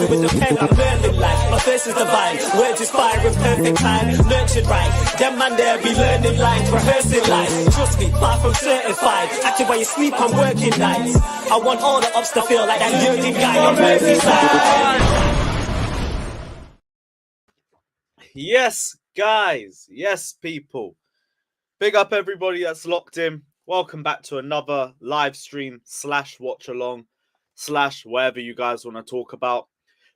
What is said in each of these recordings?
With the pen, I'm learning life. My thirst is divine. Words inspire in perfect time. Nurtured right. Them man there be learning lines, rehearsing life. Trust me, far from certified. Acting while you sleep, I'm working nights. I want all the ups to feel like that Jurgen guy on Merseyside. Yes, guys. Yes, people. Big up everybody that's locked in. Welcome back to another live stream / watch along / whatever you guys want to talk about.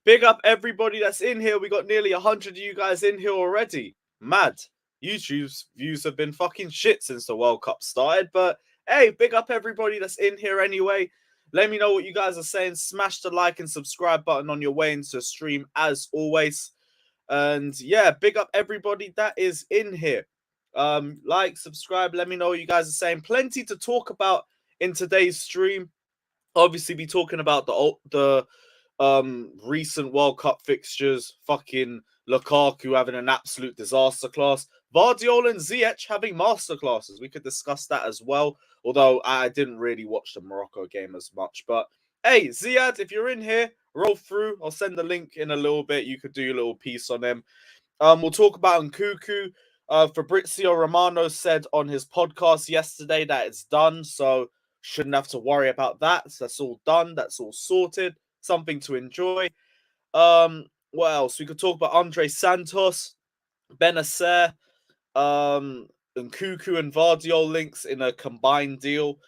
Big up everybody that's in here. We got nearly 100 of you guys in here already. Mad. YouTube's views have been fucking shit since the World Cup started. But hey, big up everybody that's in here anyway. Let me know what you guys are saying. Smash the like and subscribe button on your way into the stream as always. And yeah, big up everybody that is in here. Like, subscribe, let me know what you guys are saying. Plenty to talk about in today's stream. Obviously, be talking about the recent World Cup fixtures. Fucking Lukaku having an absolute disaster class. Gvardiol and Savić having masterclasses. We could discuss that as well. Although I didn't really watch the Morocco game as much. But hey, Ziad, if you're in here, roll through. I'll send the link in a little bit. You could do your little piece on him. We'll talk about Nkunku. Fabrizio Romano said on his podcast yesterday that it's done, so shouldn't have to worry about that. So that's all done. That's all sorted. Something to enjoy. What else? We could talk about Andre Santos, Benacer, Nkunku and Gvardiol links in a combined deal.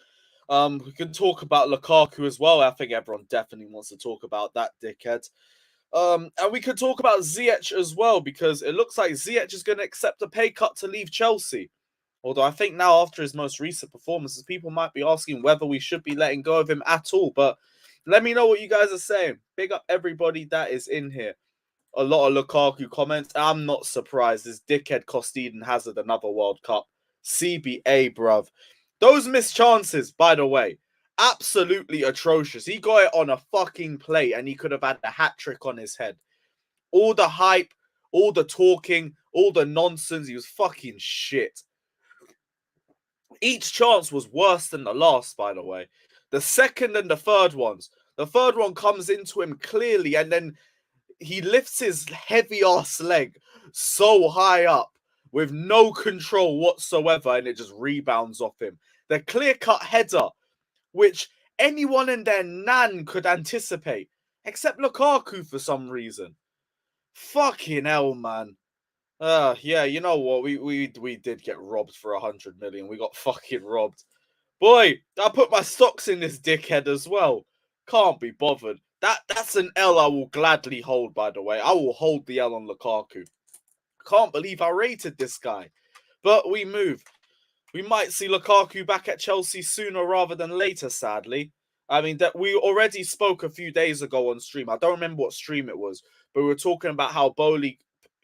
We can talk about Lukaku as well. I think everyone definitely wants to talk about that dickhead. And we could talk about Ziyech as well, because it looks like Ziyech is going to accept a pay cut to leave Chelsea. Although I think now, after his most recent performances, people might be asking whether we should be letting go of him at all. But let me know what you guys are saying. Big up everybody that is in here. A lot of Lukaku comments. I'm not surprised. This dickhead cost Eden Hazard another World Cup. CBA, bruv. Those missed chances, by the way, absolutely atrocious. He got it on a fucking plate and he could have had a hat-trick on his head. All the hype, all the talking, all the nonsense. He was fucking shit. Each chance was worse than the last, by the way. The second and the third ones. The third one comes into him clearly and then he lifts his heavy-ass leg so high up with no control whatsoever and it just rebounds off him. The clear-cut header, which anyone and their nan could anticipate, except Lukaku for some reason. Fucking hell, man. Yeah, you know what? We did get robbed for 100 million. We got fucking robbed. Boy, I put my stocks in this dickhead as well. Can't be bothered. That's an L I will gladly hold, by the way. I will hold the L on Lukaku. Can't believe I rated this guy. But we move. We might see Lukaku back at Chelsea sooner rather than later, sadly. I mean, that we already spoke a few days ago on stream. I don't remember what stream it was, but we were talking about how Bowley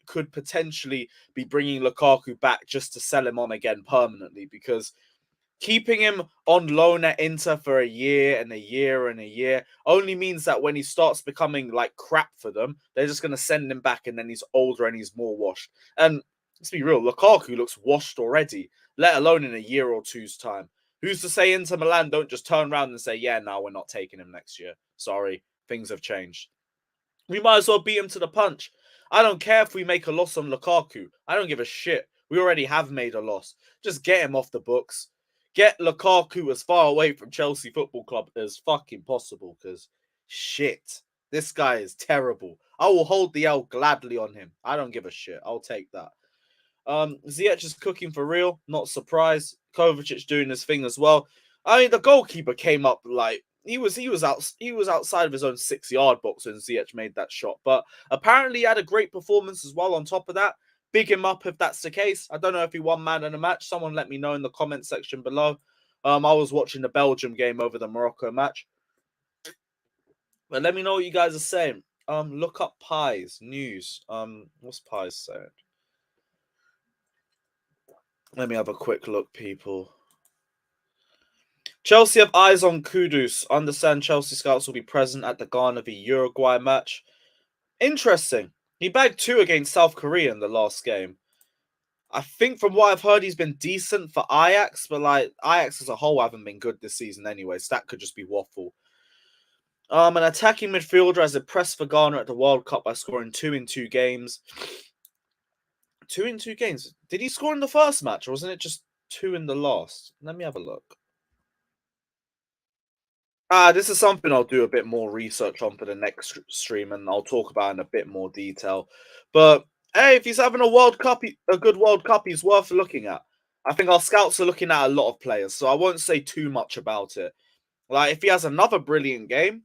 could potentially be bringing Lukaku back just to sell him on again permanently, because keeping him on loan at Inter for a year and a year and a year only means that when he starts becoming like crap for them, they're just going to send him back and then he's older and he's more washed. And let's be real, Lukaku looks washed already, let alone in a year or two's time. Who's to say Inter Milan don't just turn around and say, yeah, no, we're not taking him next year. Sorry, things have changed. We might as well beat him to the punch. I don't care if we make a loss on Lukaku. I don't give a shit. We already have made a loss. Just get him off the books. Get Lukaku as far away from Chelsea Football Club as fucking possible, because shit, this guy is terrible. I will hold the L gladly on him. I don't give a shit. I'll take that. Ziyech is cooking for real. Not surprised. Kovacic doing his thing as well. I mean, the goalkeeper came up like he was outside of his own 6-yard box when Ziyech made that shot. But apparently he had a great performance as well on top of that. Big him up if that's the case. I don't know if he won man in a match. Someone let me know in the comment section below. I was watching the Belgium game over the Morocco match. But let me know what you guys are saying. Look up Pies news. What's Pies saying? Let me have a quick look, people. Chelsea have eyes on Kudus. Understand Chelsea scouts will be present at the Ghana v Uruguay match. Interesting. He bagged 2 against South Korea in the last game. I think from what I've heard, he's been decent for Ajax, but like Ajax as a whole haven't been good this season anyway, so that could just be waffle. An attacking midfielder has impressed for Ghana at the World Cup by scoring 2 in 2 games. 2 in 2 games. Did he score in the first match, or wasn't it just 2 in the last? Let me have a look. This is something I'll do a bit more research on for the next stream, and I'll talk about in a bit more detail. But hey, if he's having a World Cup, a good World Cup, he's worth looking at. I think our scouts are looking at a lot of players, so I won't say too much about it. Like, if he has another brilliant game,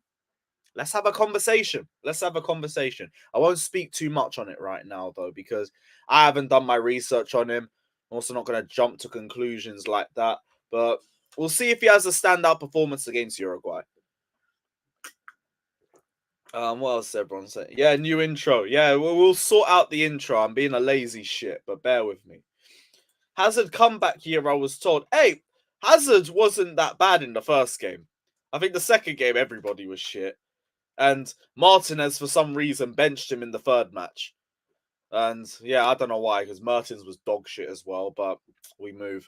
let's have a conversation. Let's have a conversation. I won't speak too much on it right now, though, because I haven't done my research on him. I'm also not going to jump to conclusions like that. But we'll see if he has a standout performance against Uruguay. What else is everyone saying? Yeah, new intro. Yeah, we'll sort out the intro. I'm being a lazy shit, but bear with me. Hazard comeback year, I was told. Hey, Hazard wasn't that bad in the first game. I think the second game, everybody was shit. And Martinez, for some reason, benched him in the third match. And yeah, I don't know why, because Mertens was dog shit as well, but we move.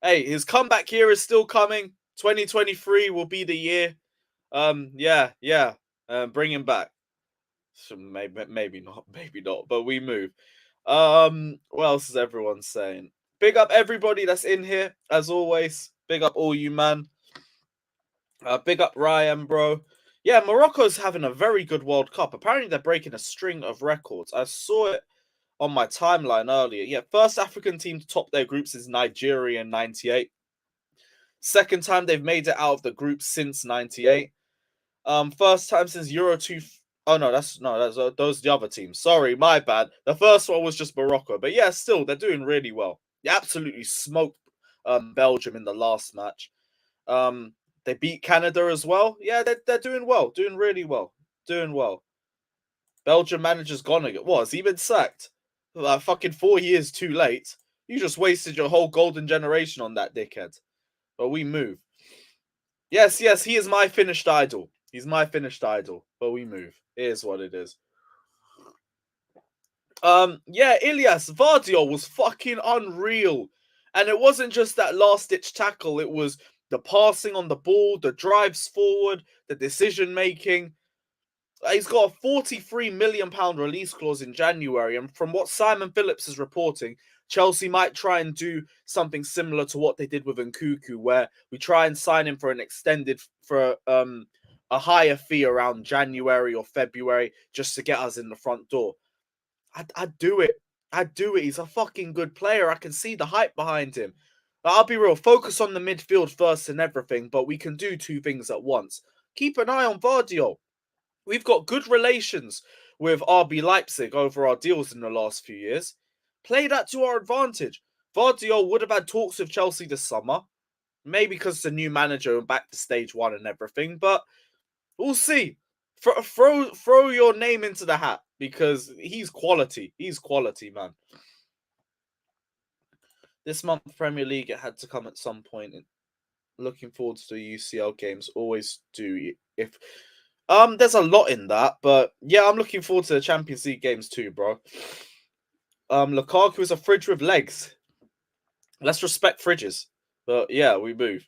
Hey, his comeback year is still coming. 2023 will be the year. Yeah. Bring him back. So maybe not, but we move. What else is everyone saying? Big up everybody that's in here, as always. Big up all you, man. Big up Ryan, bro. Yeah, Morocco's having a very good World Cup. Apparently, they're breaking a string of records. I saw it on my timeline earlier. Yeah, first African team to top their group since Nigeria in 98. Second time they've made it out of the group since 98. First time since Euro 2. Oh no, that's those are the other teams. Sorry, my bad. The first one was just Morocco, but yeah, still they're doing really well. They absolutely smoked Belgium in the last match. They beat Canada as well. Yeah, they're doing well, doing really well, doing well. Belgium manager's gone again. What, has he been sacked? Like fucking 4 years too late. You just wasted your whole golden generation on that dickhead. But we move. Yes, he is my finished idol. He's my finished idol. But we move. It is what it is. Yeah, Ilias Gvardiol was fucking unreal. And it wasn't just that last-ditch tackle. It was the passing on the ball, the drives forward, the decision making. He's got a £43 million release clause in January, and from what Simon Phillips is reporting, Chelsea might try and do something similar to what they did with Nkunku, where we try and sign him for an extended, for a higher fee around January or February, just to get us in the front door. I'd do it. I'd do it. He's a fucking good player. I can see the hype behind him. But I'll be real. Focus on the midfield first and everything, but we can do two things at once. Keep an eye on Gvardiol. We've got good relations with RB Leipzig over our deals in the last few years. Play that to our advantage. Gvardiol would have had talks with Chelsea this summer. Maybe because it's a new manager and back to stage one and everything, but we'll see. Throw your name into the hat because he's quality. He's quality, man. This month, Premier League, it had to come at some point. Looking forward to the UCL games. Always do. If there's a lot in that, but yeah, I'm looking forward to the Champions League games too, bro. Lukaku is a fridge with legs. Let's respect fridges. But yeah, we move.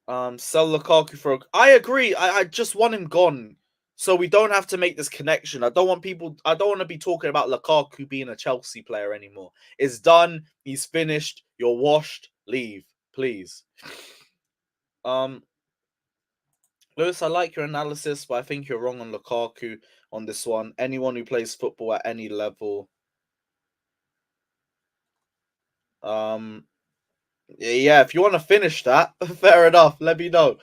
Sell Lukaku for. I agree. I just want him gone, so we don't have to make this connection. I don't want to be talking about Lukaku being a Chelsea player anymore. It's done. He's finished. You're washed. Leave, please. Lewis, I like your analysis, but I think you're wrong on Lukaku on this one. Anyone who plays football at any level. Yeah, if you want to finish that, fair enough. Let me know.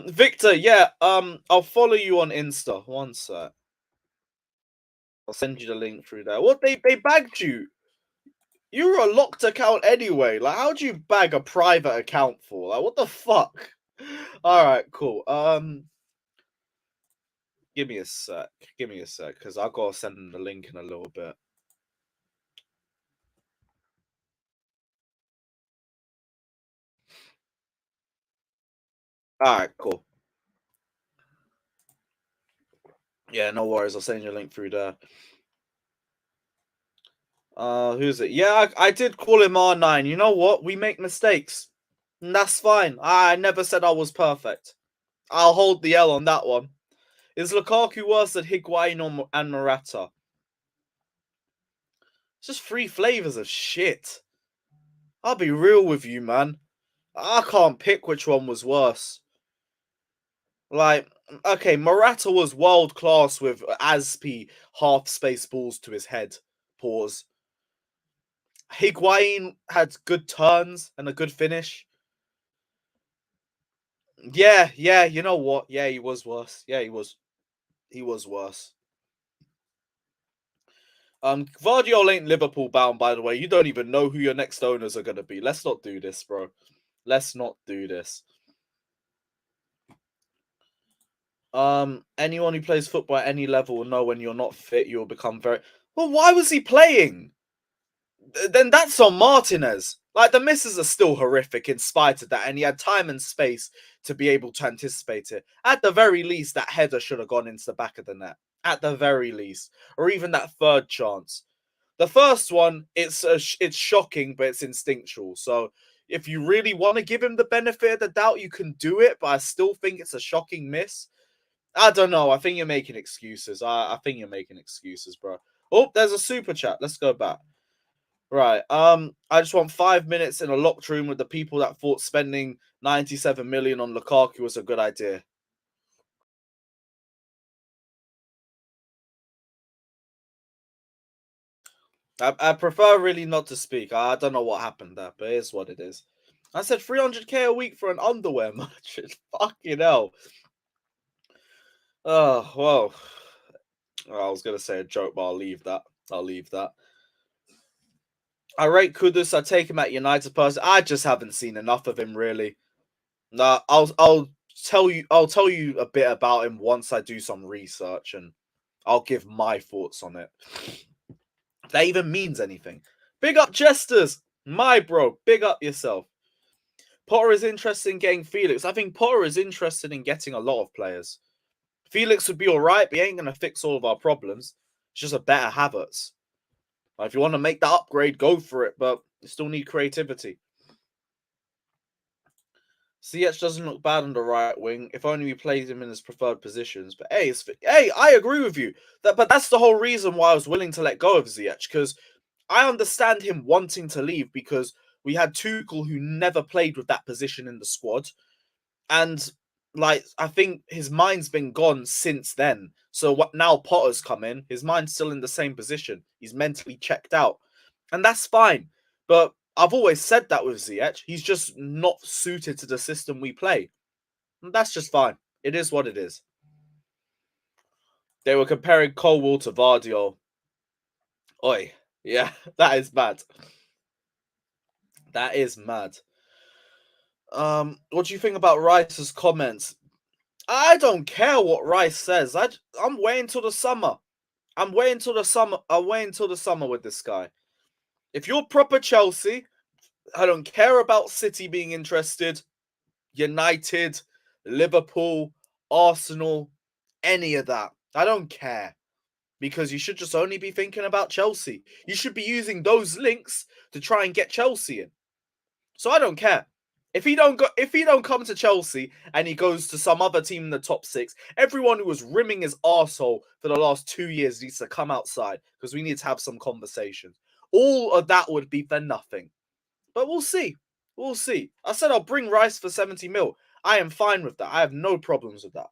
Victor, yeah, I'll follow you on Insta. One sec. I'll send you the link through there. What, they bagged you? You were a locked account anyway. Like, how do you bag a private account for? Like, what the fuck? Alright, cool. Give me a sec, because I've got to send them the link in a little bit. Alright, cool. Yeah, no worries. I'll send you a link through there. Who's it? Yeah, I did call him R9. You know what? We make mistakes. And that's fine. I never said I was perfect. I'll hold the L on that one. Is Lukaku worse than Higuain and Morata? It's just three flavors of shit. I'll be real with you, man. I can't pick which one was worse. Like, okay, Morata was world class with Aspi half space balls to his head. Pause. Higuain had good turns and a good finish. Yeah, you know what? Yeah, he was worse. Yeah, he was worse. Gvardiol ain't Liverpool bound, by the way. You don't even know who your next owners are gonna be. Let's not do this, bro. Let's not do this. Anyone who plays football at any level will know when you're not fit, you'll become very. Well, why was he playing? Then that's on Martinez. Like, the misses are still horrific in spite of that, and he had time and space to be able to anticipate it. At the very least, that header should have gone into the back of the net. At the very least. Or even that third chance. The first one, it's shocking, but it's instinctual. So if you really want to give him the benefit of the doubt, you can do it, but I still think it's a shocking miss. I don't know. I think you're making excuses. I think you're making excuses, bro. Oh, there's a super chat. Let's go back. Right. I just want 5 minutes in a locked room with the people that thought spending 97 million on Lukaku was a good idea. I prefer really not to speak. I don't know what happened there, but it's what it is. I said 300k a week for an underwear merchant. Fucking hell. Oh, well. I was going to say a joke, but I'll leave that. I rate Kudus. I take him at United person. I just haven't seen enough of him, really. Nah, I'll tell you a bit about him once I do some research, and I'll give my thoughts on it. If that even means anything. Big up Jesters, my bro. Big up yourself. Potter is interested in getting Felix. I think Potter is interested in getting a lot of players. Felix would be alright, but he ain't gonna fix all of our problems. It's just a better Havertz. Like, if you want to make that upgrade, go for it, but you still need creativity. Savić doesn't look bad on the right wing. If only we played him in his preferred positions. But hey, I agree with you. But that's the whole reason why I was willing to let go of Ziyech, because I understand him wanting to leave because we had Tuchel who never played with that position in the squad. And like, I think his mind's been gone since then. So what now Potter's come in, his mind's still in the same position. He's mentally checked out. And that's fine. But I've always said that with Ziyech. He's just not suited to the system we play. And that's just fine. It is what it is. They were comparing Colwell to Gvardiol. Oi. Yeah, that is mad. That is mad. What do you think about Rice's comments? I don't care what Rice says. I'm waiting till the summer. I'm waiting till the summer with this guy. If you're proper Chelsea, I don't care about City being interested, United, Liverpool, Arsenal, any of that. I don't care. Because you should just only be thinking about Chelsea. You should be using those links to try and get Chelsea in. So I don't care. If he don't come to Chelsea and he goes to some other team in the top 6, everyone who was rimming his arsehole for the last 2 years needs to come outside because we need to have some conversations. All of that would be for nothing. But we'll see. We'll see. I said I'll bring Rice for 70 mil. I am fine with that. I have no problems with that.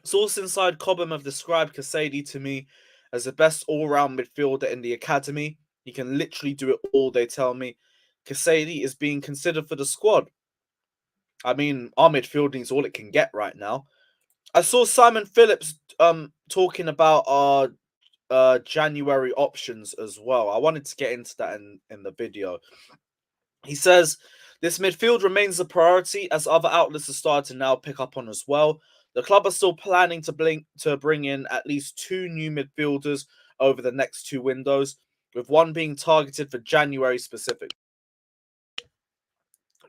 Source inside Cobham have described Casady to me as the best all-round midfielder in the academy. He can literally do it all, they tell me. Casady is being considered for the squad. I mean, our midfielding is all it can get right now. I saw Simon Phillips talking about our January options as well. I wanted to get into that in the video. He says, this midfield remains a priority as other outlets are starting to now pick up on as well. The club are still planning to bring in at least 2 new midfielders over the next 2 windows, with one being targeted for January specific.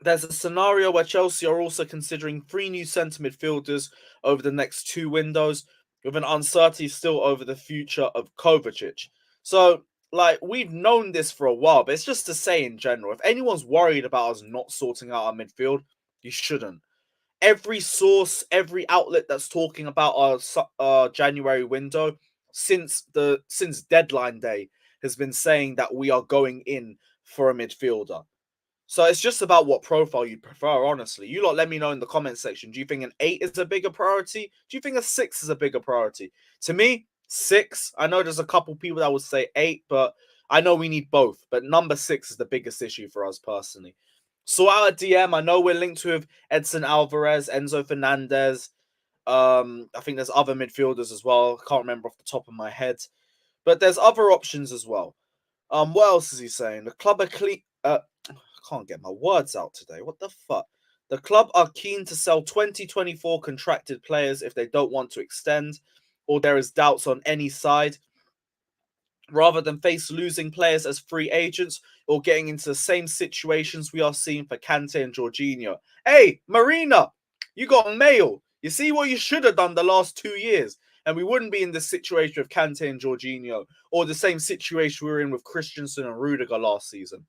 There's a scenario where Chelsea are also considering 3 new centre midfielders over the next 2 windows, with an uncertainty still over the future of Kovacic. So, like, we've known this for a while, but it's just to say in general, if anyone's worried about us not sorting out our midfield, you shouldn't. every source, every outlet that's talking about our January window since deadline day has been saying that we are going in for a midfielder. So it's just about what profile you prefer, honestly. You lot let me know in the comment section. Do you think an 8 is a bigger priority? Do you think a 6 is a bigger priority? To me, 6. I know there's a couple people that would say 8, but I know we need both. But number 6 is the biggest issue for us personally. So our DM, I know we're linked with Edson Alvarez, Enzo Fernandez. I think there's other midfielders as well. I can't remember off the top of my head. But there's other options as well. What else is he saying? The club are I can't get my words out today. What the fuck? The club are keen to sell 2024 contracted players if they don't want to extend, or there is doubts on any side, rather than face losing players as free agents or getting into the same situations we are seeing for Kante and Jorginho. Hey, Marina, you got mail. You see what you should have done the last 2 years, and we wouldn't be in this situation with Kante and Jorginho, or the same situation we were in with Christensen and Rudiger last season.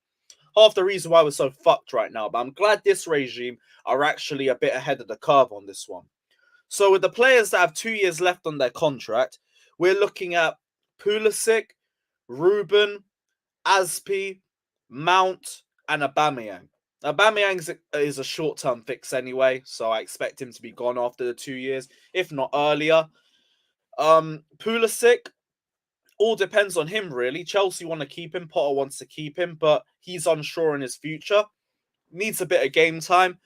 Half the reason why we're so fucked right now, but I'm glad this regime are actually a bit ahead of the curve on this one. So with the players that have 2 years left on their contract, we're looking at Pulisic, Ruben, Aspi, Mount, and Aubameyang. Aubameyang is a short-term fix anyway, so I expect him to be gone after the 2 years, if not earlier. Pulisic, all depends on him, really. Chelsea want to keep him. Potter wants to keep him, but he's unsure in his future. Needs a bit of game time.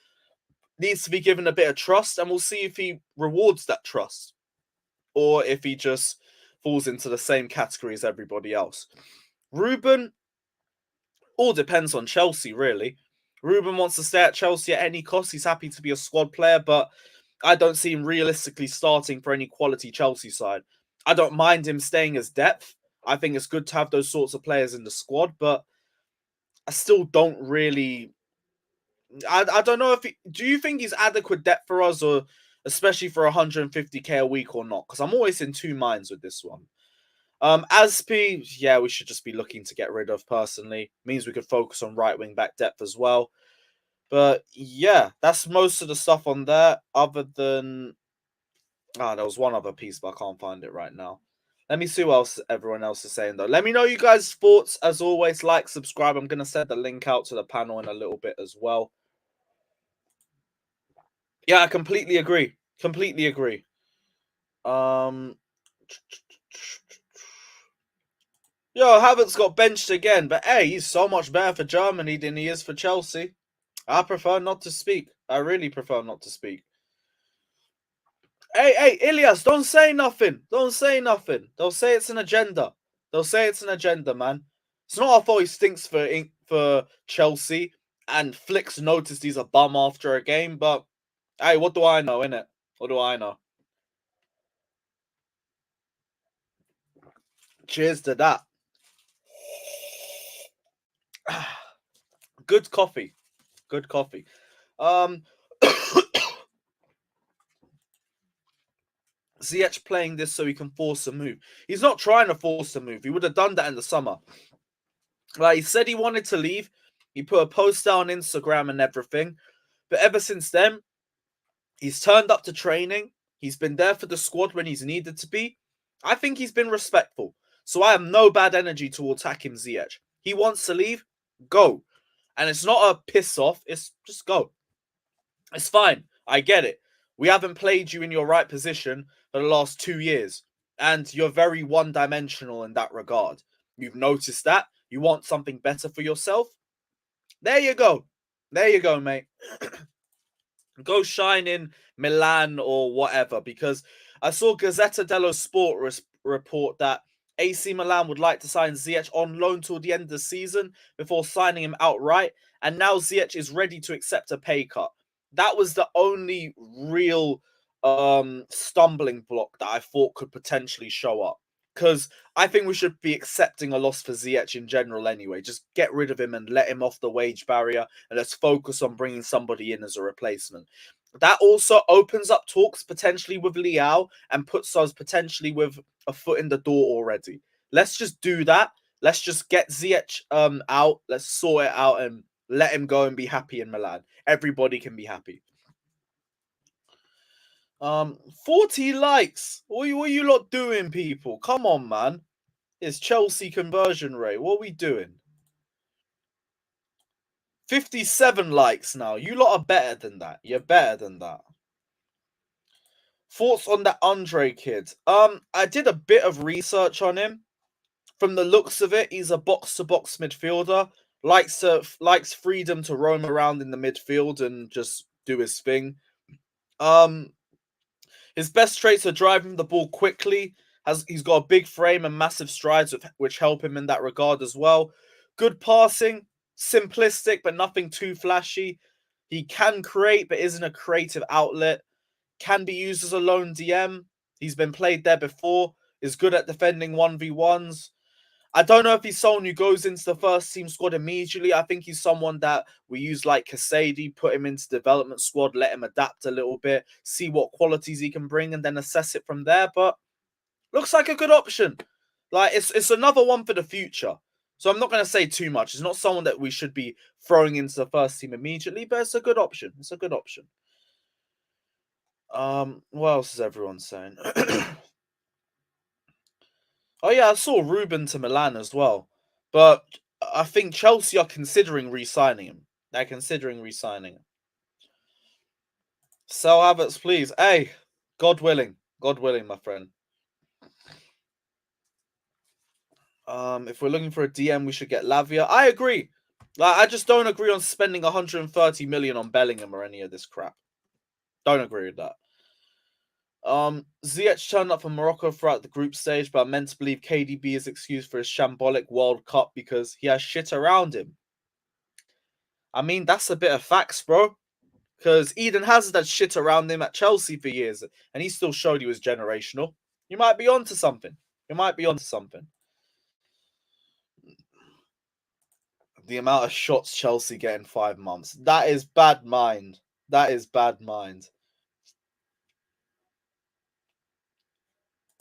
Needs to be given a bit of trust, and we'll see if he rewards that trust or if he just falls into the same category as everybody else. Ruben, all depends on Chelsea, really. Ruben wants to stay at Chelsea at any cost. He's happy to be a squad player, but I don't see him realistically starting for any quality Chelsea side. I don't mind him staying as depth. I think it's good to have those sorts of players in the squad, but I still don't really... I don't know if... Do you think he's adequate depth for us, or especially for 150k a week or not? Because I'm always in two minds with this one. Aspi, yeah, we should just be looking to get rid of, personally. Means we could focus on right wing back depth as well. But yeah, that's most of the stuff on there, other than... there was one other piece, but I can't find it right now. Let me see what else everyone else is saying, though. Let me know you guys' thoughts. As always, like, subscribe. I'm going to send the link out to the panel in a little bit as well. Yeah, I completely agree. Completely agree. Yo, Havertz got benched again, but hey, he's so much better for Germany than he is for Chelsea. I prefer not to speak. I really prefer not to speak. Hey, Ilias, don't say nothing. Don't say nothing. They'll say it's an agenda. They'll say it's an agenda, man. It's not our fault he stinks for Chelsea, and Flick's noticed he's a bum after a game, but hey, what do I know, innit? What do I know? Cheers to that. Good coffee. Good coffee. Ziyech playing this so he can force a move. He's not trying to force a move. He would have done that in the summer. Like, he said he wanted to leave. He put a post out on Instagram and everything. But ever since then, he's turned up to training. He's been there for the squad when he's needed to be. I think he's been respectful. So I have no bad energy towards Hakim Ziyech. He wants to leave, go. And it's not a piss off. It's just go. It's fine. I get it. We haven't played you in your right position for the last 2 years. And you're very one-dimensional in that regard. You've noticed that. You want something better for yourself. There you go. There you go, mate. Go shine in Milan or whatever. Because I saw Gazzetta dello Sport report that AC Milan would like to sign Ziyech on loan till the end of the season before signing him outright. And now Ziyech is ready to accept a pay cut. That was the only real stumbling block that I thought could potentially show up. Because I think we should be accepting a loss for Ziyech in general anyway. Just get rid of him and let him off the wage barrier. And let's focus on bringing somebody in as a replacement. That also opens up talks potentially with Leao and puts us potentially with a foot in the door already. Let's just do that. Let's just get Ziyech out. Let's sort it out and let him go and be happy in Milan. Everybody can be happy. 40 likes. What are you lot doing, people? Come on, man. It's Chelsea conversion rate. What are we doing? 57 likes now. You lot are better than that. You're better than that. Thoughts on that Andre kid? I did a bit of research on him. From the looks of it, he's a box-to-box midfielder. Likes freedom to roam around in the midfield and just do his thing. His best traits are driving the ball quickly. He's got a big frame and massive strides, which help him in that regard as well. Good passing, simplistic but nothing too flashy. He can create but isn't a creative outlet. Can be used as a lone DM. He's been played there before. Is good at defending 1v1s. I don't know if he's someone who goes into the first team squad immediately. I think he's someone that we use like Casady, put him into development squad, let him adapt a little bit, see what qualities he can bring, and then assess it from there. But looks like a good option. Like it's another one for the future. So I'm not going to say too much. It's not someone that we should be throwing into the first team immediately, but it's a good option. It's a good option. What else is everyone saying? Oh yeah, I saw Ruben to Milan as well. But I think Chelsea are considering re-signing him. They're considering re-signing him. Sell Havertz, please. Hey, God willing. God willing, my friend. If we're looking for a DM, we should get Lavia. I agree. Like, I just don't agree on spending 130 million on Bellingham or any of this crap. Don't agree with that. Ziyech turned up for Morocco throughout the group stage, but I'm meant to believe KDB is excused for his shambolic World Cup because he has shit around him. I mean, that's a bit of facts, bro. Because Eden Hazard had shit around him at Chelsea for years, and he still showed he was generational. You might be onto something. You might be onto something. The amount of shots Chelsea get in 5 months. That is bad mind. That is bad mind.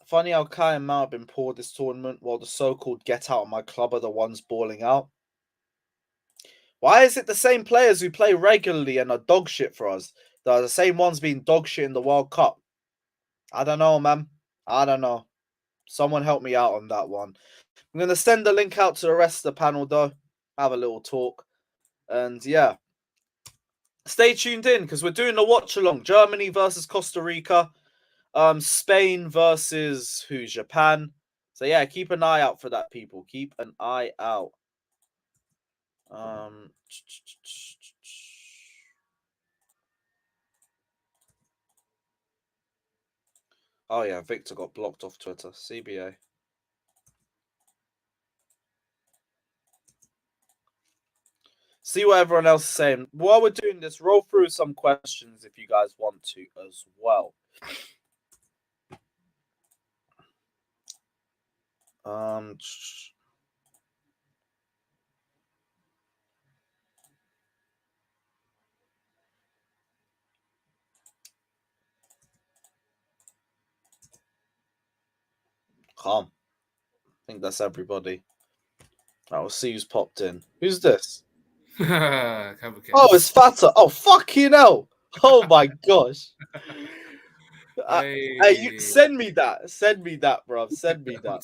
Funny how Kai and Mao have been poor this tournament, while the so-called get out of my club are the ones balling out. Why is it the same players who play regularly and are dog shit for us that are the same ones being dog shit in the World Cup? I don't know, man. I don't know. Someone help me out on that one. I'm going to send the link out to the rest of the panel, though. Have a little talk. And yeah. Stay tuned in, because we're doing a watch-along. Germany versus Costa Rica. Spain versus who? Japan. So yeah, keep an eye out for that, people. Keep an eye out. Oh yeah, Victor got blocked off Twitter. CBA. See what everyone else is saying. While we're doing this, roll through some questions if you guys want to as well. Calm. I think that's everybody. I'll see who's popped in. Who's this? Oh, it's Fata. Oh, fucking hell. Oh my gosh. Hey, send me that. Send me that, bro. Send me that.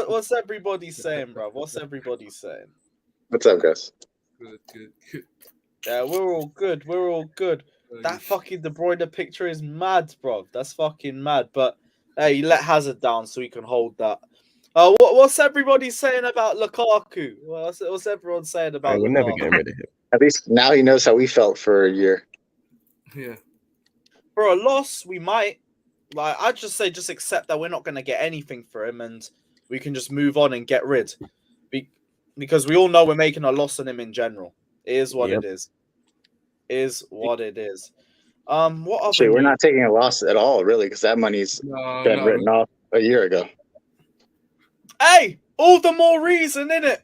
What's everybody saying, bro? What's everybody saying? What's up, guys? Good. Yeah, we're all good. We're all good. That fucking De Bruyne picture is mad, bro. That's fucking mad. But hey, you let Hazard down so he can hold that. What's everybody saying about Lukaku? What's everyone saying about Lukaku? We're never getting rid of him. At least now he knows how we felt for a year. Yeah. For a loss, we might. Like, I'd just say, just accept that we're not going to get anything for him, and we can just move on and get rid. Because we all know we're making a loss on him in general. It is what it is. Is what it is. What other Actually, we're not taking a loss at all, really, because that money's been written off a year ago. Hey, all the more reason, innit?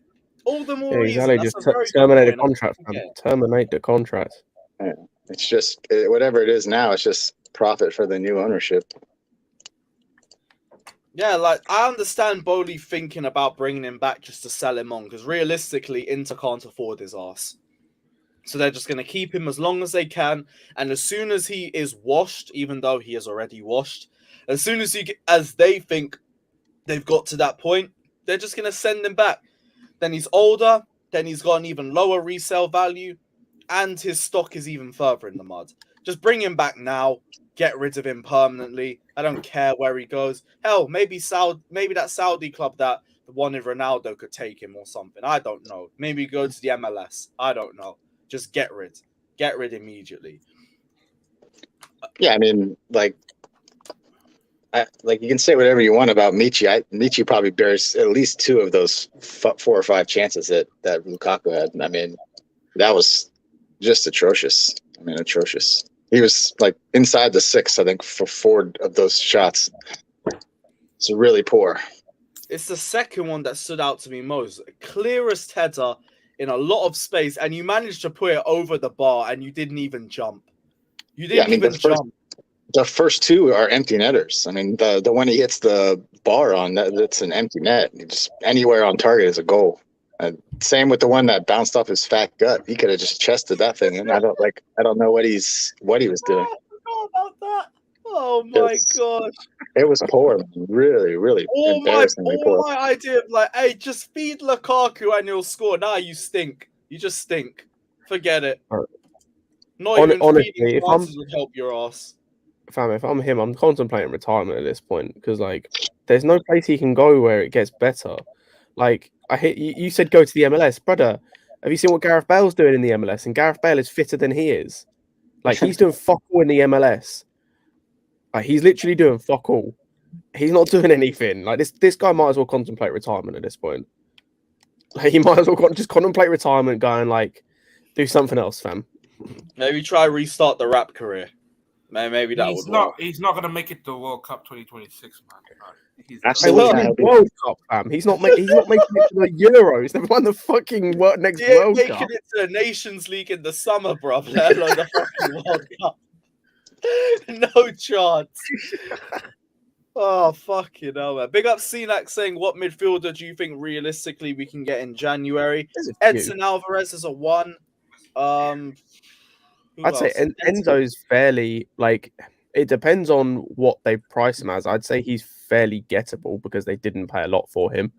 All the more reason. Exactly. Just terminate the contract, man. Terminate the contract. Yeah. It's just whatever it is now. It's just profit for the new ownership. Yeah, like, I understand Bowley thinking about bringing him back just to sell him on, because realistically, Inter can't afford his ass. So they're just going to keep him as long as they can. And as soon as he is washed, even though he is already washed, as soon as they think they've got to that point, they're just going to send him back. Then he's older, then he's got an even lower resale value, and his stock is even further in the mud. Just bring him back now, get rid of him permanently. I don't care where he goes. Hell, maybe that Saudi club that wanted Ronaldo could take him or something. I don't know. Maybe go to the MLS. I don't know. Just get rid immediately. Yeah, I mean, like you can say whatever you want about Michi. Michi probably bears at least 2 of those 4 or 5 chances that Lukaku had. I mean, that was just atrocious. I mean, atrocious. He was like inside the 6, I think, for 4 of those shots. It's really poor. It's the second one that stood out to me most. Clearest header in a lot of space, and you managed to put it over the bar, and you didn't even jump. You didn't even jump. The first 2 are empty netters. I mean, the one he hits the bar on, that's an empty net. Just anywhere on target is a goal. Same with the one that bounced off his fat gut. He could have just chested that thing, and I don't know what he was doing. I forgot about that. Oh my gosh. It was poor, man. Really, really embarrassingly poor. My idea of like, hey, just feed Lukaku and you'll score. Nah, you stink. You just stink. Forget it. Not even honestly, feeding if chances would help your ass. Fam, if I'm him, I'm contemplating retirement at this point because, like, there's no place he can go where it gets better. Like, you said go to the MLS, brother. Have you seen what Gareth Bale's doing in the MLS? And Gareth Bale is fitter than he is. Like, he's doing fuck all in the MLS. Like, he's literally doing fuck all. He's not doing anything. Like, this guy might as well contemplate retirement at this point. Like, he might as well just contemplate retirement, go and, like, do something else, fam. Maybe try restart the rap career. Maybe that would work. He's not going to make it to World Cup 2026, man. Absolutely. World Cup, fam. He's not making it to the Euros. They've won the fucking next World Cup. Making it to the Nations League in the summer, bro. Let alone the fucking World Cup. No chance. Oh, fucking hell, man. Big up CNAC saying, what midfielder do you think realistically we can get in January? Edson Alvarez is a 1. I'd say Enzo's fairly, like, it depends on what they price him as. I'd say he's fairly gettable because they didn't pay a lot for him.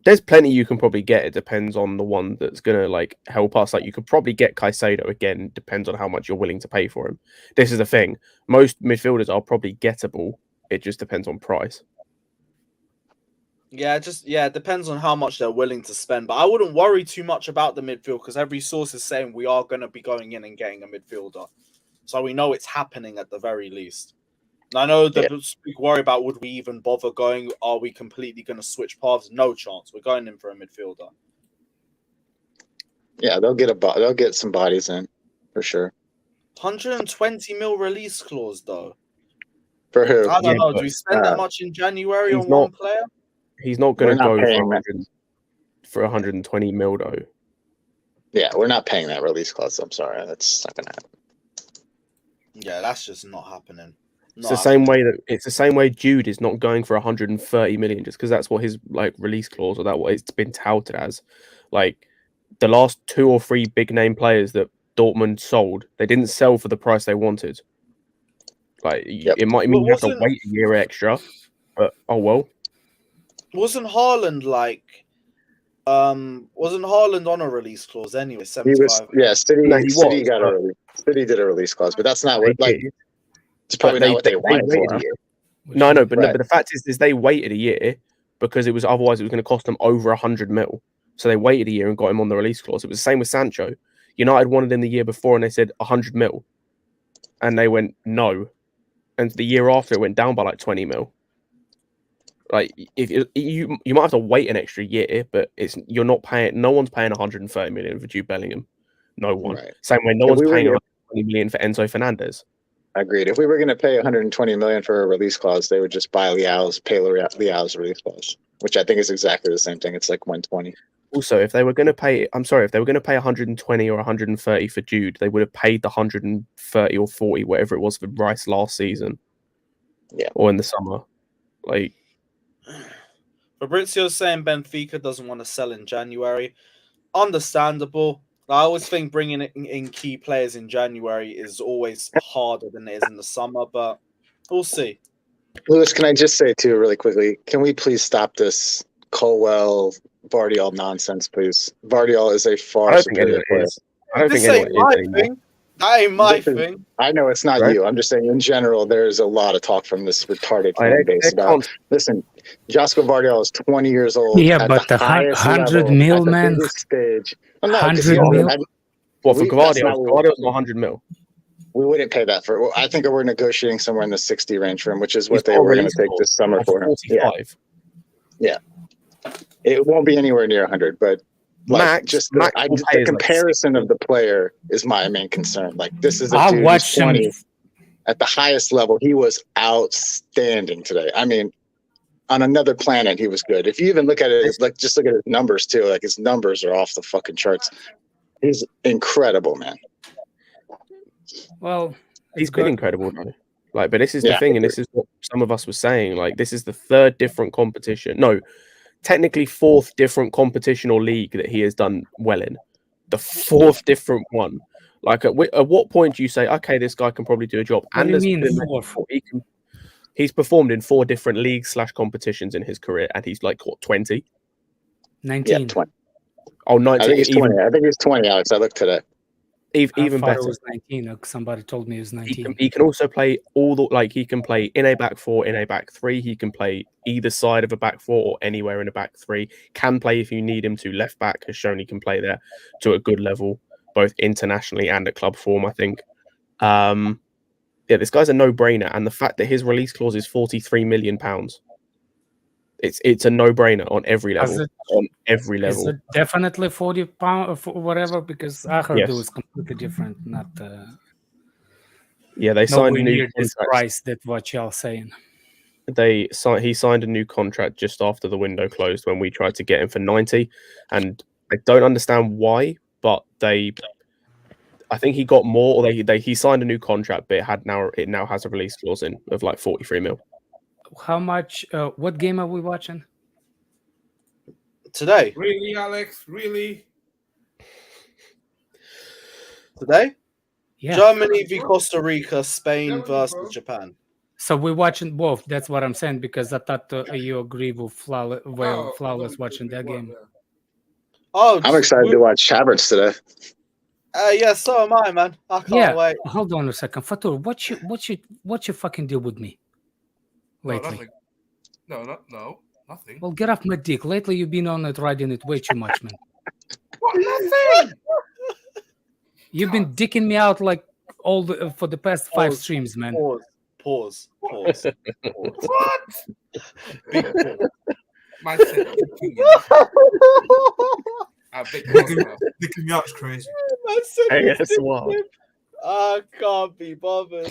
There's plenty you can probably get. It depends on the one that's going to, like, help us. Like, you could probably get Caicedo again. Depends on how much you're willing to pay for him. This is the thing. Most midfielders are probably gettable. It just depends on price. Yeah, it depends on how much they're willing to spend. But I wouldn't worry too much about the midfield because every source is saying we are going to be going in and getting a midfielder. So we know it's happening at the very least. And I know the big worry about would we even bother going? Are we completely going to switch paths? No chance. We're going in for a midfielder. Yeah, they'll get some bodies in for sure. 120 mil release clause though. For who? I don't know. Do we spend that much in January on one player? He's not going to go for 120 mil though. Yeah, we're not paying that release clause. I'm sorry, that's not going to happen. Yeah, that's just not happening. It's the same way Jude is not going for 130 million just because that's what his like release clause or that what it's been touted as. Like the last 2 or 3 big name players that Dortmund sold, they didn't sell for the price they wanted. Like it might mean you have to wait a year extra, but oh well. Wasn't Haaland on a release clause anyway? 75. City got a release. City did a release clause, but that's not what it's probably not what they wanted for him. No, but the fact is they waited a year because otherwise it was going to cost them over 100 mil. So they waited a year and got him on the release clause. It was the same with Sancho. United wanted him the year before and they said 100 mil, and they went no, and the year after it went down by like 20 mil. Like if you might have to wait an extra year, but you're not paying. No one's paying 130 million for Jude Bellingham. No one. Right. Same way, no one's paying 120 million for Enzo Fernandez. Agreed. If we were going to pay 120 million for a release clause, they would just pay Leao's release clause, which I think is exactly the same thing. It's like 120. Also, if they were going to pay 120 or 130 for Jude, they would have paid the 130 or 40, whatever it was for Rice last season. Yeah. Or in the summer. Like Fabrizio's saying Benfica doesn't want to sell in January. Understandable. I always think bringing in key players in January is always harder than it is in the summer, but we'll see. Lewis, can I just say too, really quickly, can we please stop this Colwell Gvardiol nonsense, please? Gvardiol is a I far don't think superior anyone player. is. I don't This think anyone ain't is my anymore. thing. That ain't my Listen, thing. I know it's not Right. you. I'm just saying in general, there's a lot of talk from this retarded Like, fan base they're about, listen, Josko Gvardiol is 20 years old Yeah, at but the the highest 100 level, mil, at the man. biggest stage. Well, no, because 100 mil. What for that's Gvardiol? not what Gvardiol's not 100 mil. we wouldn't pay that for. Well, I think we're negotiating somewhere in the 60 range for him, which is He's what they got a were going release to take clause this summer of for him. 45. Yeah. It won't be anywhere near 100, but like, Max, just Max will pay the us like comparison 60. of the player is my main concern. Like, this is a I dude who's watched him. 20 at the highest level. He was outstanding today. I mean, on another planet, he was good. If you even look at it, like, just look at his numbers too. Like, his numbers are off the fucking charts. He's incredible, man. Well, He's it's been good. incredible, though. Like, but this is the Yeah. thing, and this is what some of us were saying. Like, this is the third different competition. No, technically fourth different competition or league that he has done well in. The fourth different one. Like, at what point do you say, okay, this guy can probably do a job? What do you there's mean been- fourth? He's performed in 4 different leagues / competitions in his career, and he's like, what, 20? 19. Yeah, 20. Oh, I 19. think he's 20. I think he's 20, Alex. I looked today. I Even thought better. it was 19. Somebody told me it was 19. He can also play he can play in a back 4, in a back 3. He can play either side of a back 4 or anywhere in a back 3. Can play if you need him to. Left back has shown he can play there to a good level, both internationally and at club form, I think. Yeah, this guy's a no-brainer, and the fact that his release clause is £43 million, it's a no-brainer on every level. Is it definitely £40 for whatever? Because I heard Yes. it was completely different. Not Yeah, they signed a nowhere new near this contract. price that what y'all saying. He signed a new contract just after the window closed when we tried to get him for 90, and I don't understand why, but I think he got more, or he signed a new contract, but it now has a release clause in of like 43 mil. How much? What game are we watching? Today? Really, Alex? Really? Today? Yeah. Germany v Costa Rica, Spain versus Japan. So we're watching both. That's what I'm saying, because I thought you agree with Flawless watching that game. Oh, I'm excited to watch Savić today. Yeah, so am I, man. I can't wait. Hold on a second, Fatur. What's your fucking deal with me lately? No, nothing. Well, get off my dick. Lately, you've been on it, riding it way too much, man. What? Nothing. You've been dicking me out like for the past 5 streams, man. Pause. What? Big pause. My second opinion. Picking me up's crazy. Hey, that's wild. I can't be bothered.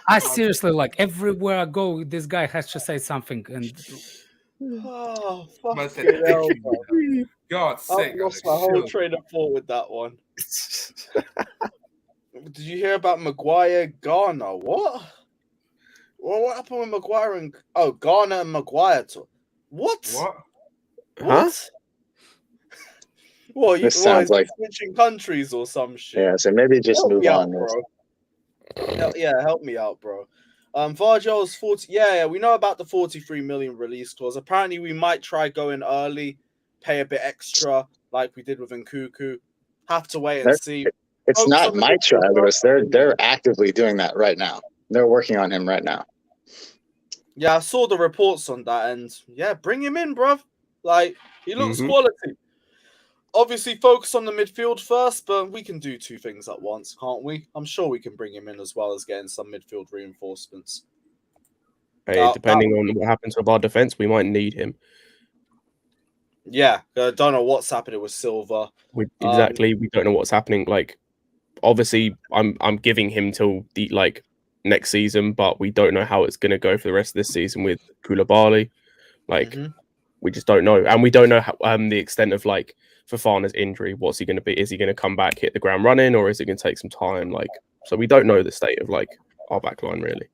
I seriously, like, everywhere I go, this guy has to say something, and Oh, Man said fucking hell, picking bro. me up. God's sake, I've lost Alex, my whole chill. train of thought with that one. Did you hear about Maguire Garner? What? Well, what happened with Maguire and Garner and Maguire? What? What? Well, This sounds like switching countries or some shit. yeah. So maybe just Help move me out, on. bro. Help me out, bro. Gvardiol's 40. Yeah, we know about the 43 million release clause. Apparently, we might try going early, pay a bit extra, like we did with Nkunku. Have to wait and see. It's not my try, Lewis. They're actively doing that right now. They're working on him right now. Yeah, I saw the reports on that, and yeah, bring him in, bruv. Like, he looks quality. Obviously, focus on the midfield first, but we can do 2 things at once, can't we? I'm sure we can bring him in as well as getting some midfield reinforcements. Hey, depending on what happens with our defense, we might need him. Yeah, I don't know what's happening with Silva. We don't know what's happening. Like, obviously, I'm giving him till the next season, but we don't know how it's going to go for the rest of this season with Koulibaly. Like, we just don't know, and we don't know how, the extent of Fofana's injury. What's he going to be? Is he going to come back, hit the ground running, or is it going to take some time? So we don't know the state of our back line really.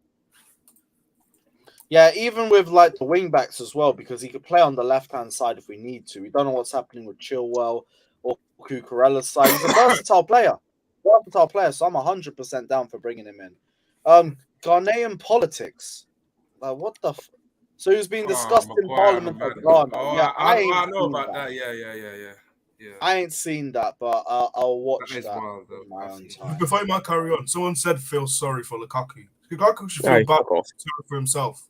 Yeah, even with like the wing backs as well, because he could play on the left hand side if we need to. We don't know what's happening with Chilwell or Cucurella's side. He's a versatile player. So I'm 100% down for bringing him in. Ghanaian politics. Like, what the? So he's being discussed in Parliament of Ghana. I know about that. Yeah. I ain't seen that, but I'll watch That is that wild, though. in my own time. Before you might carry on, someone said feel sorry for Lukaku. Lukaku should Hey, feel bad fuck off. for himself.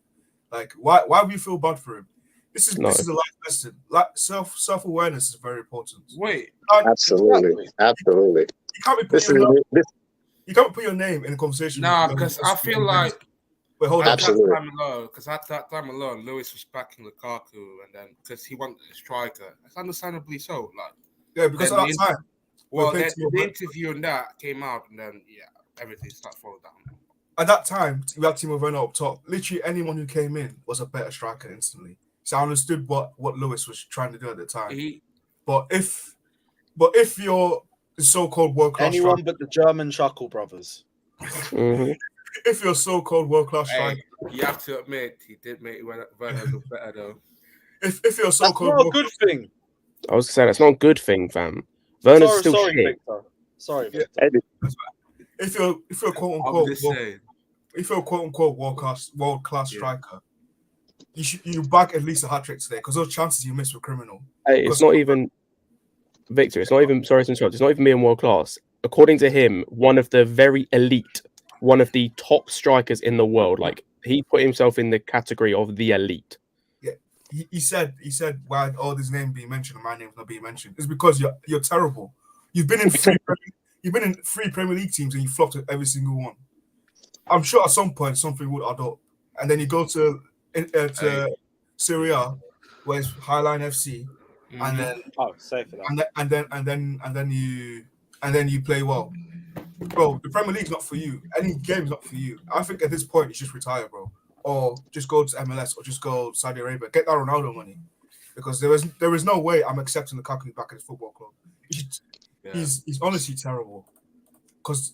Like, why would you feel bad for him? This is a life lesson. Like self-awareness is very important. Wait, Absolutely. You can't be This putting is your, this, you can't put your name in a conversation. nah, because I feel like wait, hold on. Absolutely. at that time alone, Lewis was backing Lukaku, and then because he wanted a striker, that's understandably so. Like, Yeah, because at then that time, well, playing then to your the back. interview and that came out, and then everything started falling down. At that time, we had Timo Werner up top. Literally, anyone who came in was a better striker instantly. So I understood what Lewis was trying to do at the time. But if you're the so-called world-class Anyone striker, but the German Chuckle brothers. Mhm. if you're so-called world-class striker, You have to admit he did make Werner look better though. if you're That's so-called not a good thing. I was saying that's not a good thing, fam. Werner's still Sorry, shit. Victor. Sorry, Yeah. Victor. if you're quote I'm unquote just saying. if you're a quote unquote world-class striker, you bag at least a hat trick today because those chances you miss were criminal. Hey, it's not even Victor. It's not even sorry to interrupt. It's not even being world class. According to him, one of the very elite, one of the top strikers in the world. Like he put himself in the category of the elite. Yeah, he said why all this name being mentioned and my name's not being mentioned. It's because you're terrible. You've been in three Premier League teams and you flopped at every single one. I'm sure at some point something would add up, and then you go to Syria, where it's Highline FC, and then safe for that. and then you play well, bro. The Premier League's not for you. Any game's not for you. I think at this point you just retire, bro, or just go to MLS or just go to Saudi Arabia, get that Ronaldo money, because there is no way I'm accepting Lukaku back at his football club. He's honestly terrible. Because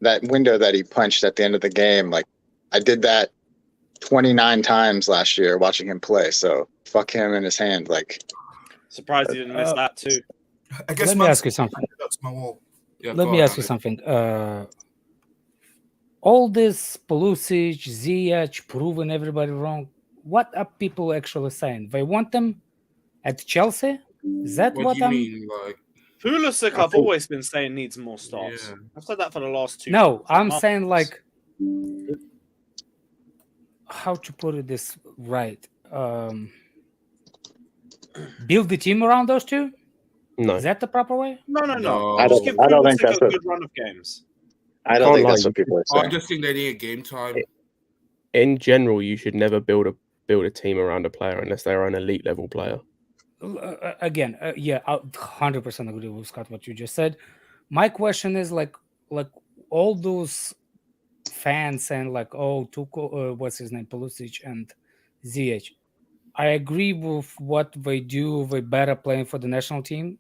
that window that he punched at the end of the game, like I did that 29 times last year watching him play. So fuck him in his hand. Like, surprised he didn't miss that too. I guess Let me ask you something. That's my wall. Let me ask you something. All this Pulisic, Ziyech, proving everybody wrong. What are people actually saying? They want them at Chelsea? Is that What what do you I'm? mean, like? Pulisic, I've always been saying needs more starts. Yeah. I've said that for the last 2 No, I'm months. saying like how to put it this right. Build the team around those two. No, Is that the proper way? No. I Just don't give think Pulisic that's a what good run of games. I don't Can't think lie, that's what people are I saying. just think they need game time. in general, you should never build a team around a player unless they're an elite level player. Again, yeah, I 100% agree with Scott what you just said. My question is like all those fans saying like, oh, Tuchel, what's his name, Pulisic and Ziyech. I agree with what they do. They better playing for the national team.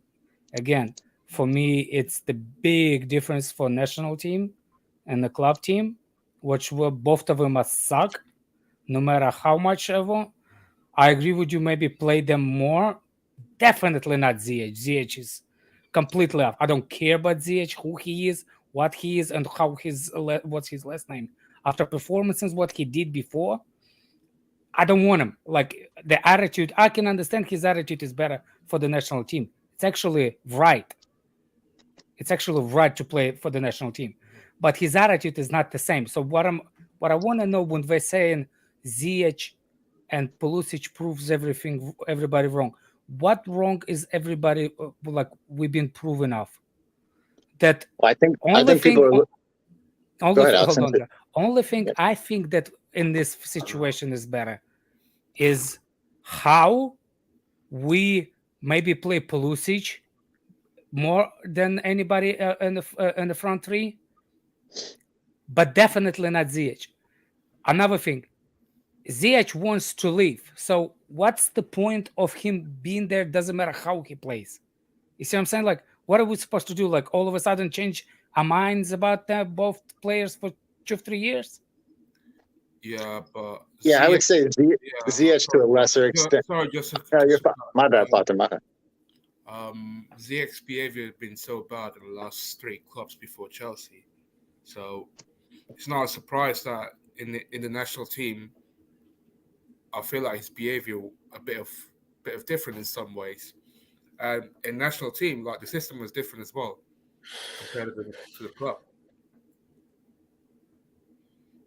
Again, for me, it's the big difference for national team and the club team, which will both of them must suck, no matter how much ever. I agree with you. Maybe play them more. Definitely not Ziyech. Ziyech is completely off. I don't care about Ziyech, who he is, what he is, and how what's his last name. After performances, what he did before, I don't want him. Like the attitude, I can understand his attitude is better for the national team. It's actually right. It's actually right to play for the national team, but his attitude is not the same. So what I want to know when they're saying Ziyech and Pulisic proves everybody wrong. What wrong is everybody like we've been proven of? That Well, I think people are. only Go ahead, hold Alex. on. Only thing I think that in this situation is better is how we maybe play Pulisic more than anybody in the front three, but definitely not Ziyech. Another thing, Ziyech wants to leave. So what's the point of him being there? Doesn't matter how he plays. You see what I'm saying? Like, what are we supposed to do? Like, all of a sudden change our minds about both players for 2-3 years? Yeah, but Yeah, I would Ziyech- say Ziyech to a lesser extent. Sorry, just Yeah, my bad, Potter. My bad. Ziyech's behavior has been so bad in the last 3 clubs before Chelsea, so it's not a surprise that in the national team, I feel like his behavior a bit of different in some ways, and in national team, like the system was different as well compared to the club.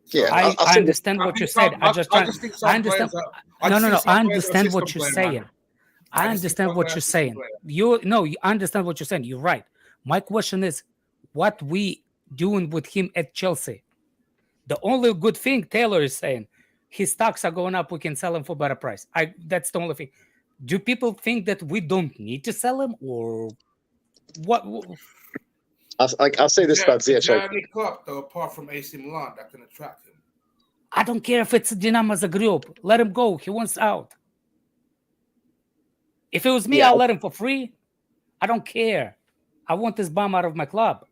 Yeah, I I'll say understand what you said. I think some understand. players No. I understand system what you're player, man. saying. I just think understand some what players you're system saying. player. You understand what you're saying. You're right. My question is, what we doing with him at Chelsea? The only good thing Taylor is saying, his stocks are going up. We can sell him for better price. That's the only thing. Do people think that we don't need to sell him, or what? I'll say this about Ziyech. Is there any club though, apart from AC Milan, that can attract him? I don't care if it's Dinamo Zagreb. Let him go. He wants out. If it was me, I'll let him for free. I don't care. I want this bum out of my club.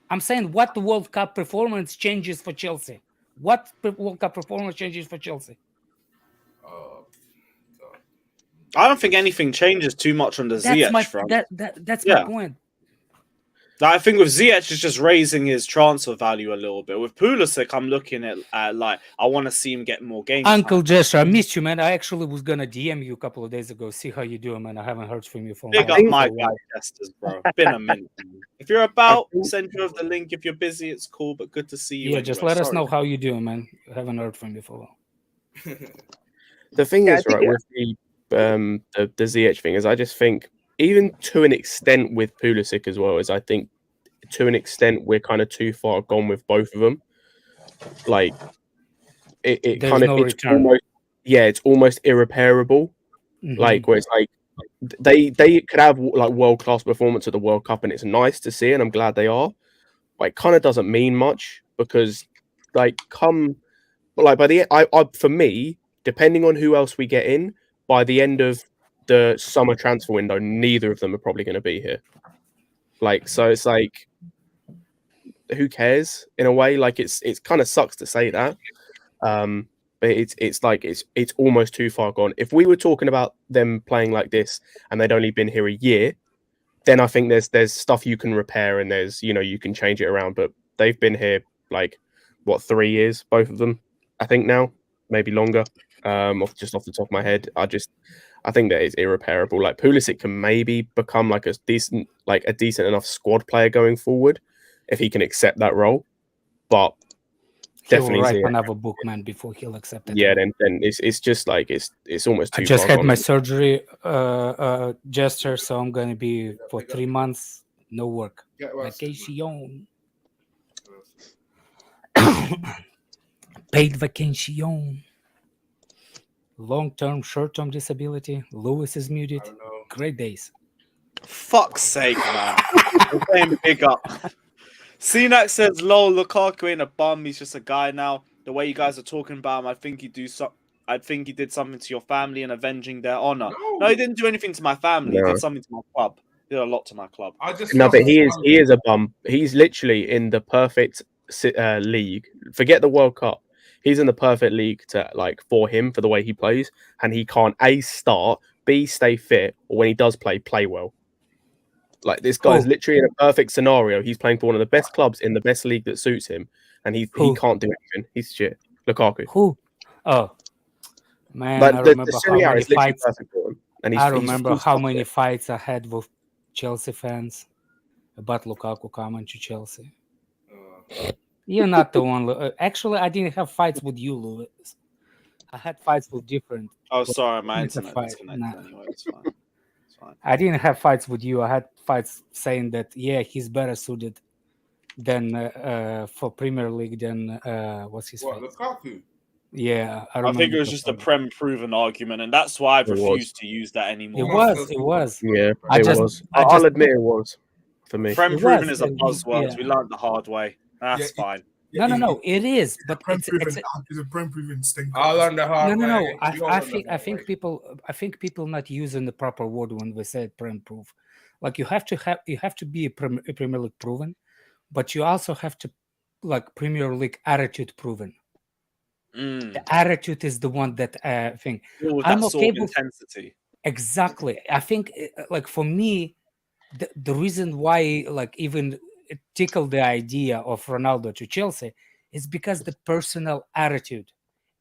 I'm saying what the World Cup performance changes for Chelsea. What World Cup performance changes for Chelsea? I don't think anything changes too much on the Ziyech front. That's my point. I think with Ziyech, it's just raising his transfer value a little bit. With Pulisic, I'm looking at like, I want to see him get more games. Uncle Jester, I missed you, man. I actually was going to DM you a couple of days ago, see how you doing, man. I haven't heard from you for a while. Big up my guy, Jesters, bro. Been a minute. If you're about, send you over the link. If you're busy, it's cool, but good to see you. Yeah, anyway. just let us know how you doing, man. I haven't heard from you for a while. The thing is, right, with the Ziyech thing is, I just think, even to an extent with Pulisic as well, is I think to an extent we're kind of too far gone with both of them. Like it kind of it's almost irreparable. Mm-hmm. Like where it's like they could have like world class performance at the World Cup, and it's nice to see, and I'm glad they are. But it kind of doesn't mean much because by the for me, depending on who else we get in, by the end of the summer transfer window, neither of them are probably going to be here. Like, so it's like, who cares in a way? Like, it's kind of sucks to say that, but it's like it's almost too far gone. If we were talking about them playing like this and they'd only been here a year, then I think there's stuff you can repair and there's you can change it around. But they've been here like 3 years, both of them, I think now, maybe longer. Off the top of my head, I think that it's irreparable. Like Pulisic can maybe become like a decent enough squad player going forward if he can accept that role, but definitely he'll write another book, man, before he'll accept it. Yeah, then it's just like it's almost too. I just far had gone. my surgery, Jester, so I'm gonna be for 3 months no work. Vacation. Paid vacation. Long-term, short-term disability. Lewis is muted. Great days. Fuck's sake, man. We're playing big up. CNAC says, lol, Lukaku ain't a bum. He's just a guy now. The way you guys are talking about him, I think he did something to your family and avenging their honor. No, he didn't do anything to my family. No. He did something to my club. He did a lot to my club. But he is a bum. He's literally in the perfect league. Forget the World Cup. He's in the perfect league for him for the way he plays, and he can't A, start, B, stay fit, or when he does play well. Like this guy is literally in a perfect scenario. He's playing for one of the best clubs in the best league that suits him, and he can't do anything. He's shit. Lukaku. Who? Oh man, but I remember how many fights. I remember how many fights I had with Chelsea fans about Lukaku coming to Chelsea. You're not the one. Actually, I didn't have fights with you, Lewis. I had fights with different. Oh, sorry, my internet disconnected anyway. It's fine. It's fine. I didn't have fights with you. I had fights saying that he's better suited than for Premier League than what's his name? Lukaku. Yeah, I think it was just a Prem proven argument, and that's why I've refused to use that anymore. It was. Yeah, I'll admit it was for me. Prem proven is a buzzword. Yeah. We learned the hard way. That's fine. No, it is. But it's a Prem-proven stink. I'll learn the hard way. No. I think people not using the proper word when we say Prem-proof. Like you have to be a Premier League proven, but you also have to like Premier League attitude proven. Mm. The attitude is the one that thing. All with I'm that sort okay of with intensity. exactly. I think like for me, the reason why like even it tickled the idea of Ronaldo to Chelsea is because the personal attitude.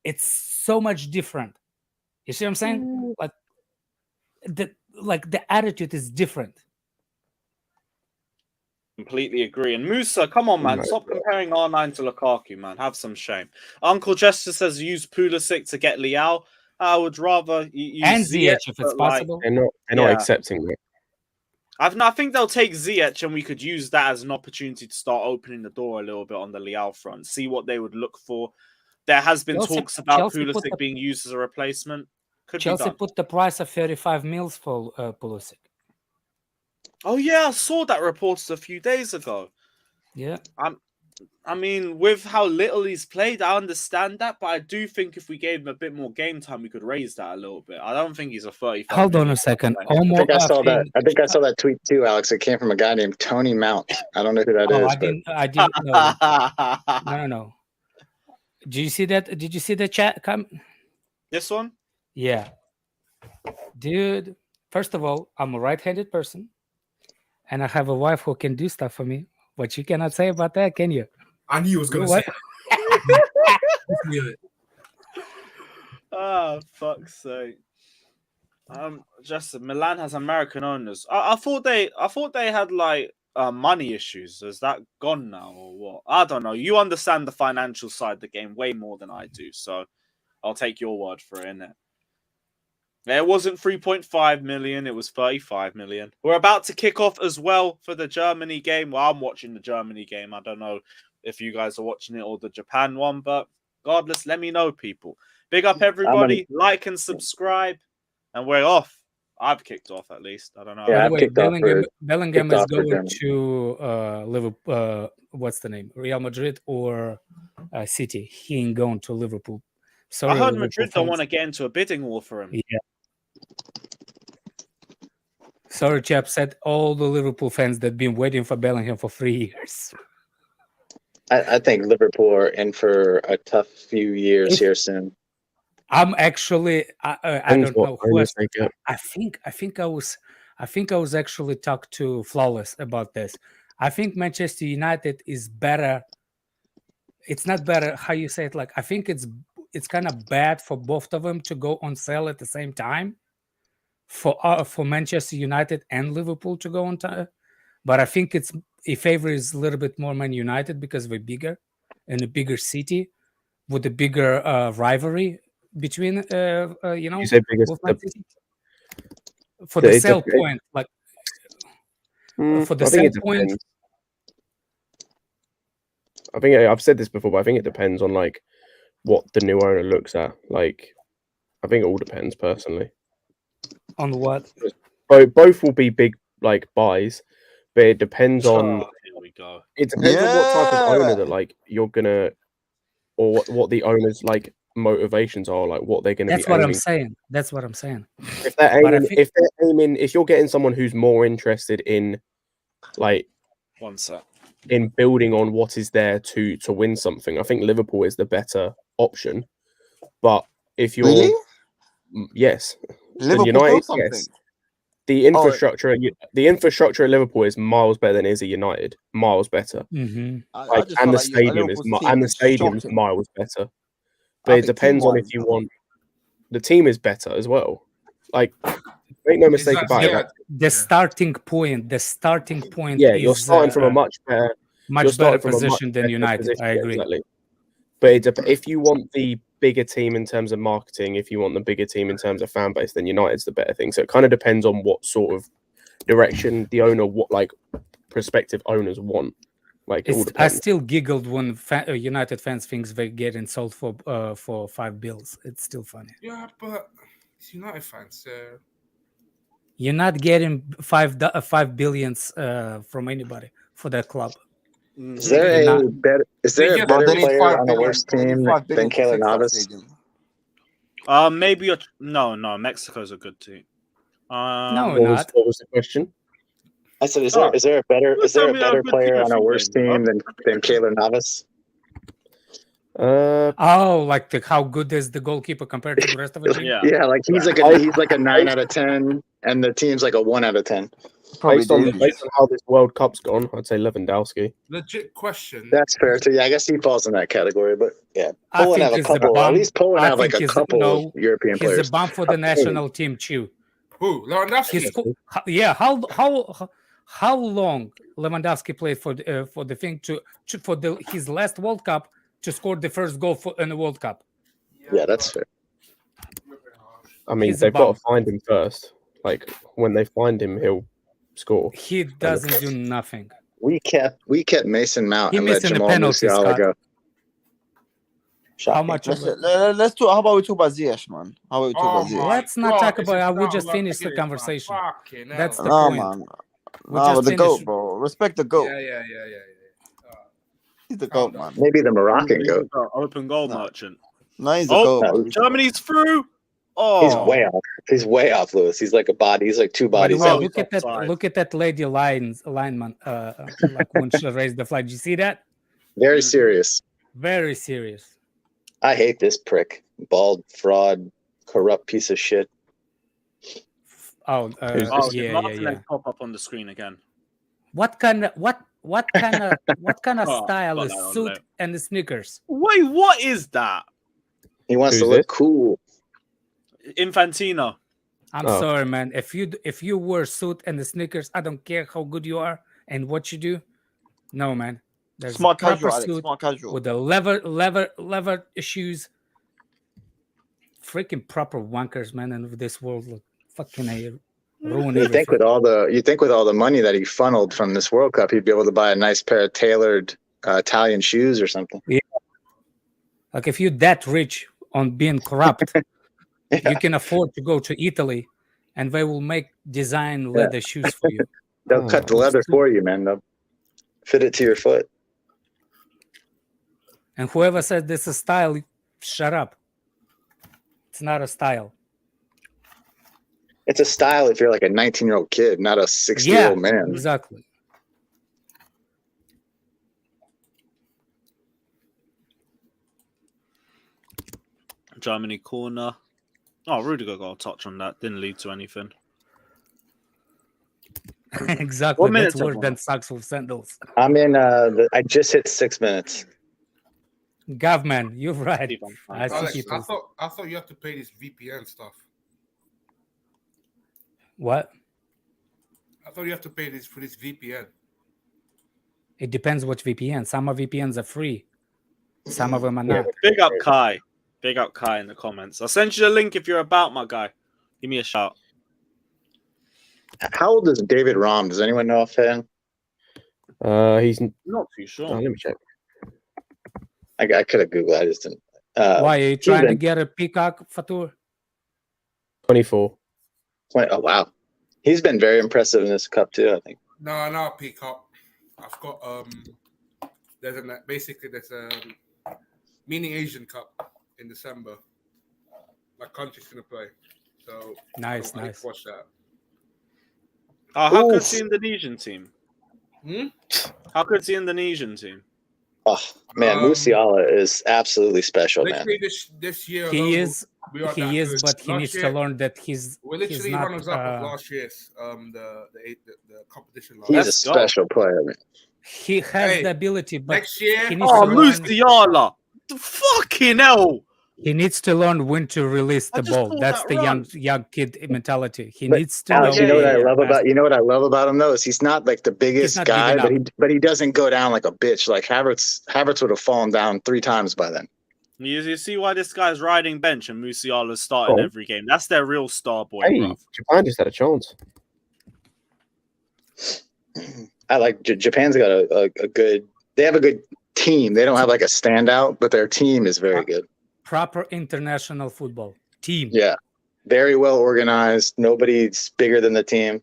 It's so much different. You see what I'm saying? Like the attitude is different. Completely agree. And Musa, come on, man. Stop comparing R9 to Lukaku, man. Have some shame. Uncle Jester says use Pulisic to get Liao. I would rather use And Ziyech Ziyech, if it's possible. They're not accepting it. I think they'll take Ziyech, and we could use that as an opportunity to start opening the door a little bit on the Liao front. See what they would look for. There has been talks about Pulisic being used as a replacement. Chelsea put the price of 35 mils for Pulisic. Oh yeah, I saw that reported a few days ago. Yeah. I mean, with how little he's played, I understand that, but I do think if we gave him a bit more game time, we could raise that a little bit. I don't think he's a 35. Hold on a second. I think I saw that tweet too, Alex. It came from a guy named Tony Mount. I don't know who that is. I didn't know. No. Did you see that? Did you see the chat? This one? Yeah. Dude, first of all, I'm a right-handed person. And I have a wife who can do stuff for me. What you cannot say about that, can you? I knew you was going to say it. Fuck's sake. Just Milan has American owners. I thought they had like money issues. Is that gone now or what? I don't know. You understand the financial side of the game way more than I do, so I'll take your word for it, innit? It wasn't 3.5 million, it was 35 million. We're about to kick off as well for the Germany game. Well, I'm watching the Germany game. I don't know if you guys are watching it or the Japan one, but regardless, let me know, people. Big up everybody. Like and subscribe. And we're off. I've kicked off at least. I don't know. Yeah, by the way, Bellingham is going to Liverpool. What's the name? Real Madrid or City. He ain't going to Liverpool. Sorry, I heard Madrid don't want to get into a bidding war for him. Yeah. Sorry, chap. Said all the Liverpool fans that been waiting for Bellingham for 3 years. I think Liverpool are in for a tough few years here soon. I'm actually I don't know who I think I was actually talked to Flawless about this. I think Manchester United is better. It's not better how you say it. Like I think it's kind of bad for both of them to go on sale at the same time. For Manchester United and Liverpool to go on time, but I think it favors a little bit more Man United because we're bigger and a bigger city with a bigger rivalry between You say biggest, for the sell point, like for the sell point. I think I've said this before, but I think it depends on like what the new owner looks at. Like, I think it all depends personally. On what? Both will be big like buys, but it depends on. Here we go. It depends on what type of owner that like you're gonna, or what the owner's like motivations are, like what they're gonna. That's what I'm saying. That's what I'm saying. If they're aiming, if you're getting someone who's more interested in, like, one sec, in building on what is there to win something, I think Liverpool is the better option. But if you're, yes. Liverpool United, yes. The infrastructure, the infrastructure at Liverpool is miles better than it is at United. Miles better, and the stadium's miles better. But it depends on if you want. The team is better as well. Like, make no mistake about it. The starting point. Yeah, you're starting from a much better position than United. I agree. Exactly. But if you want the bigger team in terms of marketing, if you want the bigger team in terms of fan base, then United's the better thing. So it kind of depends on what sort of direction the owner, what like prospective owners want. Like I still giggled when United fans think they're getting sold for $5 billion. It's still funny. Yeah, but it's United fans. You're not getting $5 billion from anybody for that club. Is there a better player on the worst team than Keylor Navas? Maybe no. Mexico's a good team. No, what was the question? I said, is there a better good player team on a from worse England, team than Keylor Navas? Oh, like how good is the goalkeeper compared to the rest of the team? Yeah. Yeah, like he's like a 9 out of 10, and the team's like a 1 out of 10. Probably Based on Davies. how this World Cup's gone, I'd say Lewandowski. Legit question. That's fair too. Yeah, I guess he falls in that category. But yeah, I Poland think have a he's a couple. At bum. least Poland I have like think a he's couple no. European He's players. a bum for the national team too. Who? Lewandowski. Yeah. How long Lewandowski played for the thing his last World Cup to score the first goal in the World Cup? Yeah, that's fair. I mean, He's a they've got bum. to find him first. Like when they find him, he'll score. He doesn't do nothing. We kept Mason Mount He and let missing the Jamal penalty, Musiala Scott. go. How Shocking. much? Let's talk. How about we talk about Ziyech, man? How about we talk about Ziyech? Let's not talk about. I will just finish the conversation. That's the No, point. man. We No, just but the finished. GOAT, bro. Respect the GOAT. Yeah. He's the GOAT, man. Maybe the Moroccan goat. Open goal No. merchant. No, he's the Oh, GOAT, bro. Germany's through. He's Oh, way off. He's way off, Lewis. He's like a body. He's like 2 By the bodies way, out. look at that! offside. Look at that lady lineman. Like when she raised the flag. Did you see that? Very serious. Very serious. I hate this prick. Bald, fraud, corrupt piece of shit. Oh, oh, yeah. Martinez pop up on the screen again. What kind of style got is that on suit there. and the sneakers? Wait, what is that? He wants Who's to look this? cool. Infantino. I'm Oh. sorry, man. If you wear suit and the sneakers, I don't care how good you are and what you do. No, man. There's Smart a proper casual, Alex. suit Smart casual. with the leather shoes. Freaking proper wankers, man. And this world, look, fucking ruin You everything. think with all the money that he funneled from this World Cup, he'd be able to buy a nice pair of tailored Italian shoes or something. Like if you're that rich on being corrupt, Yeah. you can afford to go to Italy, and they will make design leather shoes for you. They'll cut the leather for you, man. They'll fit it to your foot. And whoever said this is style, shut up. It's not a style. It's a style if you're like a 19-year-old kid, not a 60-year-old man. Exactly. Germany corner. Oh, Rudiger got a touch on that. Didn't lead to anything. Exactly. What That's minutes worse have than socks with sandals. I'm in. I just hit 6 minutes. Govman, you're right. Keep on I trying. think Alex, it was. I thought you have to pay this VPN stuff. What? I thought you have to pay this for this VPN. It depends what VPN. Some of VPNs are free. Some of them are not. Big up Kai. Big up Kai in the comments. I'll send you the link if you're about, my guy. Give me a shout. How old is David Raum? Does anyone know offhand? He's. Not too sure. Oh, let me check. I could have Googled. I just didn't. Why are you trying to Steven. get a peacock, Fatur? 24. Oh wow, he's been very impressive in this cup too. I think. No, Peacock. I've got there's a mini Asian Cup in December. My country's gonna play, so Nice, I need nice. to watch that. How Oof. good's the Indonesian team? How good's the Indonesian team? Oh man, Musiala is absolutely special, man. Literally this year, He alone, is, we are that good. but he Last needs year, to learn that he's literally not. runners up of last year's the competition. Last He's year. a Let's go. special player, man. He has Hey, the ability, but next year, he needs Oh, to learn. Musiala! The fucking hell! He needs to learn when to release I the just ball. thought That's that the run. young kid mentality. He But needs to Alex, know. you know what I yeah, love about him though is he's not like the biggest not guy, giving but he doesn't go down like a bitch. Like Havertz would have fallen down 3 times by then. You see why this guy's riding bench and Musiala's starting Oh. every game. That's their real star boy, Hey, bro. Japan just had a chance. I like Japan's got a good. They have a good team. They don't have like a standout, but their team is very good. Proper international football team. Yeah, very well organized. Nobody's bigger than the team.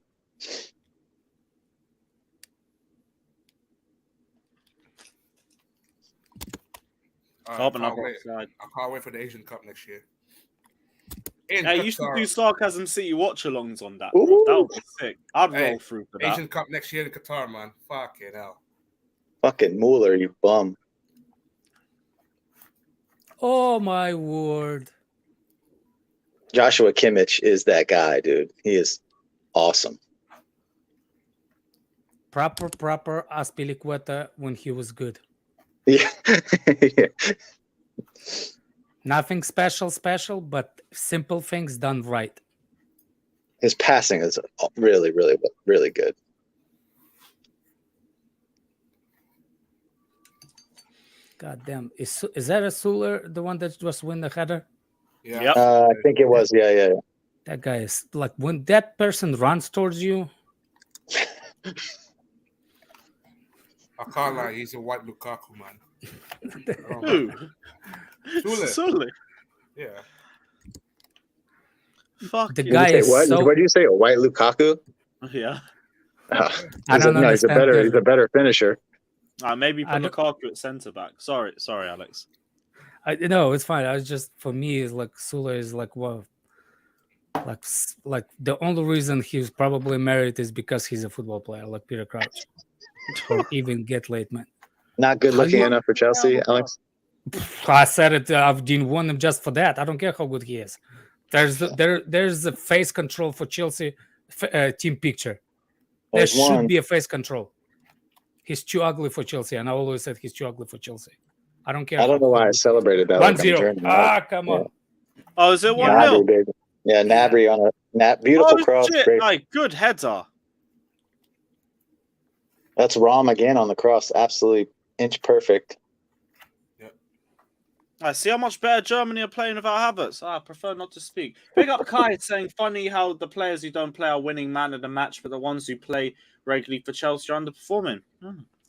I Carbon can't up wait. outside. I can't wait for the Asian Cup next year. In Hey, you should Qatar. do Sarcasm City watch-alongs on that, bro. That would be sick. I'd Hey, roll through for that. Asian Cup next year in Qatar, man. Fuck it hell. Fucking Mueller, you bum. Oh my word. Joshua Kimmich is that guy, dude. He is awesome. Proper Aspilicueta when he was good. Yeah. Nothing special, but simple things done right. His passing is really, really, really good. God damn. Is that a Suler, the one that just win the header? Yeah. Yep. I think it was. Yeah. That guy is like, when that person runs towards you, I can't lie, he's a white Lukaku, man. Who? Sule. Sully. Yeah. Fuck the you. guy Did you is say what? so. What did you say? A white Lukaku? Yeah. I don't no, he's a understand he's a better finisher. Maybe I put don't- Lukaku at centre back. Sorry, Alex. No, it's fine. I was just, for me, is like Sule is like, well, like the only reason he's probably married is because he's a football player, like Peter Crouch, or even Get Late Man. Not good looking enough for Chelsea, Alex. I said it. I didn't want him just for that. I don't care how good he is. There's a face control for Chelsea team picture. There There's should one. be a face control. He's too ugly for Chelsea, and I always said he's too ugly for Chelsea. I don't care. I don't know why I celebrated that. 1-0. Come on. Oh, is it 1-0? Nabry, baby. Yeah, Nabry on a beautiful cross. Shit. Great. Aye, good header. That's Rom again on the cross. Absolutely inch perfect. I see how much better Germany are playing without Havertz. I prefer not to speak. Big up Kai saying, funny how the players who don't play are winning man of the match, but the ones who play regularly for Chelsea are underperforming.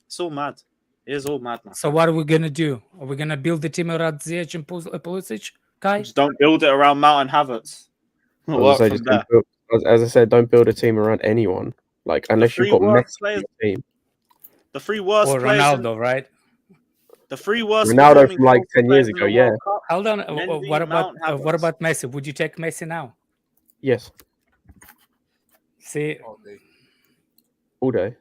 It's all mad. It is all mad, man. So what are we gonna do? Are we gonna build the team around Ziyech and Pulisic? Kai? Just don't build it around Mount and Havertz. Work from there. As I said, don't build a team around anyone. Like, unless you've got Messi on your team. The three worst Or players. Ronaldo, right? The three worst. Ronaldo performing from like Chelsea 10 years players in ago, the yeah. World Cup. Hold on. Mendy, What Mount, about Messi? Would you take Messi now? Yes, See, all day.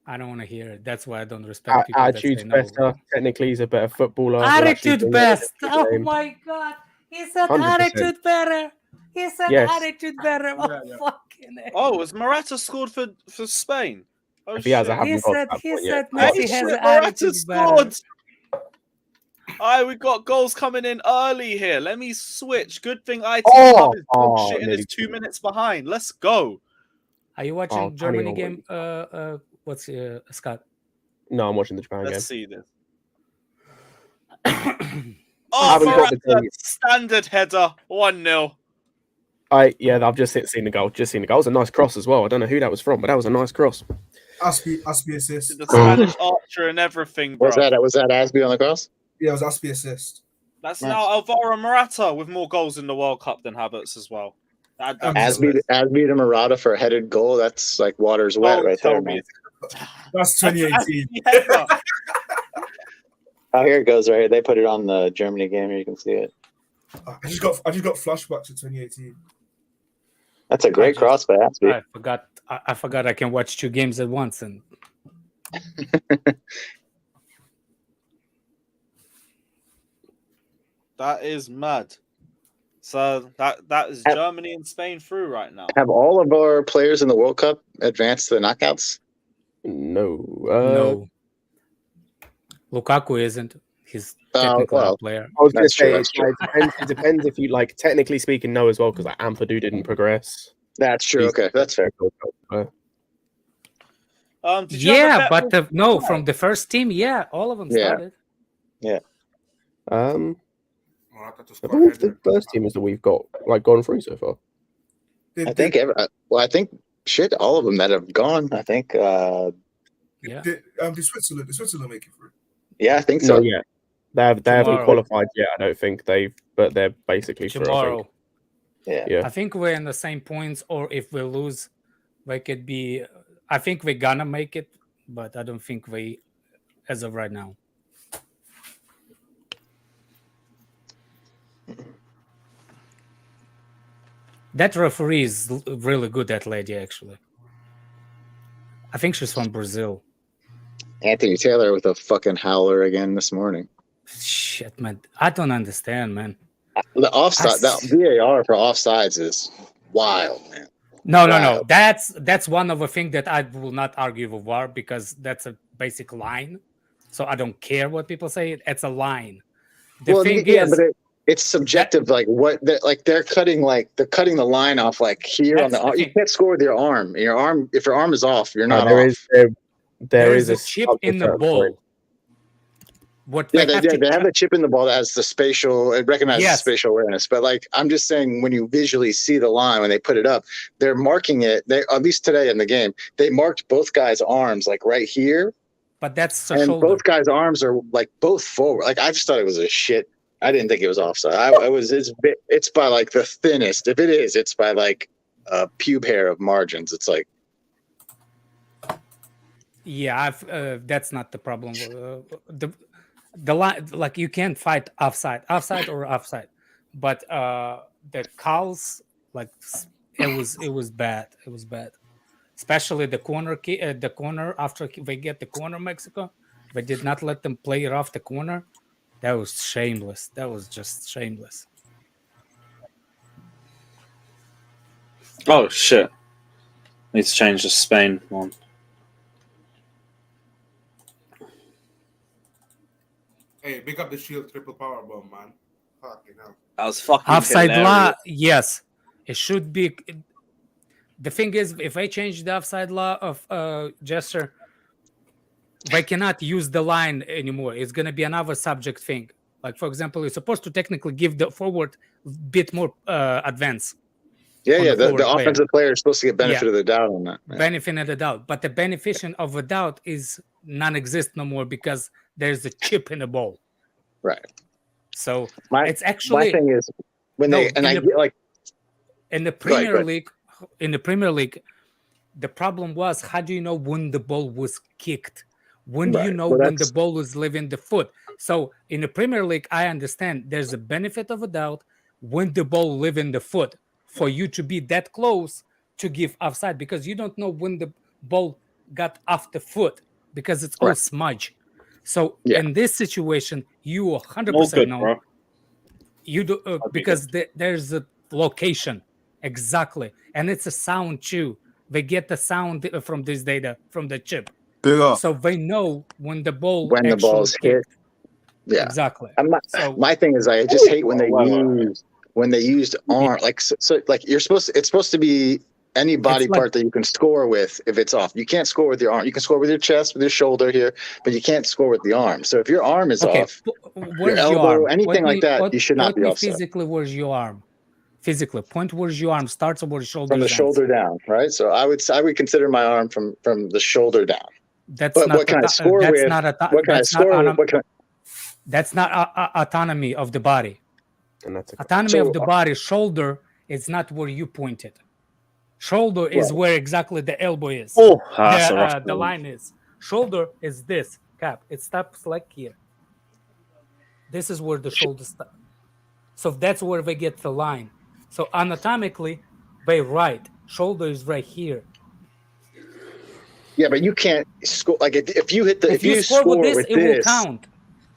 I don't want to hear it. That's why I don't respect people that say Attitude's no. better. Technically, he's a better footballer. Will actually Attitude bring it best. to the Oh game. my god. He said 100%. attitude better. He said Yes. attitude better. Oh, fucking hell. Oh, has Morata scored for Spain? Oh, If he has, I shit. He haven't got said that he point said yet. Messi Hey, has shit, attitude Morata better. scored. Aye, we got goals coming in early here. Let me switch. Good thing IT Club is dog shit and nearly is 2 minutes behind. Let's go. Are you watching Oh, Germany Daniel. game? What's Scott? No, I'm watching the Japan game. Let's see this. I Oh, haven't got the Morata, game. standard header, 1-0. I've just seen the goal. Just seen the goal. It was a nice cross as well. I don't know who that was from, but that was a nice cross. Aspie assist. The Spanish archer and everything, bro. Was that Asby on the cross? Yeah, it was Aspie assist. That's Nice. now Alvaro Morata with more goals in the World Cup than Havertz as well. Asby to Murata for a headed goal. That's like water's wet Don't right tell there, me man. That's 2018. Oh, here it goes right here. They put it on the Germany game. Here you can see it. I just got flashbacks to 2018. That's a great cross by Asby. I forgot I can watch two games at once, and That is mad. So that is Germany and Spain through right now. Have all of our players in the World Cup advanced to the knockouts? No. no. Lukaku isn't. He's technically a player. I was going to That's true, say that's true. it depends if you like. Technically speaking, no as well because like Ampadu didn't progress. That's true. Okay, that's fair. Did you have a bet with- No, from the first team, yeah, all of them Yeah. started. I believe the first team is that we've got like gone through so far. I think all of them that have gone. I think. Yeah. Did Switzerland make it through? Yeah, I think so. No, yeah, they haven't Tomorrow. qualified yet. I don't think but they're basically through, I Tomorrow. think. Yeah. I think we're in the same points, or if we lose, we could be. I think we're gonna make it, but I don't think we, as of right now. That referee is really good, that lady, actually. I think she's from Brazil. Anthony Taylor with a fucking howler again this morning. Shit, man. I don't understand, man. The offside, that VAR for offsides is wild, man. No. That's one of the things that I will not argue with VAR, because that's a basic line. So I don't care what people say. It's a line. The thing is, but it's subjective. They're cutting the line off like here on the arm. You can't score with your arm. If your arm is off, you're not off. There is a chip in the ball. They have a chip in the ball that has the spatial. It recognizes spatial awareness. But like, I'm just saying, when you visually see the line when they put it up, they're marking it. They, at least today in the game, they marked both guys' arms like right here. But that's and shoulder. Both guys' arms are like both forward. Like, I just thought it was a shit. I didn't think it was offside. It's by like the thinnest. If it is, it's by like a pube hair of margins. It's like. Yeah, that's not the problem. The line, like, you can't fight offside or offside, but the calls, like, it was bad. It was bad, especially the corner. The corner after they get the corner, Mexico, they did not let them play it off the corner. That was shameless. That was just shameless. Oh shit! Need to change the Spain one. Hey, big up the Shield triple power bomb, man. Fucking hell. That was fucking offside hilarious. law. Yes, it should be. The thing is, if I change the offside law of gesture, they cannot use the line anymore. It's going to be another subject thing. Like, for example, you're supposed to technically give the forward a bit more advance. Yeah. The offensive player is supposed to get benefit of the doubt on that. Yeah. Benefit of the doubt. But the beneficent of the doubt is non-existent no more, because there's a chip in the ball. Right. So it's actually. My thing is, in the Premier League, the problem was, how do you know when the ball was kicked? When do you know when the ball was leaving the foot? So in the Premier League, I understand there's a benefit of a doubt when the ball leaving the foot for you to be that close to give offside, because you don't know when the ball got off the foot, because it's all smudge. So in this situation, you 100% know. Bro. You do because there's a location exactly, and it's a sound too. They get the sound from this data from the chip. So they know when the ball ball's hit. Yeah, exactly. My thing is, I just hate when they used arm, like you're supposed to, it's supposed to be any body part that you can score with if it's off. You can't score with your arm. You can score with your chest, with your shoulder here, but you can't score with the arm. So if your arm is off, your elbow, anything like that, you should not be offside. Physically, where's your arm? Physically, point where's your arm starts or where the shoulder. From the shoulder down, right? So I would consider my arm from the shoulder down. That's not what can I score with? What can I score with? That's not autonomy of the body. Autonomy of the body. Shoulder is not where you point it. Shoulder is where exactly the elbow is. The line is. Shoulder is this cap. It stops like here. This is where the shoulder stops. So that's where they get the line. So anatomically, they right. Shoulder is right here. Yeah, but you can't score. Like if you hit the if you score with this, it will count.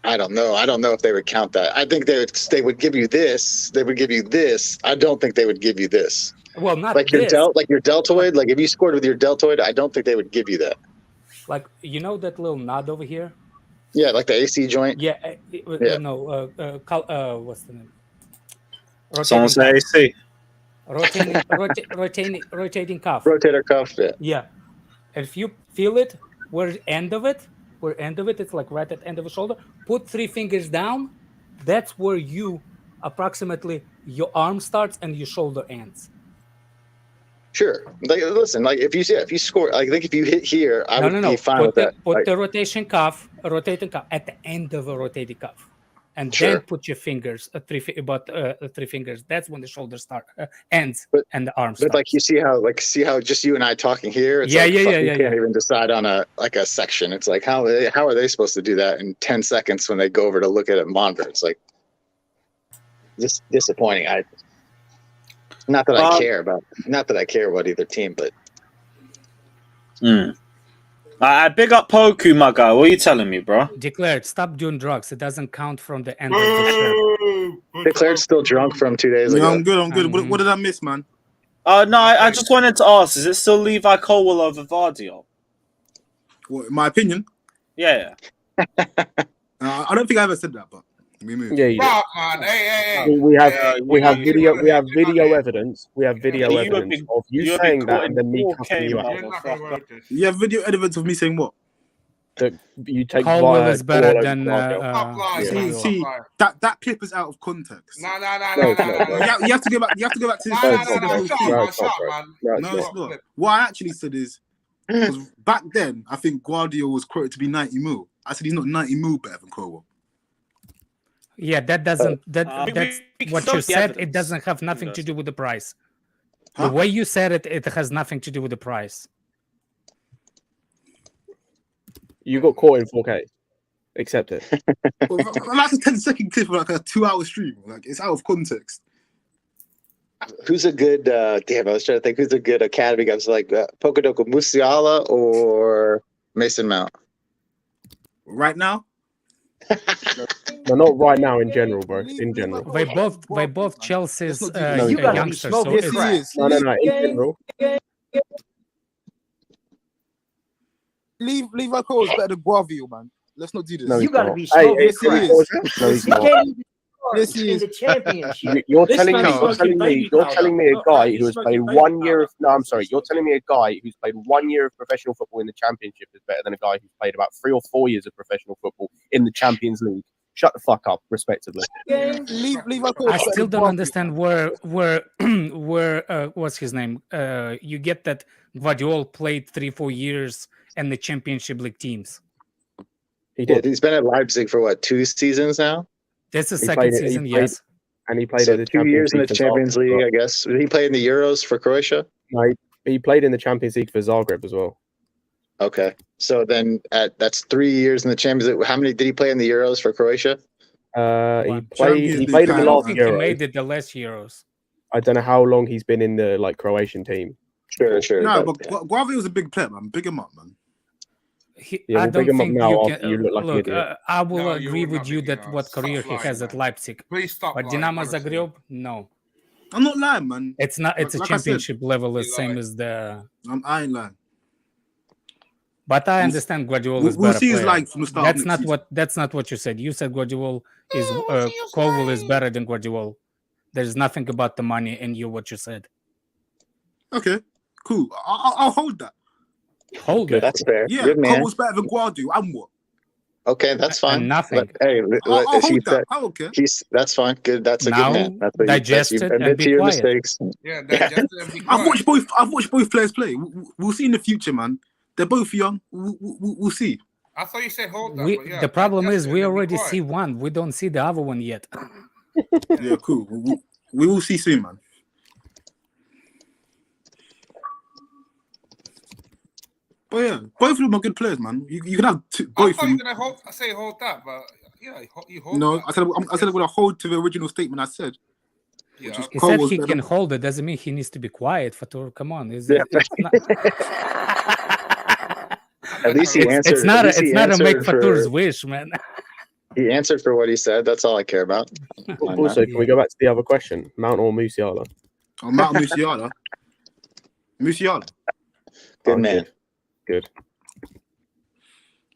I don't know. I don't know if they would count that. I think they would give you this. They would give you this. I don't think they would give you this. Well, not like this. Your deltoid. Like if you scored with your deltoid, I don't think they would give you that. Like, you know that little nod over here? Yeah, like the AC joint. Yeah. No. What's the name? Someone say AC. Rotating cuff. Rotator cuff. Yeah. Yeah. And if you feel it, where end of it, it's like right at the end of the shoulder. Put 3 fingers down. That's where approximately your arm starts and your shoulder ends. Sure. Like, listen, like if you score, I think if you hit here, I would be fine with that. Put the rotating cuff at the end of a rotating cuff, and then put your fingers, 3 fingers. That's when the shoulder ends and the arm starts. But like you see how just you and I talking here. It's you can't even decide on a section. It's like how are they supposed to do that in 10 seconds when they go over to look at a monitor? It's like. just disappointing. Not that I care about either team, but Big up Poku, my guy. What are you telling me, bro? Declared, stop doing drugs. It doesn't count from the end of the show. Declared still drunk from 2 days Yeah, ago. I'm good. What did I miss, man? No, I just wanted to ask: is it still Levi Colwell over Gvardiol? What, in my opinion? Yeah. I don't think I ever said that, but we moved. Yeah, you Stop, man. Hey. we have video evidence. We have video Yeah, you would evidence be- of you you would be saying that caught and then me in cussing you 4K, out. You're not gonna work this. You have video evidence of me saying what? That you take Colwell Gvardiol is better over than Gvardiol. Stop lying. Yeah. man. See, Stop lying. that clip is out of context. No. You have to go back. You have to go back to No, the shut No, up, it's man. not, bro. No, it's No, not. it's not. What I actually said is, because back then, I think Gvardiol was quoted to be 90 mil. I said he's not 90 mil better than Colwell. Yeah, that doesn't. That's we can what stop you the said. It evidence. doesn't have nothing to do with the price. Huh? The way you said it, it has nothing to do with the price. You got caught in 4K. Accept it. Well, that's a 10-second clip of like a 2-hour stream. Like, it's out of context. Who's a good? Damn, I was trying to think. Who's a good academy guy? So like Pokodoko Musiala or Mason Mount? Right now, No, not right now. In general, bro. In general. They both Chelsea's Let's not do this. You gotta be youngsters. So smoking it's, crack. No. In general. Levi Cole is better than Gvardiol, man. Let's not do this. No, You he's gotta not. be Hey, smoking yes, crack. he is. No, he's He not. can't even Yes, start he in is. the championship. You're This telling man me, is smoking baby you're powder. telling me a No, guy he's who has smoking played baby 1 year powder. of. No, I'm sorry. You're telling me a guy who's played 1 year of professional football in the Championship is better than a guy who's played about 3 or 4 years of professional football in the Champions League. Shut the fuck up, respectively. Levi Cole I is better still than don't Gvardiol. understand where what's his name? You get that Gvardiol played 3-4 years in the Championship League teams. He Well, did. he's been at Leipzig for what, 2 seasons now? That's the He second played it- he season, played- yes. And he played So in the 2 years Champions in the League for Champions Zagreb as League, well. I guess. Did he play in the Euros for Croatia? No, he played in the Champions League for Zagreb as well. Okay, so then that's 3 years in the Champions League. How many did he play in the Euros for Croatia? He One. played. Champions He League played in the I kind don't last think Euro. he made it the last Euros. I don't know how long he's been in the Croatian team. Sure. no, but Gvardiol's a big player, man. Big him up, man. Yeah, I we'll don't big him up think now you after can you look like an look. idiot. I will No, you agree will with not you be, that no. what Stop career he lying, has at man. Leipzig, Please stop but lying, Dinamo honestly. Zagreb, no. I'm not lying, man. It's not. It's a Like I said, championship level, the you same lie. as the. I ain't lying. But I understand Gvardiol is We'll better see his player. like from the start. That's of not next what. That's not what you said. You said Gvardiol is Colwell is better than Gvardiol. There's nothing about the money in you. What you said. season. Okay, cool. I'll hold that. Hold it. That's fair. Yeah, Good man. Colwell's better than Gvardiol. And what? Okay, that's And fine. nothing. Hey, I'll he hold said that. I don't care. that's fine. Good. That's a Now, good man. That's what digest you it and admit be to your quiet. mistakes. Yeah, that just and be I've quiet. watched both players play. We'll see in the future, man. They're both young. We'll see. I thought you said hold that. We, but yeah, the problem digest is it we and be already quiet. see one. We don't see the other one yet. Yeah, cool. We will see soon, man. But yeah, both of them are good players, man. You can have I both of thought you them. were gonna hold that, but yeah, you hold No, that. I said I'm gonna hold to the original statement I said. Yeah. Which is He Colwell's said he better. can hold it. Doesn't mean he needs to be quiet. Fatur, come on. It's not. At least he answered. It's not. at least he It's not a make answered Fatur's wish, man. He answered for what he said. That's all I care about. Also, can we go back to the other question? Mount or Musiala? Oh, Mount Musiala. Musiala. Good man. Good.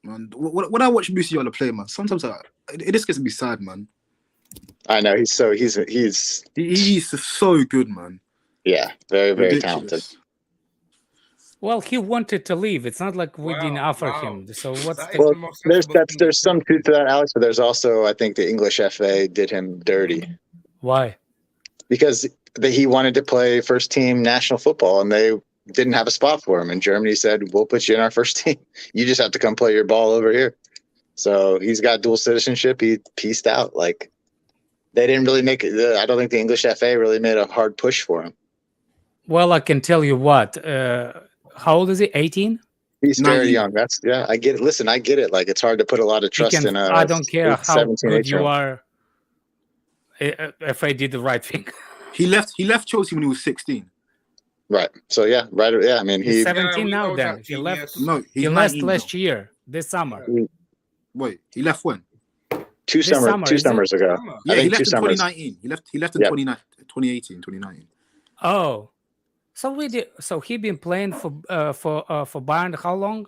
Man, when I watch Musiala play, man, sometimes it just gets me sad, man. I know he's He's so good, man. yeah, very Ridiculous. talented. Well, he wanted to leave. It's not like we didn't offer wow. him. So what's That the... is Well, the most sensible thing there's to some do. truth to that, Alex, but there's also I think the English FA did him dirty Why? because he wanted to play first team national football and they didn't have a spot for him. And Germany said, "We'll put you in our first team. You just have to come play your ball over here." So he's got dual citizenship. He pieced out. Like they didn't really make it. I don't think the English FA really made a hard push for him. Well, I can tell you what. How old is he? 18? He's very 19. young. I get it. Listen, I get it. Like it's hard to put a lot of trust in a I don't care how 17, good 18 you are. FA did the right thing. He left Chelsea when he was 16. Right. So yeah, right. Yeah. I mean, He's he 17 we now. know Then that, he left. genius. No, he's He left 19 last now. year, this summer. Wait, he left when? two summer, is it? summers ago. Yeah, I he think left 2 in summers. 2019. He left in Yep. 2018, 2019. Oh, so he been playing for Bayern how long?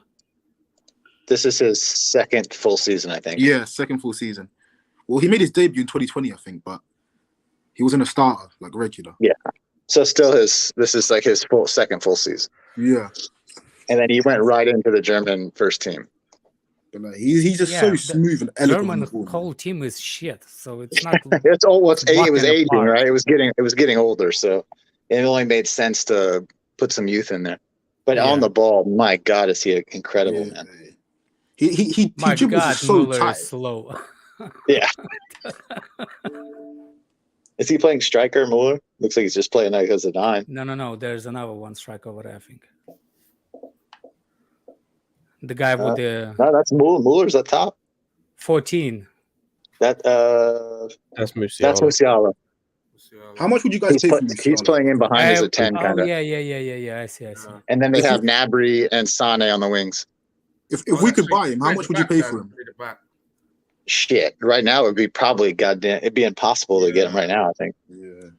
This is his second full season, I think. Yeah, second full season. Well, he made his debut in 2020, I think, but he wasn't a starter, like regular. Yeah. So still this is like his second full season. Yeah. And then he went right into the German first team. But like, he's just Yeah, so the smooth and elegant. on German the ball, man. whole team is shit, so it's not. It's all it was Walking aging, apart. right? It was getting older, so it only made sense to put some youth in there. But Yeah. on the ball, my God, is he incredible, Yeah. man. He My dribbles God, so Muller tight. is slow. Yeah. Is he playing striker more? Looks like he's just playing like as a 9. No. There's another one strike over there, I think. The guy with the No, that's Muller. Muller's at top. 14. That's That's Musiala. That's Musiala. How much would you guys pay for Musiala? He's playing in behind as a 10 kind of. Yeah. I see. And then they have Gnabry and Sane on the wings. If we could buy him, how much would you pay for him? Shit, right now it'd be probably it'd be impossible to get him right now, I think. Yeah.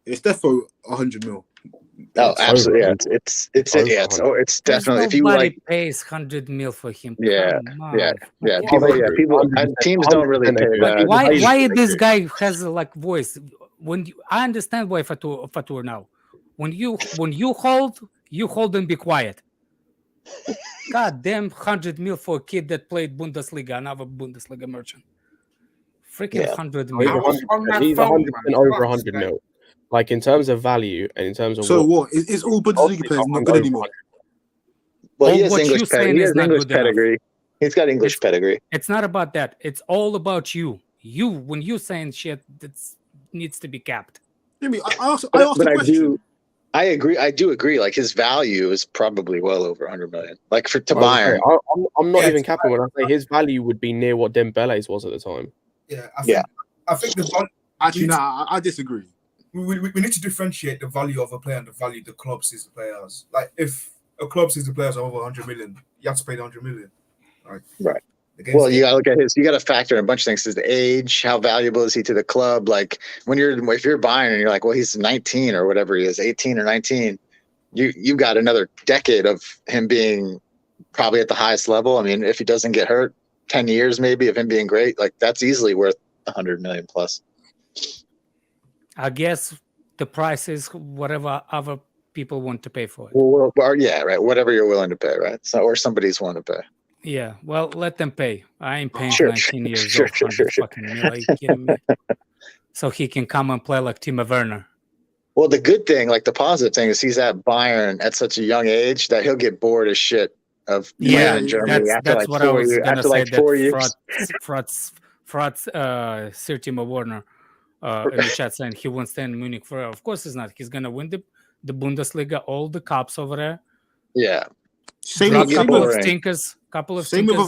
It's definitely 100 mil. Oh, It's absolutely. over. Yeah, it's definitely if you Nobody like. pays 100 mil for him. Yeah, Come on. yeah. Yeah, People. Teams don't really pay that. Why this guy has like voice? I understand why Fatur now. When you hold and be quiet. God damn, 100 mil for a kid that played Bundesliga, another Bundesliga merchant. Freaking 100 He's mil. 100% over 100 mil. Like in terms of value and in terms of So what? Is all Bundesliga players not good anymore? Well, he All has what English you saying pedigree. He is has not English good enough. pedigree. He's got English pedigree. It's not about that. It's all about you. You, when you saying shit, that needs to be capped. I mean, I asked But the I question. I agree. I do agree. Like his value is probably well over 100 million. Like to Bayern. I'm not even capping when I say his value would be near what Dembele's was at the time. Yeah, Yeah. I think the value. Actually, no, I disagree. We need to differentiate the value of a player and the value the club sees the players. Like if a club sees the players are over 100 million, you have to pay the 100 million. Right. Well, you gotta look at you gotta factor in a bunch of things. His age, how valuable is he to the club? Like if you're buying and you're like, well, he's 19 or whatever he is, 18 or 19, you've got another decade of him being probably at the highest level. I mean, if he doesn't get hurt, 10 years maybe of him being great, like that's easily worth 100 million plus. I guess the price is whatever other people want to pay for it. Well, yeah, right. Whatever you're willing to pay, right? So, or somebody's willing to pay. Yeah, well, let them pay. I ain't paying Sure, 19 years sure, old, 100 fucking mil. Are you kidding me? So he can come and play like Timo Werner. Well, the good thing, like the positive thing, is he's at Bayern at such a young age that he'll get bored as shit of playing in Germany after that's like what I 4 was years. gonna After say. like 4 years. Sir Timo Werner in the chat saying he won't stay in Munich forever. Of course he's not. He's gonna win the Bundesliga, all the cups over there. Yeah. Same Drop with couple of stinkers.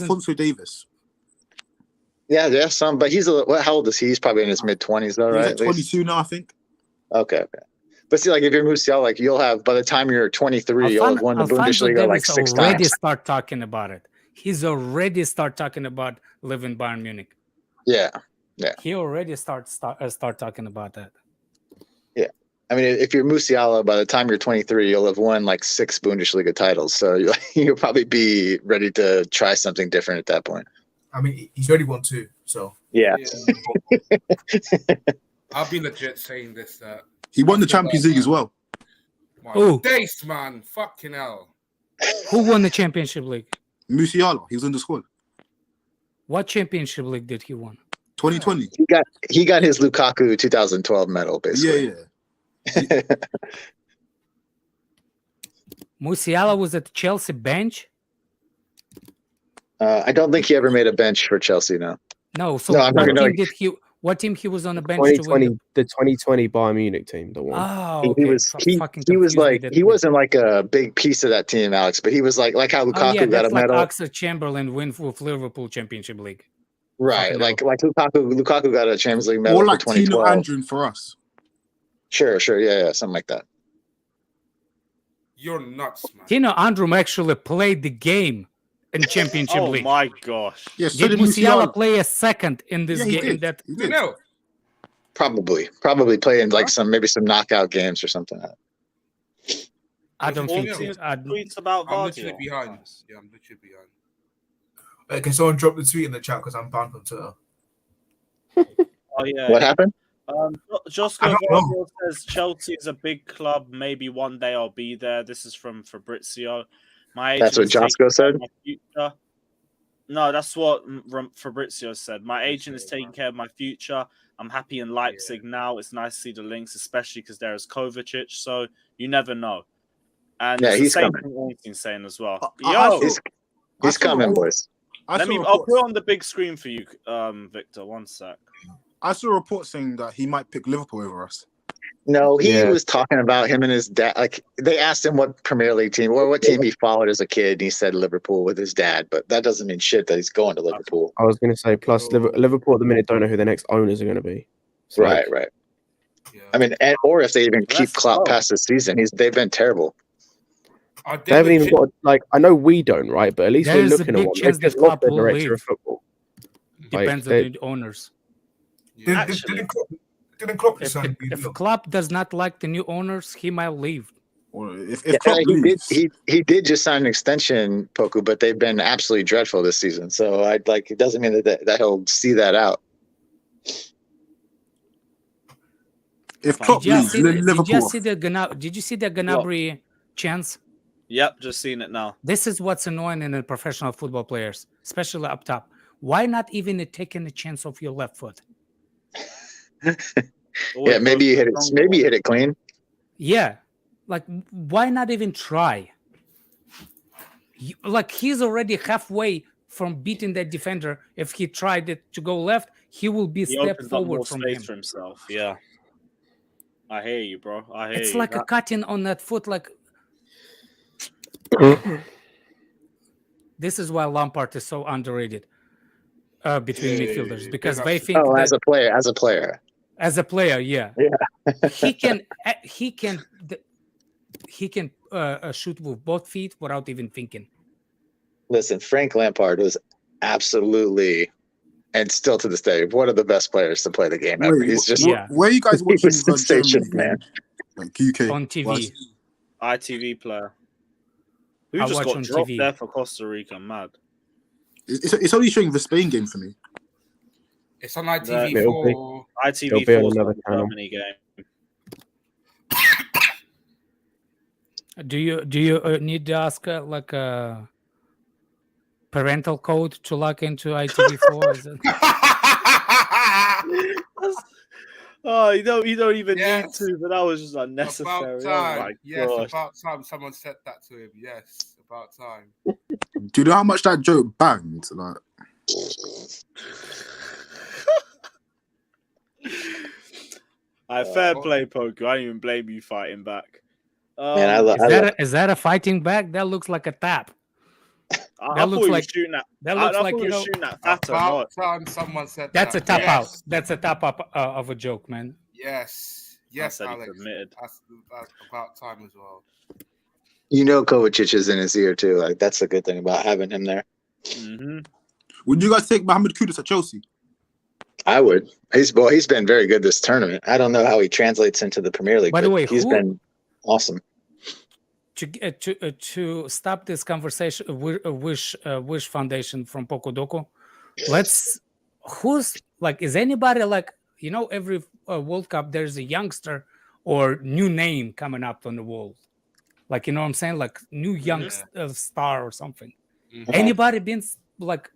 Alfonso Davis. Yeah, some, but he's how old is he? He's probably in his mid-20s though, right? He's like 22 now, I think. Okay. But see, like if you're Musiala, like you'll have by the time you're 23, you'll have won the Bundesliga like 6 already times. start talking about it. He's already start talking about living Bayern Munich. Yeah. He already start talking about that. Yeah. I mean, if you're Musiala, by the time you're 23, you'll have won like 6 Bundesliga titles. So you'll probably be ready to try something different at that point. I mean, he's already won 2, so yeah. I'll be legit saying this. He won the Champions League as well. Dace, man, fucking hell. Who won the Championship League? Musiala. He was in the squad. What Championship League did he win? 2020. He got his Lukaku 2012 medal, basically. Yeah. Musiala was at Chelsea bench. I don't think he ever made a bench for Chelsea. No. No. So what team he was on the bench? 2020, the 2020 Bayern Munich team, the one. Oh, okay. He was like he wasn't like a big piece of that team, Alex, but he was like how Lukaku got a medal. Like Oxford Chamberlain win with Liverpool Championship League. Right, Fucking like Lukaku got a Champions League medal Or for like Tino 2012. Andrin for us. Sure, yeah, something like that. You're nuts, man. Tino Andrum actually played the game in Championship Oh League. my gosh. Yeah, so Did did Musiala Musiala. play a second in this Yeah, he game? did. That He You did. know, Probably playing like maybe some knockout games or something. I don't think. 14 I, tweets about I'm literally Gvardiol. behind. Nice. Yeah, I'm literally behind. Can someone drop the tweet in the chat because I'm banned from Twitter? Oh yeah. What happened? Josco I don't know. Gvardiol says Chelsea is a big club. Maybe one day I'll be there. This is from Fabrizio. My agent That's what is taking Josco care of said? my future. No, that's what Fabrizio said. My agent is taking care of my future. I'm happy in Leipzig now. It's nice to see the links, especially because there is Kovacic. So you never know. And Yeah, it's the he's same coming. thing Ornstein's saying as well. I Yo, saw- He's coming, boys. I'll put it on the big screen for you, Victor. One sec. I saw a report saying that he might pick Liverpool over us. No, he Yeah. was talking about him and his dad. Like they asked him what Premier League team or what team he followed as a kid, and he said Liverpool with his dad. But that doesn't mean shit that he's going to Liverpool. I was going to say, plus Liverpool at the minute don't know who their next owners are going to be. So, Right. Yeah. I mean, or if they even keep Let's Klopp go. past this season, they've been terrible. They haven't even got like. I know we don't, right? But at least There we're is a looking big at one. chance They've just that lost Klopp their will director leave. of football. Like, depends on they- the owners. Actually, Didn't Klopp If, sign if Klopp does not like the new owners, he might leave. Or if Yeah, Klopp leaves, he did just sign an extension, Poku, but they've been absolutely dreadful this season. So I'd like it doesn't mean that he'll see that out. if Klopp Did you leaves, see, Liverpool. did you see the Gnabry chance? Yep, just seen it now. This is what's annoying in the professional football players, especially up top. Why not even taking a chance off your left foot? Yeah, maybe you hit it. Maybe you hit it clean. Yeah, like why not even try? Like he's already halfway from beating that defender. If he tried it to go left, he will be a He step opens up more forward from space him. for himself. Yeah, I hear you, bro. I hear It's you. like a cutting on that foot. Like this is why Lampard is so underrated between midfielders because they think Oh, that as a player. as a player, yeah, he can shoot with both feet without even thinking. Listen, Frank Lampard was absolutely, and still to this day, one of the best players to play the game ever. He's just where are you guys he watching was the sensational, Germany man. game? Like UK On TV. Was- ITV player. Who I just watch got on dropped TV. there for Costa Rica? Mad. It's only showing the Spain game for me. It's on That- ITV It'll be- for ITV be on 4 another channel. Germany game. Do you need to ask like a parental code to log into ITV4? Is it? Oh, you don't even Yes. need to, but that was just unnecessary. About Oh time. my Yes, gosh. about time someone said that to him. Yes, about time. Do you know how much that joke banged? Like, Fair play, Poku. I don't even blame you fighting back. Man, Is that a fighting back? That looks like a tap. I that thought looks he was like- shooting at. that I looks thought like, he you was know- shooting at Fata. About time someone said That's a that. tap out. Yes. That's a tap up of a joke, man. Yes, yes, said he Alex. admitted. That's about time as well. You know, Kovacic is in his ear too. Like that's the good thing about having him there. Mm-hmm. would you guys take Mohamed Kudus at Chelsea? I would. He's been very good this tournament. I don't know how he translates into the Premier League. By the but way, he's been awesome. To stop this conversation, Wish Foundation from Pokodoko. Who's like? Is anybody like? You know, every World Cup there's a youngster or new name coming up on the wall. Like, you know what I'm saying? Like new young star or something. Mhm. Anybody been like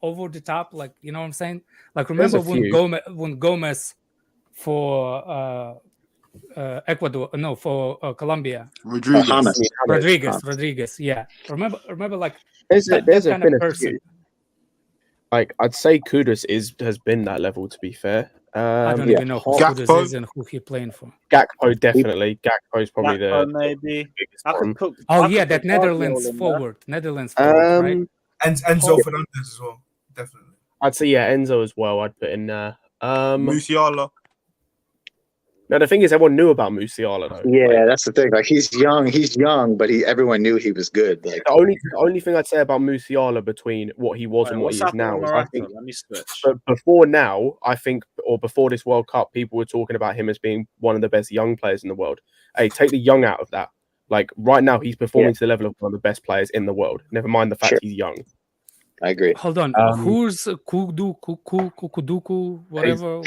over the top? Like, you know what I'm saying? Like, remember There's a few. when Gomez for Ecuador, no, for Colombia. Rodriguez, yeah. Remember, like There's that been kind of a person. few. Like I'd say Kudus has been that level. To be fair, I don't even know who Gakpo. Kudus is and who he playing for. Gakpo definitely. Gakpo's probably Gakpo, the maybe. biggest I could one. put. Oh I yeah, could that put Gvardiol Netherlands in there. forward, right? And Enzo Fernandez as well, definitely. I'd say Enzo as well. I'd put in there. Musiala. Now the thing is, everyone knew about Musiala though. Yeah, that's the thing. Like he's young, but everyone knew he was good. Like the only thing I'd say about Musiala between what he was and what he is now is I think Let me switch. but before now, I think, or before this World Cup, people were talking about him as being one of the best young players in the world. Hey, take the young out of that. Like right now, he's performing to the level of one of the best players in the world. Never mind the fact he's young. I agree. Hold on. Who's Kuduku, whatever?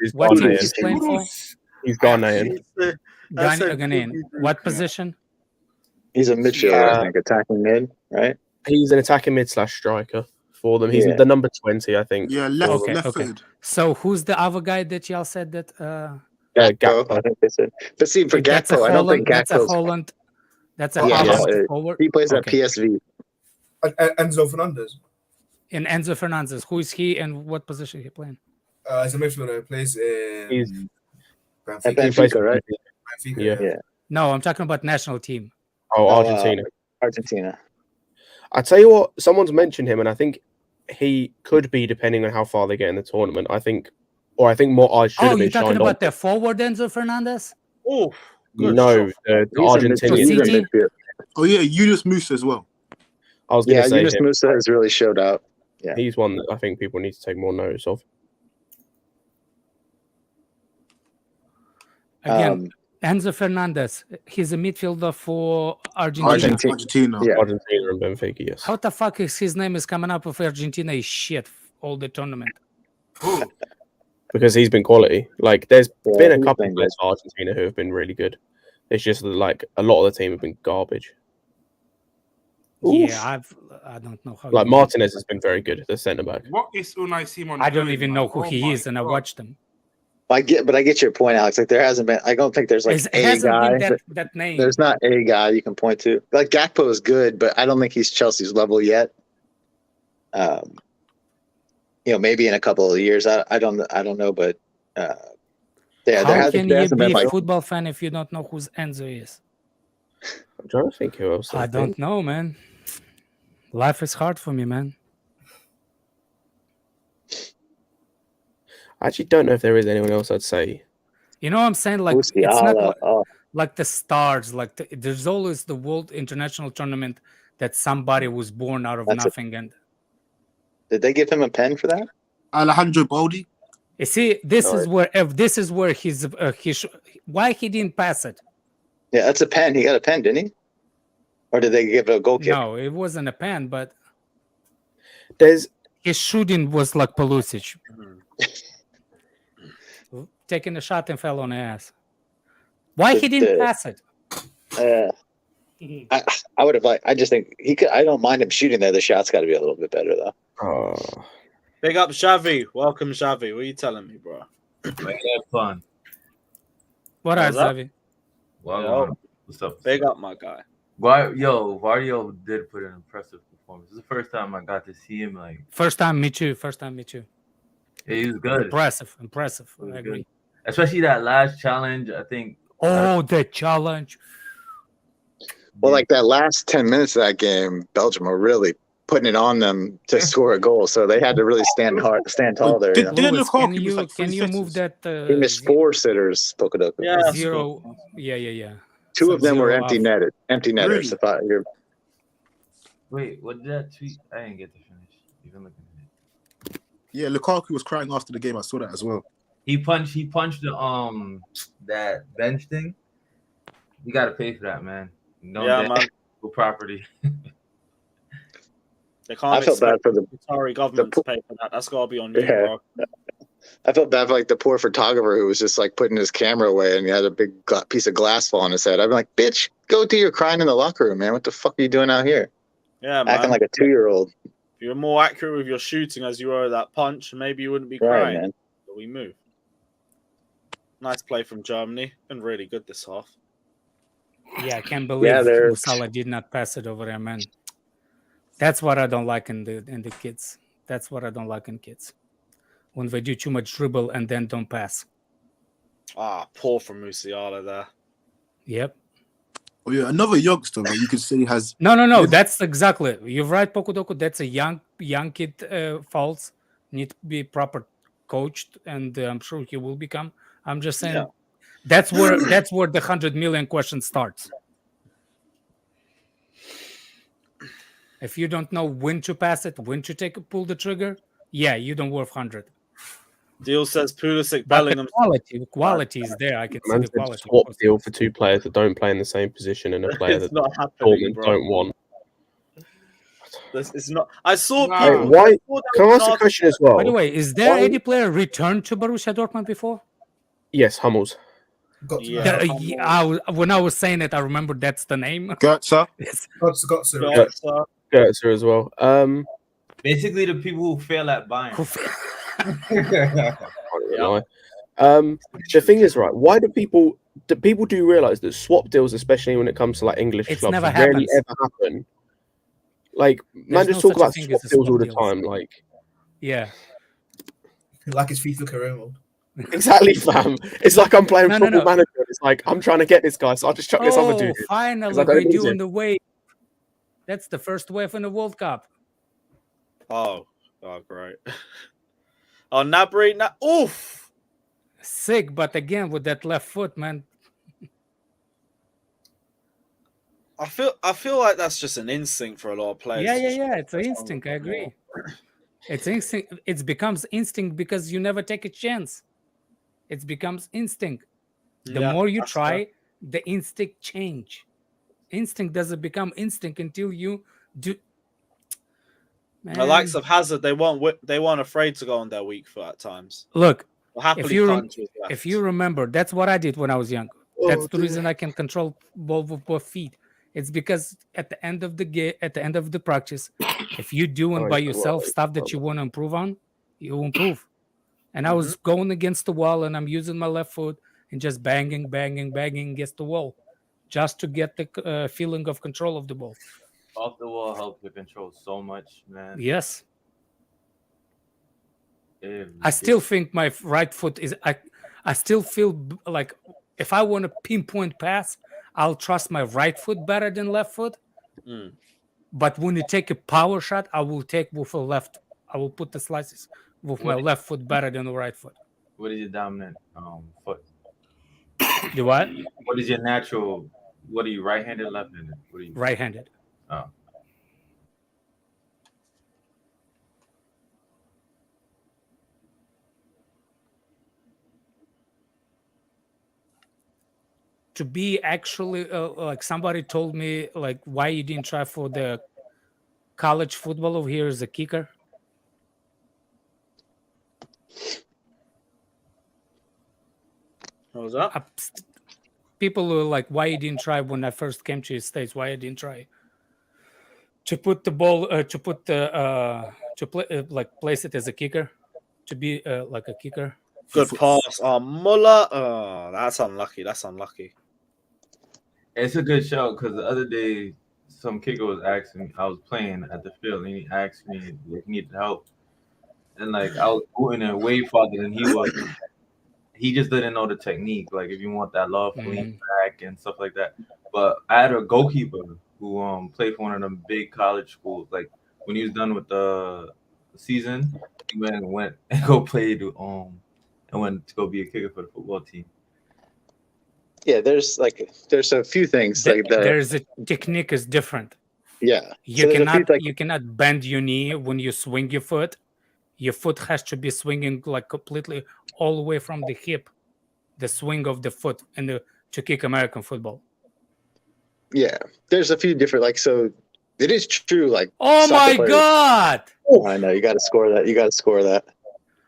He's What team Ghanaian. he's playing for? He's Ghanaian. Ghanaian. What position? He's a midfielder, I think, attacking mid, right? He's an attacking mid/striker for them. He's the number 20, I think. Yeah, left-footed. So who's the other guy that y'all said that? Gakpo, I think they said. But see, for Gakpo, I don't think That's a Gakpo's... Holland. That's a forward. He plays at PSV. Enzo Fernandez. And Enzo Fernandez. Who is he and what position he playing? He's a midfielder. He plays in Benfica, right? Benfica. Yeah. No, I'm talking about national team. Oh, Argentina. Argentina. I tell you what, someone's mentioned him, and I think he could be, depending on how far they get in the tournament. I think more eyes should have been you're talking shined about on. the forward Enzo Fernandez? Oh, no, the Argentinian. Oh yeah, Yunus Musa as well. I was going to say Yunus Musa has really showed out. Yeah, he's one that I think people need to take more notice of. Again, Enzo Fernandez, he's a midfielder for Argentina. Yeah. Argentina and Benfica, yes. How the fuck is his name is coming up with Argentina is shit all the tournament? Because he's been quality. Like, there's been a couple of players for Argentina who have been really good. It's just that, like, a lot of the team have been garbage. Yeah, I don't know how. Like, Martinez has been very good at the centre back. What is Unai Simon? I don't even know who he is, and I watched him. I get your point, Alex. Like there hasn't been. I don't think there's like a guy. That name. There's not a guy you can point to. Like Gakpo is good, but I don't think he's Chelsea's level yet. Maybe in a couple of years. I don't know, but how can you be a football fan if you don't know who Enzo is? I'm trying to think who else. I don't know, man. Life is hard for me, man. I actually don't know if there is anyone else I'd say. You know what I'm saying? Like, it's not like the stars. Like, there's always the World International Tournament that somebody was born out of nothing. And did they give him a pen for that? Alejandro Baldi. You see, this is where he's why he didn't pass it. Yeah, that's a pen. He got a pen, didn't he? Or did they give it a goal kick? No, it wasn't a pen, but his shooting was like Pulisic. Taking a shot and fell on the ass. Why he didn't pass it? I would have I just think he could. I don't mind him shooting there. The shot's got to be a little bit better though. Big up Xavi. Welcome Xavi. What are you telling me, bro? Make that fun. What up, Xavi? Well, what's up? Big up, my guy. Gvardiol did put an impressive performance. This is the first time I got to see him. First time, me too. Yeah, he was good. Impressive. I agree. Good. Especially that last challenge, I think. Oh, the challenge. Well, like that last 10 minutes of that game, Belgium were really putting it on them to score a goal, so they had to really stand tall there. Lewis, can you move that? He missed 4 sitters, Pocodoco. Yeah, 0. Cool. Yeah. 2 of them were empty netters. Really? Wait, what did that tweet? I didn't get to finish. Even looking at it. Yeah, Lukaku was crying after the game. I saw that as well. He punched the that bench thing. You got to pay for that, man. No property. They can't I felt bad for the Qatari government to pay for that. That's got to be on you, bro. I felt bad for like the poor photographer who was just like putting his camera away and he had a big piece of glass fall on his head. I'd be like, bitch, go do your crying in the locker room, man. What the fuck are you doing out here? Yeah, man. Acting like a 2-year-old. If you're more accurate with your shooting as you were with that punch, maybe you wouldn't be crying. Right, man. But we move. Nice play from Germany. Been really good this half. Yeah, I can't believe Salah did not pass it over there, man. That's what I don't like in the kids. That's what I don't like in kids. When they do too much dribble and then don't pass. Poor from Musiala there. Yep. Oh yeah, another youngster that you could say has. No. That's exactly. You're right, Pocodoco. That's a young kid faults. need to be proper coached, and I'm sure he will become. I'm just saying that's where the 100 million question starts. If you don't know when to pass it, when to pull the trigger, you don't worth 100. Deal says Pulisic, But Bellingham. the quality is there. I can see Man the said quality. swap deal for two players that don't play in the same position and a player It's that not happening, Dortmund bro. don't want. It's not. I saw Nah. people. Why? I saw there Can I was ask an a question as well? By the way, is there Why- any player returned to Borussia Dortmund before? Yes, Hummels. Got Yeah. When I was saying it, I remember that's the name. Gertzer. Yes. Götze. Gertzer as well. Basically, the people who fail at Bayern. The thing is, right? Why do people do realize that swap deals, especially when it comes to like English It's clubs, never rarely happens. ever happen? Like, man, There's just no talk such a about thing swap as a deals swap all the deals. time. Like, Yeah. Like his FIFA career mode. exactly, fam. It's like I'm playing Football No. Manager. It's like I'm trying to get this guy, so I'll just chuck this other dude. Finally, 'cause I don't we're need doing him. the wave. That's the first wave in the World Cup. Oh, great. Oh, Nabry. Oof. Sick, but again with that left foot, man. I feel like that's just an instinct for a lot of players. Yeah. It's an instinct. I agree. It's instinct. It becomes instinct because you never take a chance. It becomes instinct. The more you try, the instinct change. Instinct doesn't become instinct until you do. The likes of Hazard, they weren't afraid to go on their weak foot at times. Look, Happily if you remember, that's what I did when I was young. That's the reason I can control ball with both feet. It's because at the end of the practice, if you're doing by yourself stuff that you want to improve on, you improve. And I was going against the wall, and I'm using my left foot and just banging against the wall, just to get the feeling of control of the ball. Off the wall helps you control so much, man. Yes. I still think my right foot is. I still feel like if I want a pinpoint pass, I'll trust my right foot better than left foot. But when you take a power shot, I will take with a left. I will put the slices with my left foot better than the right foot. What is your dominant foot? You what? What is your natural? What are you, right-handed, left-handed? What are you? Right-handed. Oh. To be actually like somebody told me like why you didn't try for the college football over here as a kicker. What was that? People were like, why you didn't try when I first came to the States? Why I didn't try to put the ball place it as a kicker, to be like a kicker. Good pass. Oh, Muller. Oh, that's unlucky. It's a good show because the other day some kicker was asking me. I was playing at the field and he asked me if he needed help, and like I was putting it way farther than he was. He just didn't know the technique, like if you want that love lean back and stuff like that. But I had a goalkeeper who played for one of them big college schools. Like when he was done with the season, he went and go play and went to go be a kicker for the football team. Yeah, there's a few things like that. There's a technique is different. Yeah, you cannot bend your knee when you swing your foot. Your foot has to be swinging like completely all the way from the hip, the swing of the foot, and to kick American football. Yeah, there's a few different so. It is true. Like, oh my God! I know you got to score that.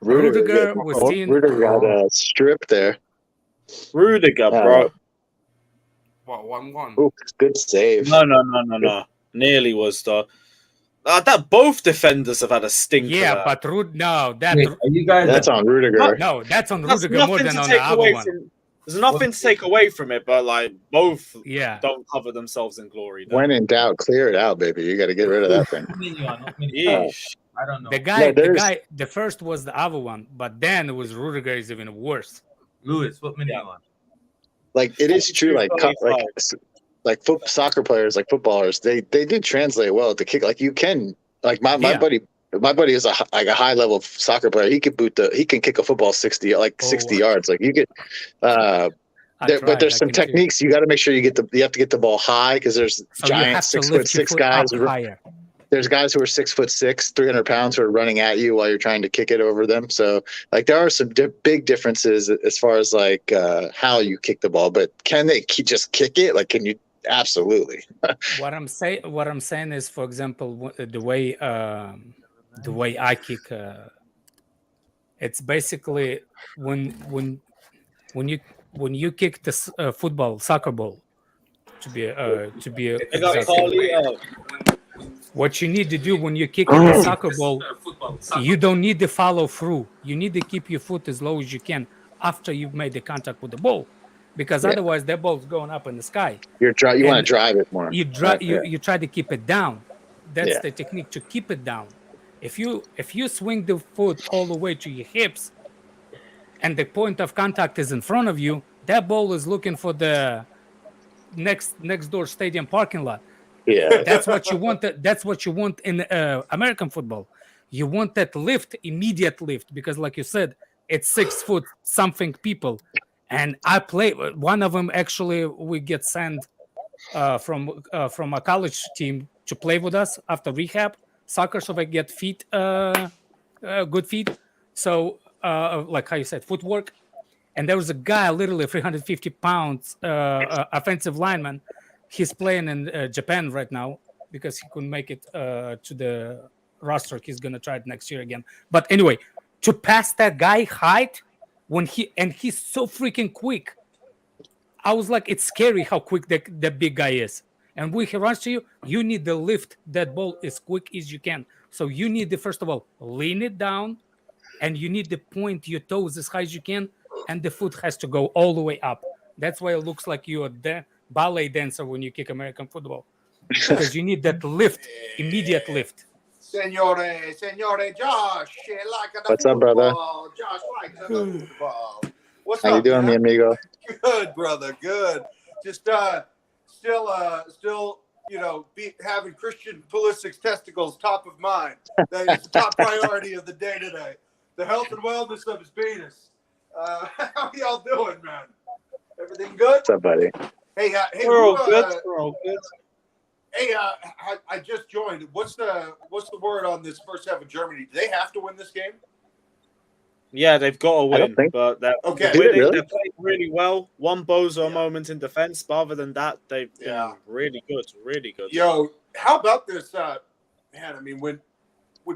Rudiger got stripped there. Rudiger, bro. What, 1-1? Ooh, good save. No. Nearly was though. That both defenders have had a stinker. Yeah, but that's on Rudiger. No, that's on Rudiger more than on the other one. There's nothing to take away from it, but like both don't cover themselves in glory. When in doubt, clear it out, baby. You got to get rid of that thing. I don't know. The first was the other one, but then it was Rudiger is even worse. Lewis, what minute you on? Like it is true, soccer players, like footballers, they do translate well to kick. Like you can, like my buddy my buddy is a high level soccer player. He can kick a football 60 yards. Like you could. But there's some techniques. You got to make sure you have to get the ball high because there's giant 6'6" guys. Higher. There's guys who are 6'6", 300 pounds who are running at you while you're trying to kick it over them. So like there are some big differences as far as like how you kick the ball. But can they just kick it? Like, can you? Absolutely. What I'm saying is, for example, the way I kick, it's basically when you kick the football, soccer ball, to be exact. What you need to do when you kick the soccer ball, you don't need to follow through. You need to keep your foot as low as you can after you've made the contact with the ball, because otherwise that ball's going up in the sky. You want to drive it more. You try to keep it down. That's the technique, to keep it down. If you swing the foot all the way to your hips, and the point of contact is in front of you, that ball is looking for the next door stadium parking lot. Yeah, that's what you want. That's what you want in American football. You want that immediate lift, because, like you said, it's 6 foot something people. And I play one of them. Actually, we get sent from a college team to play with us after rehab soccer, so they get good feet. So, like how you said, footwork. And there was a guy, literally 350 pounds, offensive lineman. He's playing in Japan right now because he couldn't make it to the roster. He's gonna try it next year again. But anyway, to pass that guy height he's so freaking quick. I was like, it's scary how quick that big guy is. And when he runs to you, you need to lift that ball as quick as you can. So you need to, first of all, lean it down, and you need to point your toes as high as you can, and the foot has to go all the way up. That's why it looks like you're a ballet dancer when you kick American football, because you need that lift, immediate lift. Signore, Josh, what's up, brother? Josh likes the football. What's How up, you doing, man? mi amigo? Good, brother. Good. Just still, having Christian Pulisic's testicles top of mind. That is the top priority of the day today. The health and wellness of his penis. How y'all doing, man? Everything good? What's up, buddy? Hey, We're all good. We're all good. Hey, I just joined. What's the word on this first half of Germany? Do they have to win this game? Yeah, they've got to win, but they're winning. Really? They're playing really well. One bozo moment in defense, but other than that, they've been really good, really good. Yo, how about this? Man, I mean, when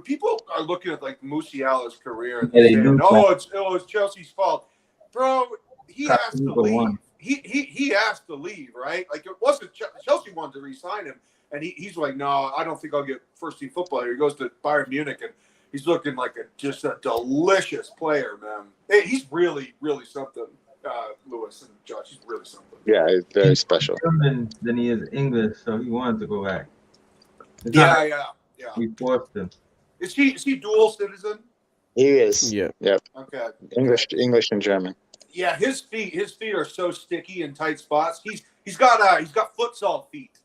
people are looking at like Musiala's career and saying, it's Chelsea's fault, bro, he has to leave. He has to leave, right? Like, it wasn't Chelsea wanted to re-sign him, and he's like, no, I don't think I'll get first team football here. He goes to Bayern Munich, and he's looking like just a delicious player, man. Hey, he's really, really something. Lewis and Josh, he's really something. Yeah, he's very special. German than he is English, so he wanted to go back. Yeah. We forced him. Is he dual citizen? He is. Yeah. Yep. Okay. English and German. Yeah, his feet are so sticky in tight spots. He's got futsal feet.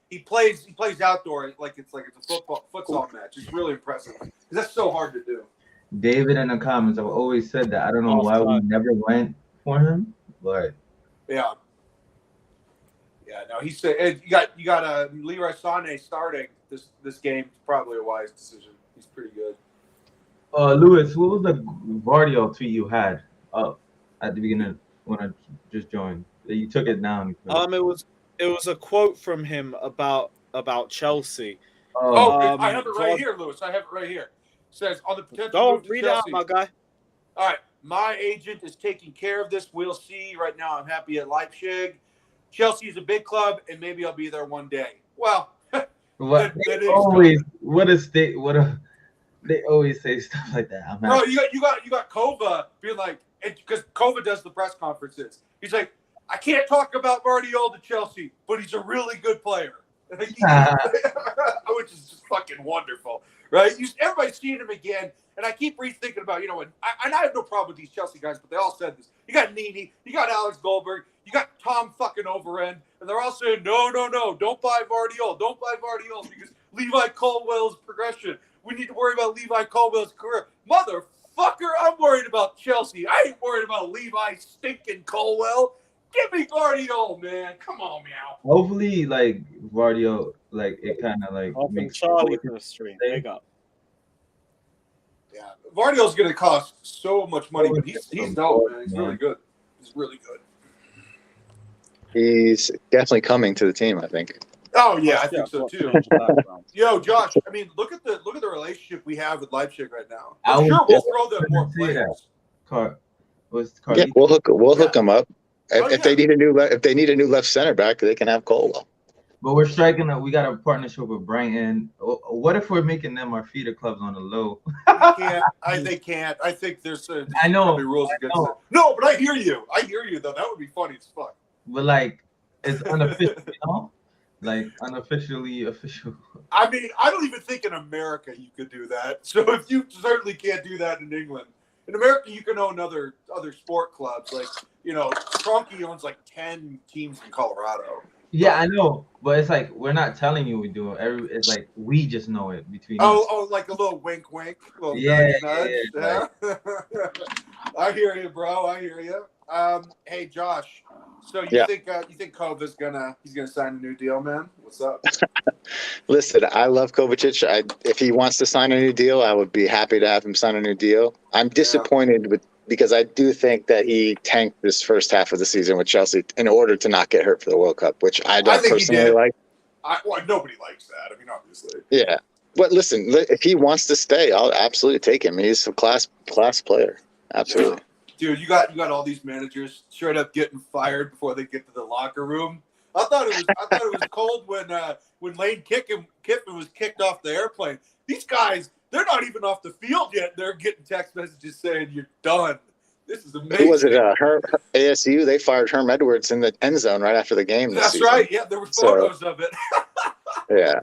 He plays outdoor like it's a futsal match. It's really impressive because that's so hard to do. David in the comments, I've always said that. I don't know why we never went for him, but yeah. No, he said you got Leroy Sané starting this game. Probably a wise decision. He's pretty good. Lewis, what was the Gvardiol tweet you had up at the beginning when I just joined? You took it down. It was a quote from him about Chelsea. I have it right here, Lewis. I have it right here. It says on the potential move to read Chelsea. out, my guy. All right, my agent is taking care of this. We'll see. Right now, I'm happy at Leipzig. Chelsea is a big club, and maybe I'll be there one day. Well, they always say stuff like that. Bro, you got Kova being like, because Kova does the press conferences. He's like, I can't talk about Gvardiol to Chelsea, but he's a really good player, which is just fucking wonderful, right? Everybody's seeing him again, and I keep rethinking about, and I have no problem with these Chelsea guys, but they all said this. You got Nini, you got Alex Goldberg, you got Tom fucking Overend, and they're all saying, no, don't buy Gvardiol, because Levi Colwell's progression. we need to worry about Levi Colwell's career. Motherfucker, I'm worried about Chelsea. I ain't worried about Levi stinking Colwell. Give me Gvardiol, man. Come on, meow. Hopefully, like Gvardiol, like it kind of like Off and makes Charlie for the stream. Big up. Yeah, Gvardiol's going to cost so much money, but he's dope, man. He's really good. He's really good. He's definitely coming to the team, I think. Oh yeah, I think so too. Yo, Josh, I mean, look at the relationship we have with Leipzig right now. I'm sure we'll throw them more players. Yeah, we'll hook them up. If they need a new left center back, they can have Colwell. But we're striking we got a partnership with Brighton. What if we're making them our feeder clubs on the low? They can't. I think there's I know probably rules against it. No, but I hear you. Though. That would be funny as fuck. But like, it's unofficial, you know? Like unofficially official. I mean, I don't even think in America you could do that. So if you certainly can't do that in England. In America, you can own other sport clubs. Like, you know, Tronky owns like 10 teams in Colorado. Yeah, I know, but it's like we're not telling you we do it. It's like we just know it between us. Oh, like a little wink, wink. Little nudge. Yeah. I hear you, bro. I hear you. Hey, Josh. So you think Kova's gonna sign a new deal, man? What's up? Listen, I love Kovacic. If he wants to sign a new deal, I would be happy to have him sign a new deal. I'm disappointed because I do think that he tanked this first half of the season with Chelsea in order to not get hurt for the World Cup, which I don't personally like. Nobody likes that. I mean, obviously. Yeah, but listen, if he wants to stay, I'll absolutely take him. He's a class player. Absolutely. Yeah. Dude, you got all these managers straight up getting fired before they get to the locker room. I thought it was cold when Lane Kiffin was kicked off the airplane. These guys, they're not even off the field yet. They're getting text messages saying you're done. This is amazing. Who was it? ASU. They fired Herm Edwards in the end zone right after the game. That's right. Yeah, there were photos of it. Yeah.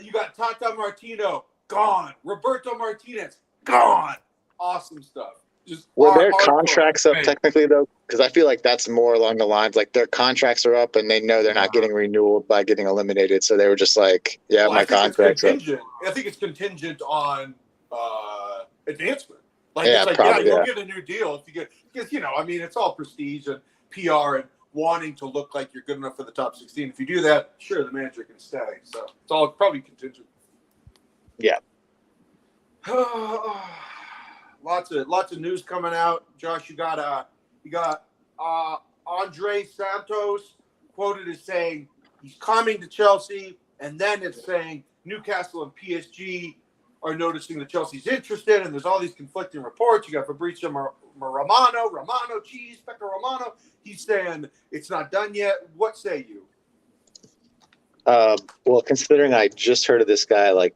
You got Tata Martino gone. Roberto Martinez gone. Awesome stuff. Were their contracts up technically though? Because I feel like that's more along the lines like their contracts are up and they know they're not getting renewed by getting eliminated, so they were just like, "Yeah, my contract's up." I think it's contingent on advancement. Like, yeah, it's like, probably, you'll get a new deal if you get, because I mean, it's all prestige and PR and wanting to look like you're good enough for the top 16. If you do that, sure, the manager can stay. So it's all probably contingent. Yeah. Lots of news coming out. Josh, you got Andre Santos quoted as saying he's coming to Chelsea, and then it's saying Newcastle and PSG are noticing that Chelsea's interested, and there's all these conflicting reports. You got Fabrizio Romano, Pecco Romano. He's saying it's not done yet. What say you? Well, considering I just heard of this guy like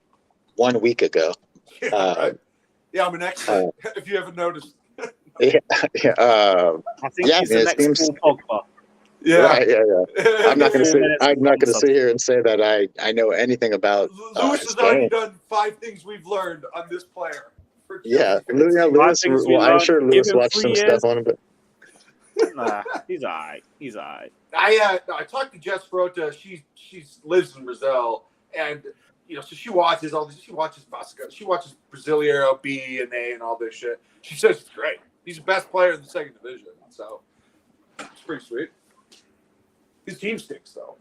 1 week ago. Right. Yeah, I'm an expert. If you haven't noticed. I think he's the next Paul Pogba. Yeah, right, yeah. I'm not going to sit here and say that I know anything about. Lewis has already done 5 things we've learned on this player. Yeah, Lewis. Well, I'm sure Lewis watched some stuff on him, but nah, he's alright. He's alright. I talked to Jess Rota. She lives in Brazil, and so she watches all this. She watches Vasco. She watches Brasileiro B and A and all this shit. She says it's great. He's the best player in the 2nd division. So it's pretty sweet. His team stinks, though.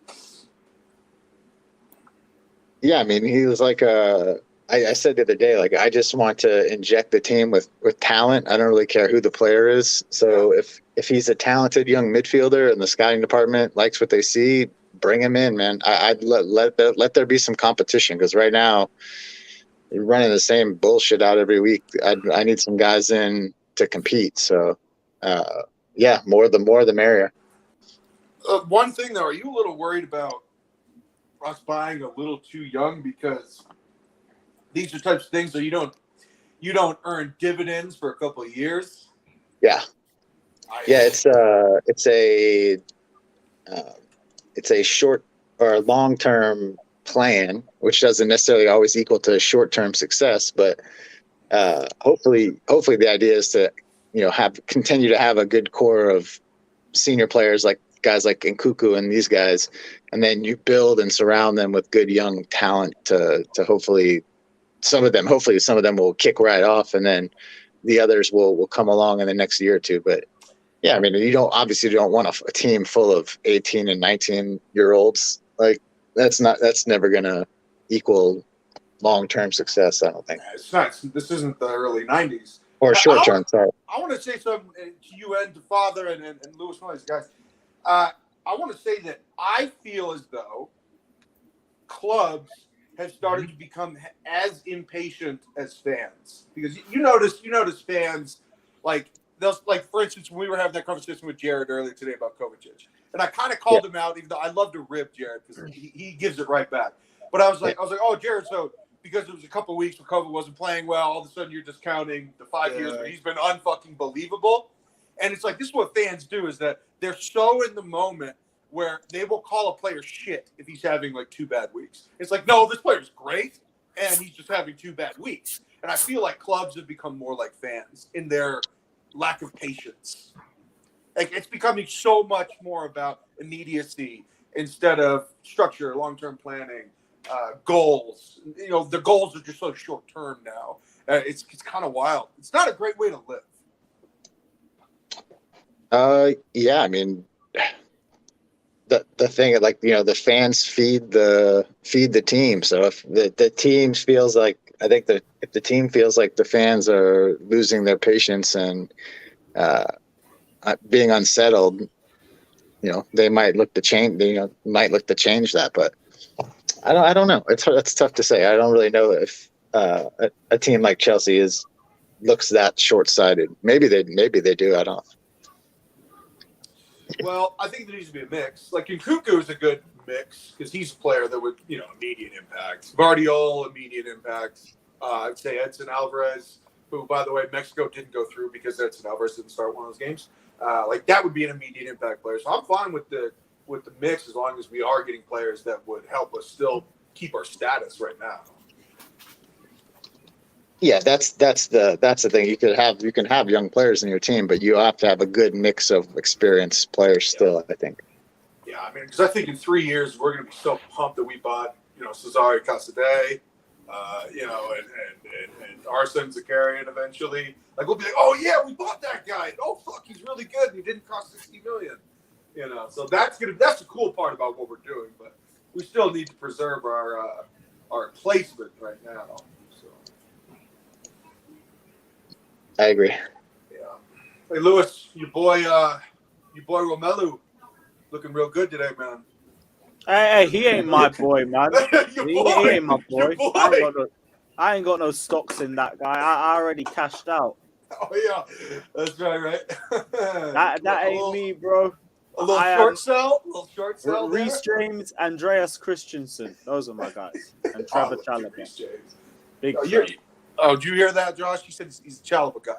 Yeah, I mean, he was like I said the other day, like, I just want to inject the team with talent. I don't really care who the player is. So if he's a talented young midfielder and the scouting department likes what they see, bring him in, man. I'd let there be some competition, because right now you're running the same bullshit out every week. I need some guys in to compete. So, more the merrier. One thing, though, are you a little worried about us buying a little too young, because these are types of things that you don't earn dividends for a couple of years? Yeah, it's a short or long-term plan, which doesn't necessarily always equal to short-term success. But hopefully the idea is to continue to have a good core of senior players, like guys like Nkunku and these guys, and then you build and surround them with good young talent to hopefully some of them, hopefully some of them will kick right off, and then the others will come along in the next year or two. But yeah, I mean, you don't want a team full of 18 and 19-year-olds. Like that's never gonna equal long-term success, I don't think. It's not. This isn't the early '90s Or short-term. Sorry. I want to say something to you and to Father and Lewis, one of these guys. I want to say that I feel as though clubs have started to become as impatient as fans, because you notice fans like those, like for instance, when we were having that conversation with Jared earlier today about Kovacic, and I kind of called him out, even though I love to rib Jared because he gives it right back. But I was like, oh, Jared, so because it was a couple of weeks where Kovac wasn't playing well, all of a sudden you're just counting the 5 years where he's been unfucking believable. And it's like, this is what fans do, is that they're so in the moment where they will call a player shit if he's having like 2 bad weeks. It's like, no, this player's great, and he's just having 2 bad weeks. And I feel like clubs have become more like fans in their lack of patience. Like, it's becoming so much more about immediacy instead of structure, long-term planning, goals. You know, the goals are just so short-term now. It's kind of wild. It's not a great way to live. Yeah, I mean, the thing, like, you know, the fans feed the team. So if the team feels like, I think that if the team feels like the fans are losing their patience and being unsettled, you know, they might look to change. Might look to change that, but I don't know. It's tough to say. I don't really know if a team like Chelsea looks that short-sighted. Maybe they do. I don't know. Well, I think there needs to be a mix. Like, Nkunku is a good mix because he's a player that would, you know, immediate impact. Gvardiol, immediate impact. I'd say Edson Alvarez, who, by the way, Mexico didn't go through because Edson Alvarez didn't start one of those games. Like, that would be an immediate impact player. So I'm fine with the mix as long as we are getting players that would help us still keep our status right now. Yeah, that's the thing. You can have young players in your team, but you have to have a good mix of experienced players still, I think. Yeah, I mean, because I think in 3 years we're going to be so pumped that we bought, you know, Cesare Casadei, you know, and Arsene Zakarian eventually. Like, we'll be like, oh yeah, we bought that guy. Oh fuck, he's really good, and he didn't cost $60 million. You know, so that's the cool part about what we're doing, but we still need to preserve our placement right now. I agree. Yeah. Hey, Lewis, your boy Romelu, looking real good today, man. Hey, he ain't my boy, man. he ain't my boy. I ain't got no stocks in that guy. I already cashed out. Oh yeah, that's right. that ain't me, bro. A little short sell. Reece James, Andreas Christensen. Those are my guys. And Trevor Chalobah. Big Oh, did you hear that, Josh? He said he's a Chalobah guy.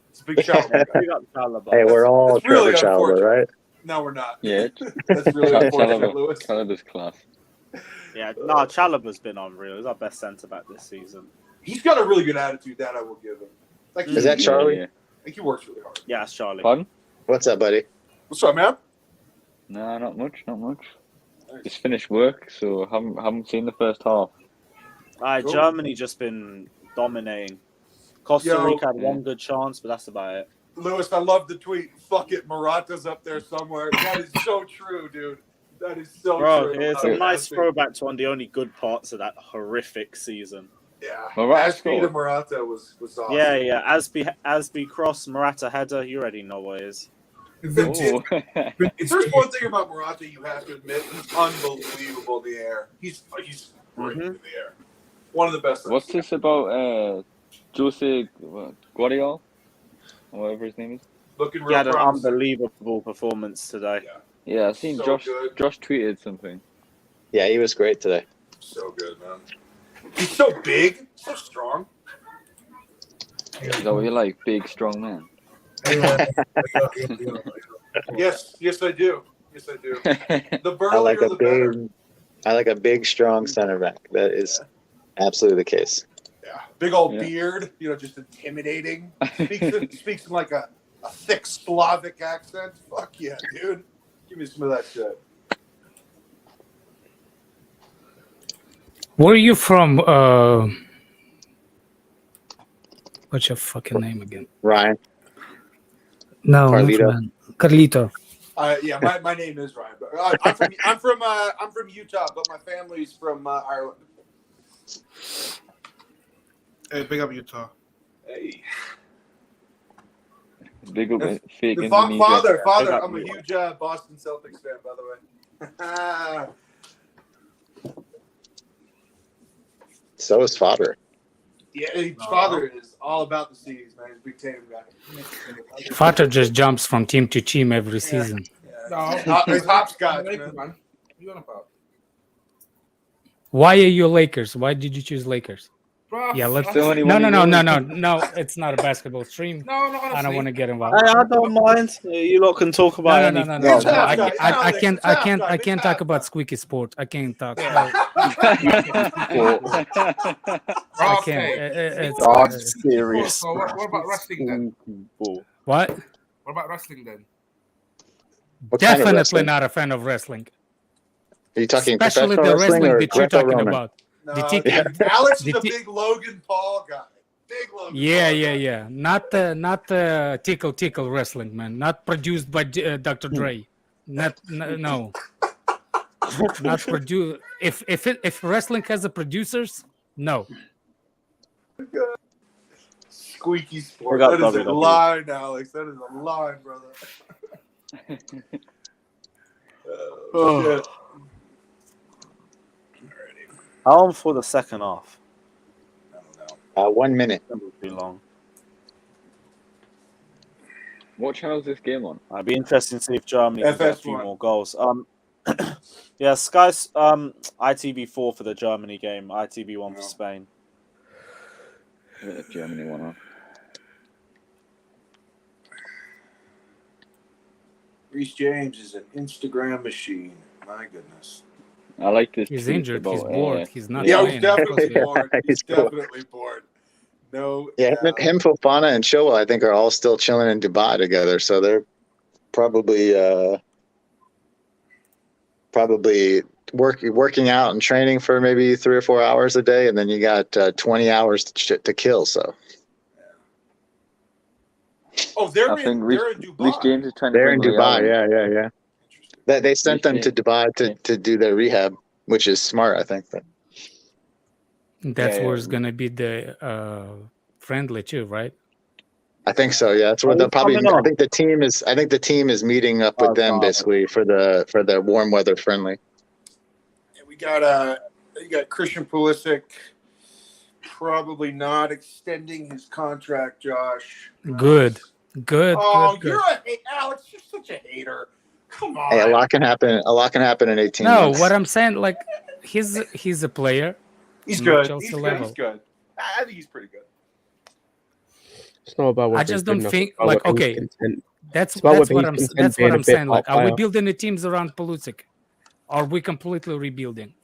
He's a big Chalobah guy. Big up Chalobah. Hey, we're all that's really Trevor Chalobah, right? No, we're not. Yeah. That's really unfortunate, Lewis. Chalobah's class. Yeah, no, Chalobah's been unreal. He's our best centre back this season. He's got a really good attitude, that I will give him. Like, is that Charlie? Yeah. I think he works really hard. Yeah, it's Charlie. Pardon? What's up, buddy? What's up, man? No, not much. Nice. Just finished work, so haven't seen the first half. Cool. Germany just been dominating. Costa Rica had one good chance, but that's about it. Lewis, I love the tweet. Fuck it, Morata's up there somewhere. That is so true, dude. That is so true. It's a nice throwback to one of the only good parts of that horrific season. Yeah. Aspi to Morata was awesome. Yeah. Aspi cross, Morata header. You already know what it is. If there's one thing about Morata you have to admit, he's unbelievable in the air. He's great in the air. One of the best. What's this about Jose Gvardiol? Or whatever his name is. Looking real He had an promising. unbelievable performance today. Yeah, I've seen So Josh tweeted something. Yeah, he was great today. So good, man. He's so big, so strong. Is that what you like? Big, strong man. Yes, I do. The burlier, the better. I like a big, strong center back. That is absolutely the case. Yeah, big old beard. You know, just intimidating. Speaks in like a thick Slavic accent. Fuck yeah, dude. Give me some of that shit. Where are you from, What's your fucking name again? Ryan. No, not Carlito. Ryan. Carlito. Yeah, my name is Ryan. But, I'm from Utah, but my family's from Ireland. Hey, big up Utah. Hey. Big up fake The Indonesia. father. I'm a huge Boston Celtics fan, by the way. So is Fodder. Yeah, his father is all about the C's, man. He's a big Tatum guy. Father just jumps from team to team every season. No, It's hopscotch, Lakers, man. man. What you on about? Why are you Lakers? Why did you choose Lakers? Bruh, Yeah, let's. So only No, one no, he no, no, knows. no, no. It's not a basketball stream. No, honestly. I don't want to get involved. I don't mind. You lot can talk about No, anything. no, no, no. It's halftime. I can't. It's I can't. halftime. I It's can't talk about halftime. squeaky sport. I can't talk. Yeah. I Okay. can't. God, It's, serious. So what about wrestling then? what? What about wrestling then? What kind of Definitely wrestling? not a fan of wrestling. Are you talking Especially professional the wrestling wrestling or that you're talking Greco-Roman? about. No, The ticket. Alex is the a ti- big Logan Paul guy. Big Logan Yeah, Paul yeah, guy. yeah. Not tickle wrestling, man. Not produced by Dr. Dre. No. Not produced. If wrestling has a producers, no. Squeaky sport. We got That is a WWE. line, Alex. That is a line, brother. Shit. How long for the second half? I don't know. 1 minute. That would be long. What channel is this game on? It'd be interesting to see if Germany can get a few FS1. more goals. Yeah, Sky's ITV4 for the Germany game, ITV1 for Spain. Germany one on. Reece James is an Instagram machine. My goodness. I like this. He's tweet injured. He's about, bored. He's not Yeah, playing. he's definitely Yeah, bored. He's he's bored. definitely bored. No. Yeah, him, Fofana, and Chilwell, I think, are all still chilling in Dubai together. So they're probably working out and training for maybe 3 or 4 hours a day, and then you got 20 hours to kill. So Oh, they're I think in Reece Dubai. James is trying to they're in bring Dubai. Real. Yeah. They sent them to Dubai Yeah. to do their rehab, which is smart, I think. But That's Yeah, where yeah. it's gonna be the friendly too, right? I think so. Yeah, that's what Oh, they'll who's probably. coming on? I think the team is meeting up with them basically for the warm weather friendly. And we got you got Christian Pulisic probably not extending his contract, Josh. Good. Oh, good. you're Alex, you're such a hater. Come on. Hey, a lot can happen. A lot can happen in 18 No, months. what I'm saying, like, he's a player. He's not good. Chelsea He's good. level. He's good. I think he's pretty good. It's not about whether I just he's good don't enough, think it's about like whether he's okay. content. That's It's about that's whether what he's I'm content that's being what a I'm bit saying. Like, part are we player. building the teams around Pulisic? Are we completely rebuilding?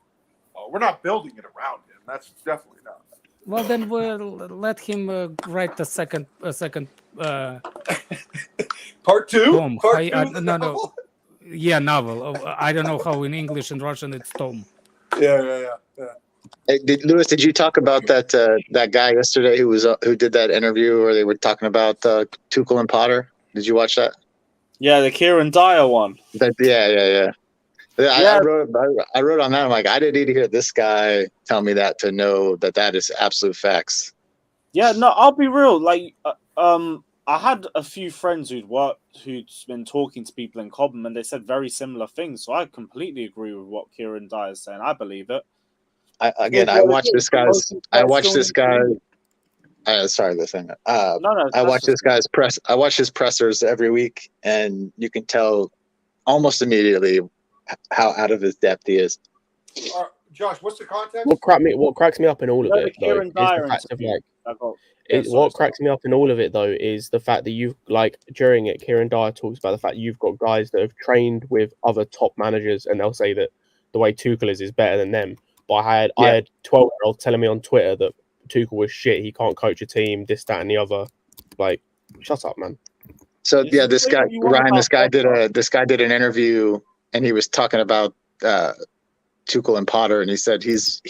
Oh, we're not building it around him. That's definitely not. Well, then we'll let him write the second Part two. Tom. Part two. Of the No. novel? Yeah, novel. I don't know how in English and Russian it's Tom. Yeah. Hey, Lewis, did you talk about that guy yesterday who did that interview where they were talking about Tuchel and Potter? Did you watch that? Yeah, the Kieran Dyer one. Yeah. Yeah. I wrote on that. I'm like, I didn't need to hear this guy tell me that to know that is absolute facts. Yeah, no, I'll be real. Like, I had a few friends who'd been talking to people in Cobham, and they said very similar things. So I completely agree with what Kieran Dyer is saying. I believe it. I watched this guy. Sorry, listen. I watch this guy's press. I watch his pressers every week, and you can tell almost immediately how out of his depth he is. Josh, what's the context? What cracks me up in all of it, though, Kieran is Dyer the fact of like. sorry. What cracks me up in all of it, though, is the fact that you've like during it, Kieran Dyer talks about the fact you've got guys that have trained with other top managers, and they'll say that the way Tuchel is better than them. But I had 12-year-olds telling me on Twitter that Tuchel was shit. He can't coach a team. This, that, and the other. Like, shut up, man. So yeah, this guy Ryan. This guy did an interview, and he was talking about Tuchel and Potter, and he said he's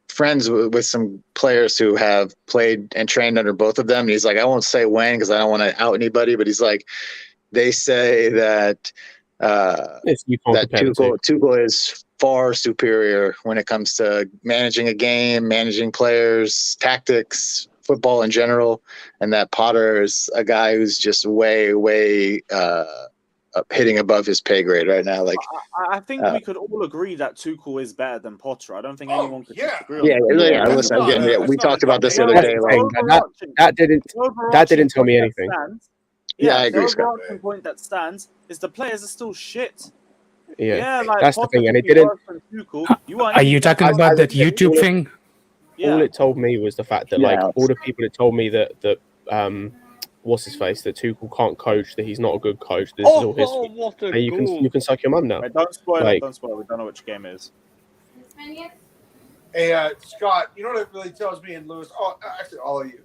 friends with some players who have played and trained under both of them. And he's like, I won't say when because I don't want to out anybody, but he's like, they say that Tuchel is far superior when it comes to managing a game, managing players, tactics, football in general, and that Potter is a guy who's just way hitting above his pay grade right now. Like, I think we could all agree that Tuchel is better than Potter. I don't think anyone could disagree on yeah. that. Listen, again, we talked about this the other day. Like, that didn't tell me anything. Yeah, I agree, The Scott. overarching point that stands is the players are still shit. Yeah, like that's the Potter thing, and it could be didn't. worse than Tuchel. Are you talking about that YouTube thing? All it told me was the fact that like all the people that told me that what's his face, that Tuchel can't coach, that he's not a good coach. This is all his. What a Hey, you can suck your mum now. Wait, don't spoil Like- it. Don't spoil it. We don't know which game it is. Hey, Scott, you know what it really tells me, and Lewis, actually all of you.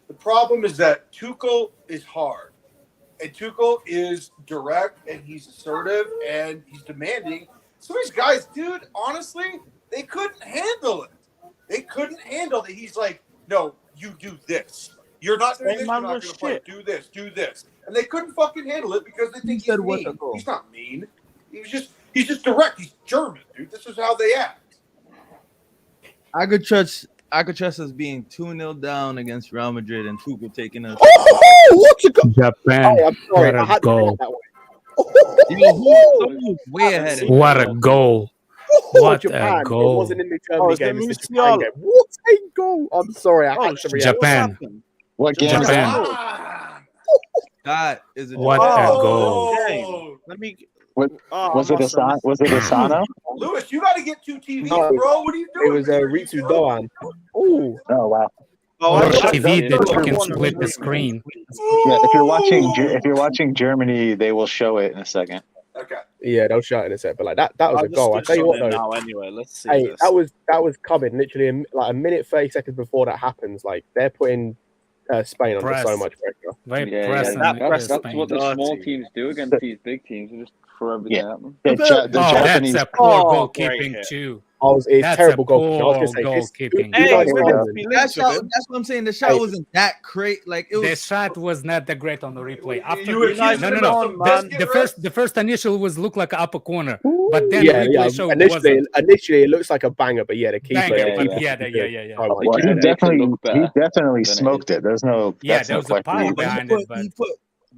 The problem is that Tuchel is hard. And Tuchel is direct, and he's assertive, and he's demanding. So these guys, dude, honestly, they couldn't handle it. They couldn't handle that. He's like, no, you do this. You're not doing this. You're not going to play. Do this. Do this. And they couldn't fucking handle it because they think he's mean. He's not mean. He's just direct. He's German, dude. This is how they act. I could trust us being 2-0 down against Real Madrid and Tuchel taking us. What's it Japan. Oh, I'm sorry. What I a had to goal. say it that way. Who's way ahead of What a goal. What Japan. a goal. It wasn't in the Germany it's the game. It's the Musiala. Japan game. What a goal. I'm sorry. I had to react. Japan. What game is Japan. that? That is a What a goal. Okay. Let me. Was it Asano? Lewis, you got to get 2 TVs, No, bro. What are you doing? It was Ritsu Doan. Oh, wow. Oh, Or I watched TV it. that you can split the screen. Yeah, if you're watching Germany, they will show it in a second. Okay. yeah, they'll shout in a sec. But like that was I'll a just goal. I switch tell you on what it though. now anyway. Let's see Hey, this. that was coming literally a minute 30 seconds before that happens. Like they're putting Spain under Press. so much pressure. Very Yeah, pressing. that's Spain. what the small teams do against these big teams. They just throw everything at them. The Japanese. That's a poor Oh, great goalkeeping hit. too. It's That's terrible a goalkeeping. I was poor gonna say goalkeeping. Hey, guys we're are- meant to be linked with him. That's what I'm saying. The shot wasn't that great. Like it The was. shot was not that great on the replay. After You accused no, him no. of The, some the first, the first initial was look like an upper corner, but then yeah, the replay showed initially wasn't. it looks like a banger, but yeah, the keeper. Banger, the but keeper- yeah. Oh, my Well, God. he definitely smoked it. There's no. Yeah, that's there no was a question. power But behind he it, but put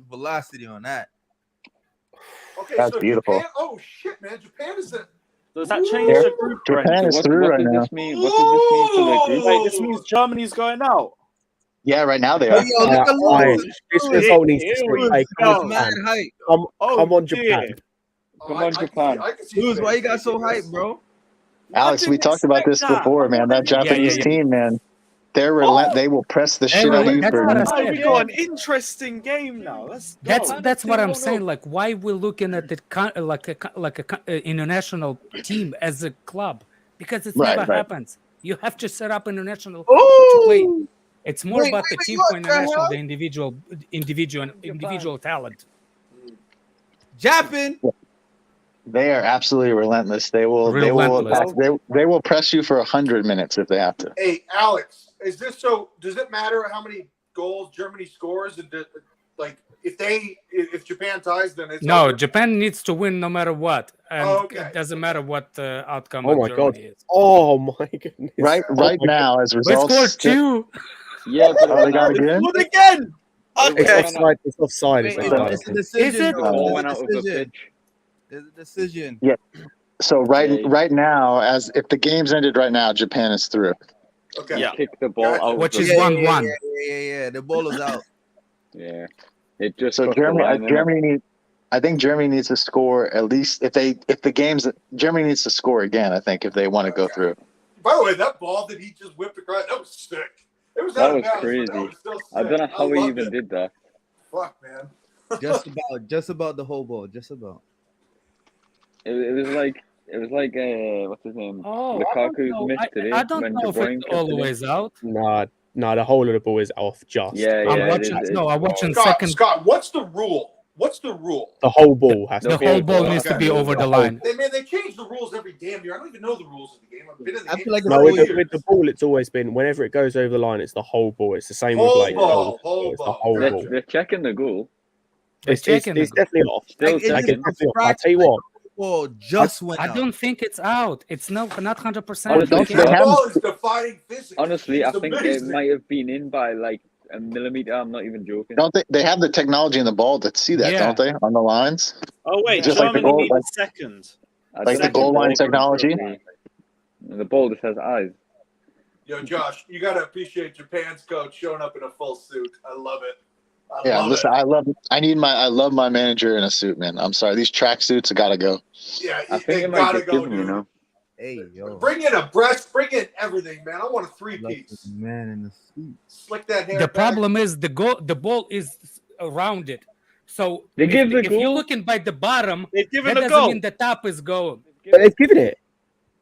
velocity on that. Okay, That's so beautiful. Japan, oh, shit, man. Japan is a. Does that change Yeah. the group? or Japan anything? is through right now. What does this mean for the group? Wait, this means Germany's going out. Yeah, right now they Yo, are. look at Lewis. This result needs to Here stay. we Hey, come go. on, Mad Japan. hype. Come on, dear. Japan. Come on, Japan. I can see Lewis, Spain why you got so taking this. hyped, bro? Alex, we talked about this before, man. That Japanese team, man. They will press the shit out of you that's for. what I Oh, said. we got an interesting game now. Let's go. That's what I'm saying. Like, why we're looking at it like a international team as a club? Because it never happens. You have to set up international to play. It's more about the team for international, the individual talent. Japan. They are absolutely relentless. They will press you for 100 minutes if they have to. Hey, Alex, is this so? Does it matter how many goals Germany scores? Like, if Japan ties, then it's No, over? Japan needs to win no matter what, and Okay. it doesn't matter what the outcome Oh of my God. Germany is. Oh my goodness. Right now, as They results. scored 2. Yeah, but Oh, they got it again? Do it again. It's Okay. offside. It's offside. It's Wait, offside. it's a decision. Is it? bro. the ball It's went a out of the decision. pitch. It's a decision. Yeah. So Yeah. right now, as if the game's ended right now, Japan is through. Okay. Yeah. Kick the ball out. Which of is the 1-1. Yeah. The ball is out. Yeah. It just So crossed the line, innit? I think Germany needs to score at least Germany needs to score again. I think if they want to go through. By the way, that ball that he just whipped across, that was sick. It was That out of was bounds, but crazy. that was still I don't know sick. how he loved even it. did that. Fuck, man. Just about the whole ball. Just about. It was like what's his name? Oh, Lukaku's missed today. I don't when know if De Bruyne it's kept it in. always out. Nah, the whole of the ball is off just. Yeah, I'm yeah. watching. I'm watching second. Scott, what's the rule? What's the rule? The whole ball has The to be whole over. ball needs to be over the line. They changed the rule rules every damn year. I don't even know the rules of the game. I've been in the game feel like for No, 30 with years. the ball, it's always been whenever it goes over the line, it's the whole ball. It's the same with Whole like ball, it's the whole They're, ball. they're checking the goal. It's checking the goal. definitely off. Still Like, it's Like, checking. it's definitely off. I tell you what, Ball just went I out. don't think it's out. It's not 100%. Honestly, We They can't- The have- ball is defying physics. Honestly, I It's think it amazing. might have been in by like a millimeter. I'm not even joking. Don't they have the technology in the ball to see that, Yeah. don't they? On the lines? Oh wait, Just like the Germany goal- need a second. I Like the think goal line ball technology? can see- The ball just has eyes. Yo, Josh, you got to appreciate Japan's coach showing up in a full suit. I love it. Yeah, love listen, it. I love my manager in a suit, man. I'm sorry, these track suits gotta go. Yeah, I they think it might gotta get go, given, you dude. know. Hey, yo. Bring in a breast, bring in everything, man. I want a Like three-piece. the man in the suit. Slick that hair The back. problem is the ball is around it. So They give the if you're goal. looking by the bottom, They've that given a doesn't goal. mean the top is going. but they've given it.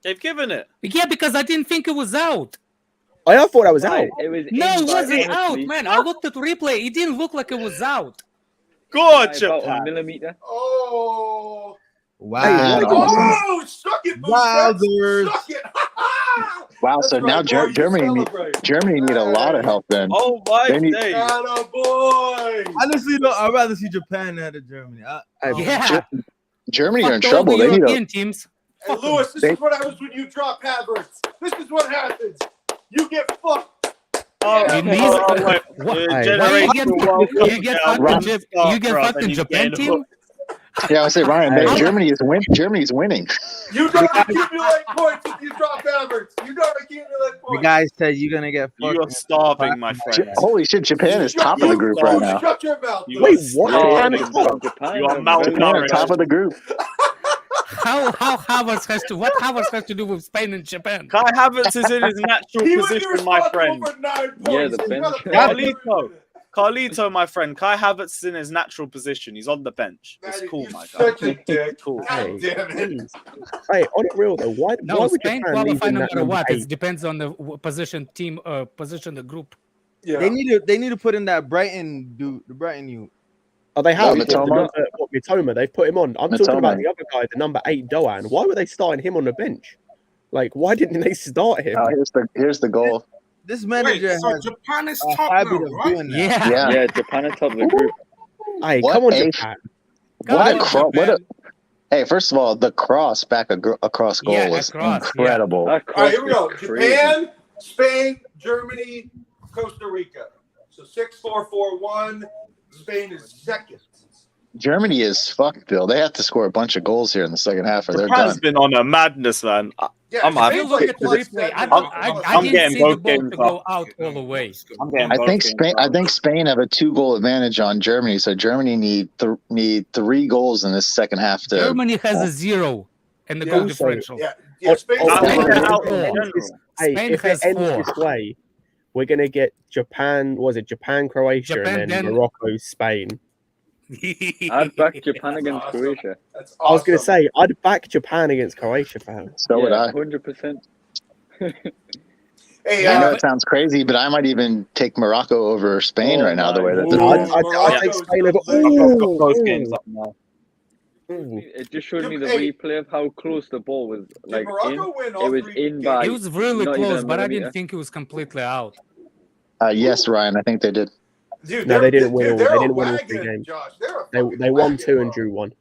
They've given it. Yeah, because I didn't think it was out. I thought that was out. Right, it was No, in it by, wasn't honestly, out, man. I looked at the replay. It didn't look like it was out. by Good, about a Japan. millimeter. Oh. Wow. Oh, suck it, Wowzers. Suck it. Wow, That's so now right, boy. You Germany celebrate. need a lot of help then. Oh my They need- days. Atta boy. Honestly, though, I'd rather see Japan than Germany. Yeah. Germany are in Fucked all trouble. the They need European a teams. Hey, Lewis, this They- is what happens when you drop Havertz. This is what happens. You get fucked. Oh, It means- wait. What- Generational Why you get World fucked in Cup Jap- you get bro, fucked then in you Japan get team? hooked. Yeah, I say Ryan, Hey. Germany's winning. You don't accumulate points if you drop Havertz. You don't accumulate The points. guy said you're gonna get fucked. You are starving, my friend. Holy shit, Japan is top of the group right now. Shut your mouth. You Lewis. are Wait, what? starving. Japan You are are Japan are malnourished. top of the group. How Havertz has to do with Spain and Japan? Kai Havertz is in his natural He was position, my friend. irresponsible for 9 points. Yeah, the You bench. gotta- Carlito, my friend. Kai Havertz is in his natural position. He's on the bench. It's Man, cool, you're my guy. such a dick. Cool. God damn it. Hey, on it real though, why No, would Spain Japan qualify leave no in that matter number what. 8? It depends on the position team, position the group. Yeah. They need to put in that Brighton dude, the Brighton youth. Oh, they have Mitoma? Mitoma. They've put him on. I'm talking Mitoma. about the other guy, the number 8, Doan. Why were they starting him on the bench? Like, why didn't they start him? Here's the goal. This Wait, manager so has Japan is a top habit now, of right? doing that. Yeah. Yeah. Yeah, Japan are top of the group. Hey, What come on, a- Japan. Hey, first of all, the cross back across goal Yeah, was across, yeah. incredible. That All right, here we go. cross was crazy. Japan, Spain, Germany, Costa Rica. So 6-4-4-1. Spain is second. Germany is fucked, Bill. They have to score a bunch of goals here in the second half, or they're Japan's done. been on a madness, man. Yeah, I'm If you having look at the replay, I didn't getting see the both ball games to go up. out all the way. I'm getting I both think games Spain. up. I think Spain have a 2-goal advantage on Germany, so Germany need 3 goals in this second half to. Germany has a 0 in the goal Also- differential. Yeah, Spain. Oh, Spain oh, has oh, four. Hey, Spain if it has ends 4. this way, we're gonna get Japan. Was it Japan, Croatia, Japan, and then then- Morocco, Spain? I'd back Japan against Croatia. That's I was gonna awesome. say I'd back Japan against Croatia, fam. So would I. 100%. Hey, I know it sounds crazy, but I might even take Morocco over Spain right now. The way that they're I'd playing. take Spain over. I've got both games up now. It just showed me the Hey. replay of how close the ball was. Did Like Morocco win all it was 3 in by. It was really not even close, a but I millimeter. didn't think it was completely out. Yes, Ryan. I think they did. Dude, No, they didn't win. Dude, They they're a didn't win all 3 wagon, games. Josh. They're a They fucking won wagon, 2 and bro. drew 1.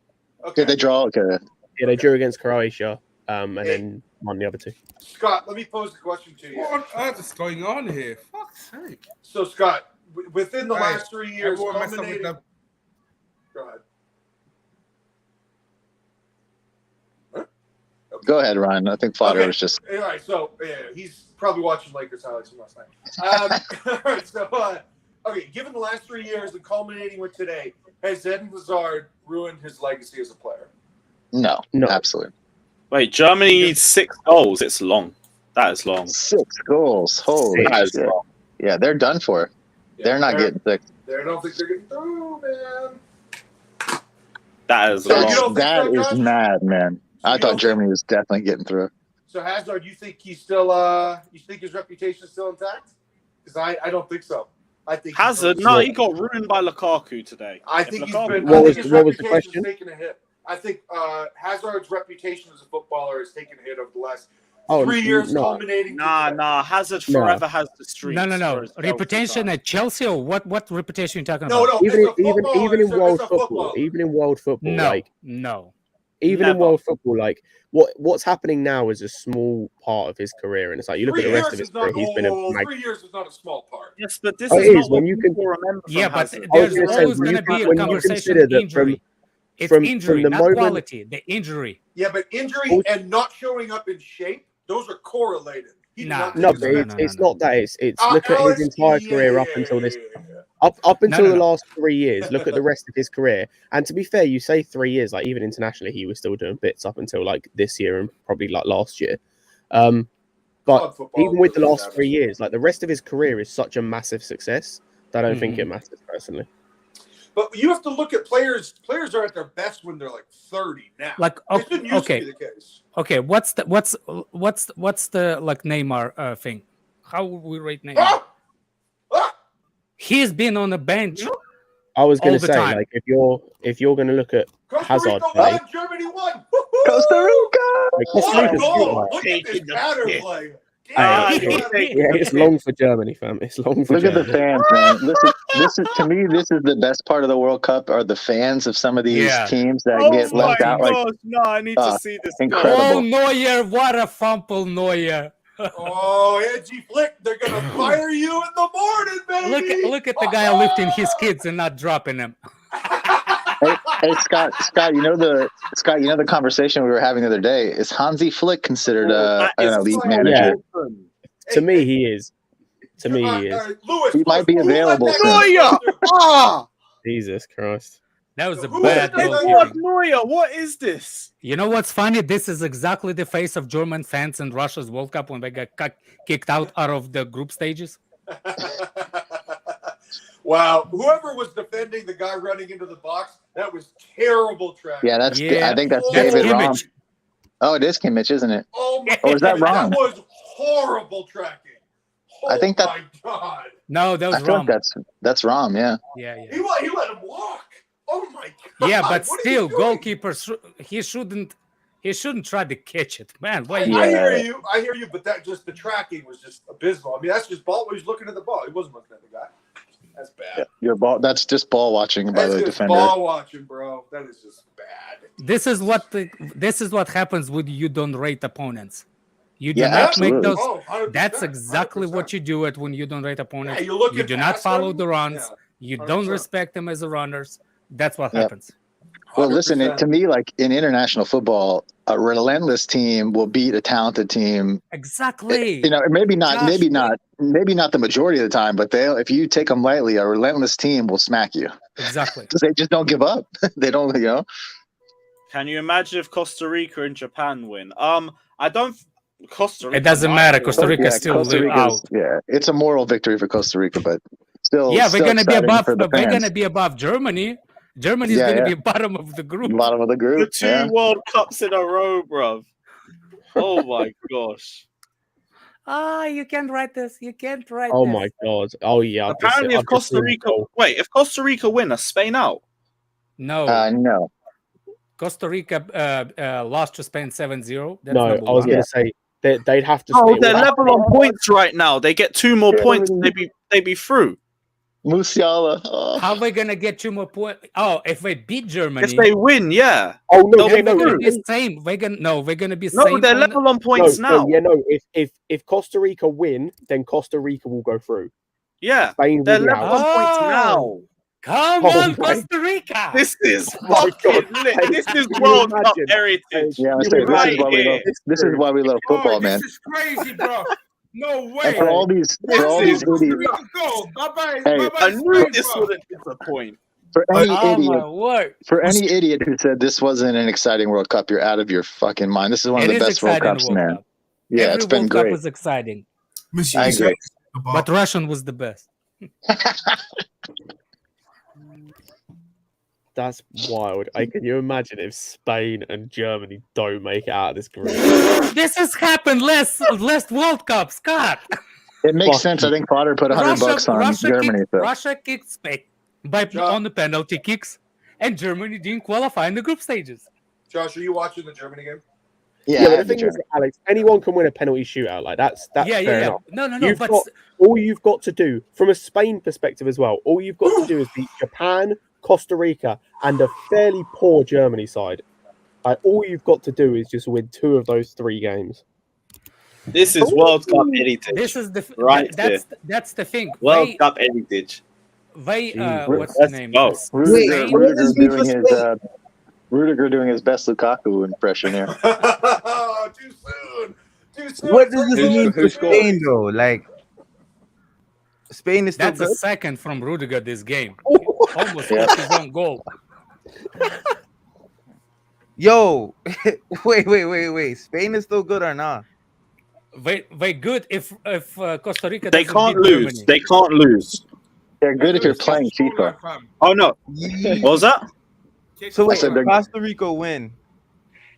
Did they draw? Okay. Yeah, they drew against Croatia, and then won the other 2. Scott, let me pose a question to you. What on earth is going on here? Fuck's sake. So, Scott, within the Hey, last 3 years, everyone messed up with culminating. that. Go ahead. Go ahead, Ryan. I think Fodder Okay. was just. All right, so yeah, he's probably watching Lakers highlights from last night. All right, so okay, given the last 3 years and culminating with today, has Eden Hazard ruined his legacy as a player? No, absolutely. Wait, Germany needs 6 goals. It's long. That is long. 6 goals. Holy That is shit. long. Yeah, they're done for. They're not getting 6. I don't think they're getting through, man. That is So you long. don't think That so, is Josh? mad, man. I you thought don't Germany was definitely getting through. So Hazard, you think he's still? You think his reputation is still intact? Because I don't think so. I think Hazard, no, he got ruined by Lukaku today. I If think he's Lukaku- been. What I was- think his what was the reputation's question? taking a hit. I think Hazard's reputation as a footballer has taken a hit over the last Oh, 3 years, no. culminating. Nah. Hazard No. forever has the streaks. No. for his Chelsea Reputation time. at Chelsea, or what reputation you talking No, about? no. Even as a footballer, even in as a world football, footballer. even in world football, No, like no. even in Never. world football, like what's happening now is a small part of his career, and it's like you look 3 at the rest years of his is not. career, he's been a 3 years is not a small part. Yes, but this Oh, is it not is, when what you people remember from Yeah, but Hazard. I was there's gonna say, always when going you to be a when you conversation consider of that injury. It's from injury, the not moment quality. The injury. Yeah, but injury and not showing up in shape, those are correlated. He did not no, take but his it's not that. It's look at Alex, his entire career up until this, up until the last 3 years. Look at the rest of his career, and to be fair, you say 3 years, like even internationally, he was still doing bits up until like this year and probably like last year. But even with the last 3 years, like the rest of his career is such a massive success that I don't think it matters personally. But you have to look at players. Players are at their best when they're like 30 now. Like This didn't used to be the case. Okay, what's the like Neymar thing? How would we rate Neymar? He's been on the bench. I was going all to the say, time. like, if you're going to look at Hazard Rica play, won, Germany won. Costa Rica. like, Costa What a Rica's goal! good, Look at this pattern play. it's long for Germany, fam. It's long for Look at Germany. the fans, man. This is to me. This is the best part of the World Cup. Are the fans of some of these teams that get left out? Like, No, I need to see this. incredible. Oh, Neuer, what a fumble, Neuer. Oh, Edgy Flick, they're gonna fire you in the morning, baby. Look at the guy lifting his kids and not dropping them. Hey, Scott, you know the conversation we were having the other day. Is Hansi Flick considered an elite manager? Yeah. To me, he is. To me, he is. Lewis, He might be available soon. Neuer! Ah! Jesus Christ. That was a Who bad is goal. Edward Neuer? What is this? You know what's funny? This is exactly the face of German fans in Russia's World Cup when they got kicked out of the group stages. Wow, whoever was defending the guy running into the box, that was terrible track. Yeah, that's good. I think that's David Rom. Oh, it is Kimmich, isn't it? Oh my Or is that God, wrong? That was horrible tracking. I think that. My God. No, that I was feel wrong. like that's Rom. Yeah. Yeah. He let him walk. Oh my God. Yeah, but what are still, you doing? goalkeeper, he shouldn't try to catch it, man. Why? I hear you, but that just the tracking was just abysmal. I mean, that's just ball. He was looking at the ball. He wasn't looking at the guy. That's bad. Yeah, your ball. That's just ball watching by That's the just defender. ball watching, bro. That is just bad. This is what happens when you don't rate opponents. You do Yeah, not absolutely. make those. Oh, 100%, That's exactly what you do it when you don't rate opponents. Yeah, you look do not past follow them. the runs. Yeah, You don't 100%. respect them as a runners. That's what Yep. happens. Well, listen, 100%. to me, like in international football, a relentless team will beat a talented team. Exactly. You know, maybe not the majority of the time, but if you take them lightly, a relentless team will smack you Exactly. because they just don't give up. They don't, you know. Can you imagine if Costa Rica and Japan win? I don't. Costa Rica. It doesn't might matter. win. Costa Rica still Costa live Rica's- out. Yeah, it's a moral victory for Costa Rica, but still, Yeah, we're still gonna be exciting above. for the We're fans. gonna be above Germany. Germany is Yeah, gonna yeah. be bottom of the group. Bottom of the The group. two Yeah. World Cups in a row, bruv. Oh my gosh. You can't write this. You can't write Oh this. my God. Oh yeah. Apparently, if Costa Rica if Costa Rica win, are Spain out? No. No. Costa Rica lost to Spain 7-0. That's No, number I was one. going to say they'd have to. Oh, they're level on points right now. They get 2 more points. They be through. Musiala. Oh. How are they gonna get 2 more points? Oh, if they beat Germany, If they win, yeah. Oh no, they're yeah, no, gonna no. be same. We're gonna be No, same. they're level on points now. Yeah, no. If Costa Rica win, then Costa Rica will go through. Yeah, Spain they're will be level out. on points now. Come Oh on, my- Costa Rica. This is my fucking God. lit. This is Can you World Cup imagine? heritage. Yeah, I'm You saying, right here. this is why we love football, man. This is crazy, bro. No way. And for all these Costa idiots, Rica go. Bye-bye. Hey, Bye-bye, I knew Spain, this bro. wouldn't disappoint. for any Oh idiot, my word! who said this wasn't an exciting World Cup, you're out of your fucking mind. This is one of It the is best World exciting Cups, World man. Cup. Yeah, Every it's been World Cup great. was exciting, Monsieur, I you agree. said but Russian was the best. That's wild. Can you imagine if Spain and Germany don't make it out of this group? This has happened last World Cup, Scott. It makes sense. I think Potter put $100 on Germany. So. Russia kicked Spain on the penalty kicks, and Germany didn't qualify in the group stages. Josh, are you watching the Germany game? Yeah, but the thing is, Alex, anyone can win a penalty shootout. Like that's fair enough. No. All you've got to do, from a Spain perspective as well, all you've got to do is beat Japan, Costa Rica, and a fairly poor Germany side. Like all you've got to do is just win 2 of those 3 games. This is World Cup heritage. This is the that's the thing. World Cup heritage. What's the name? Rudiger doing his best Lukaku impression here. Too soon. What does this mean for Spain, though? Like, Spain is still That's a good? second from Rudiger this game. Almost got his own goal. Yo, wait. Spain is still good or not? They good if Costa Rica. They doesn't can't beat lose. Germany. They can't lose. They're good if you're playing FIFA. Oh no! What was that? So wait, I said if they're- Costa Rica win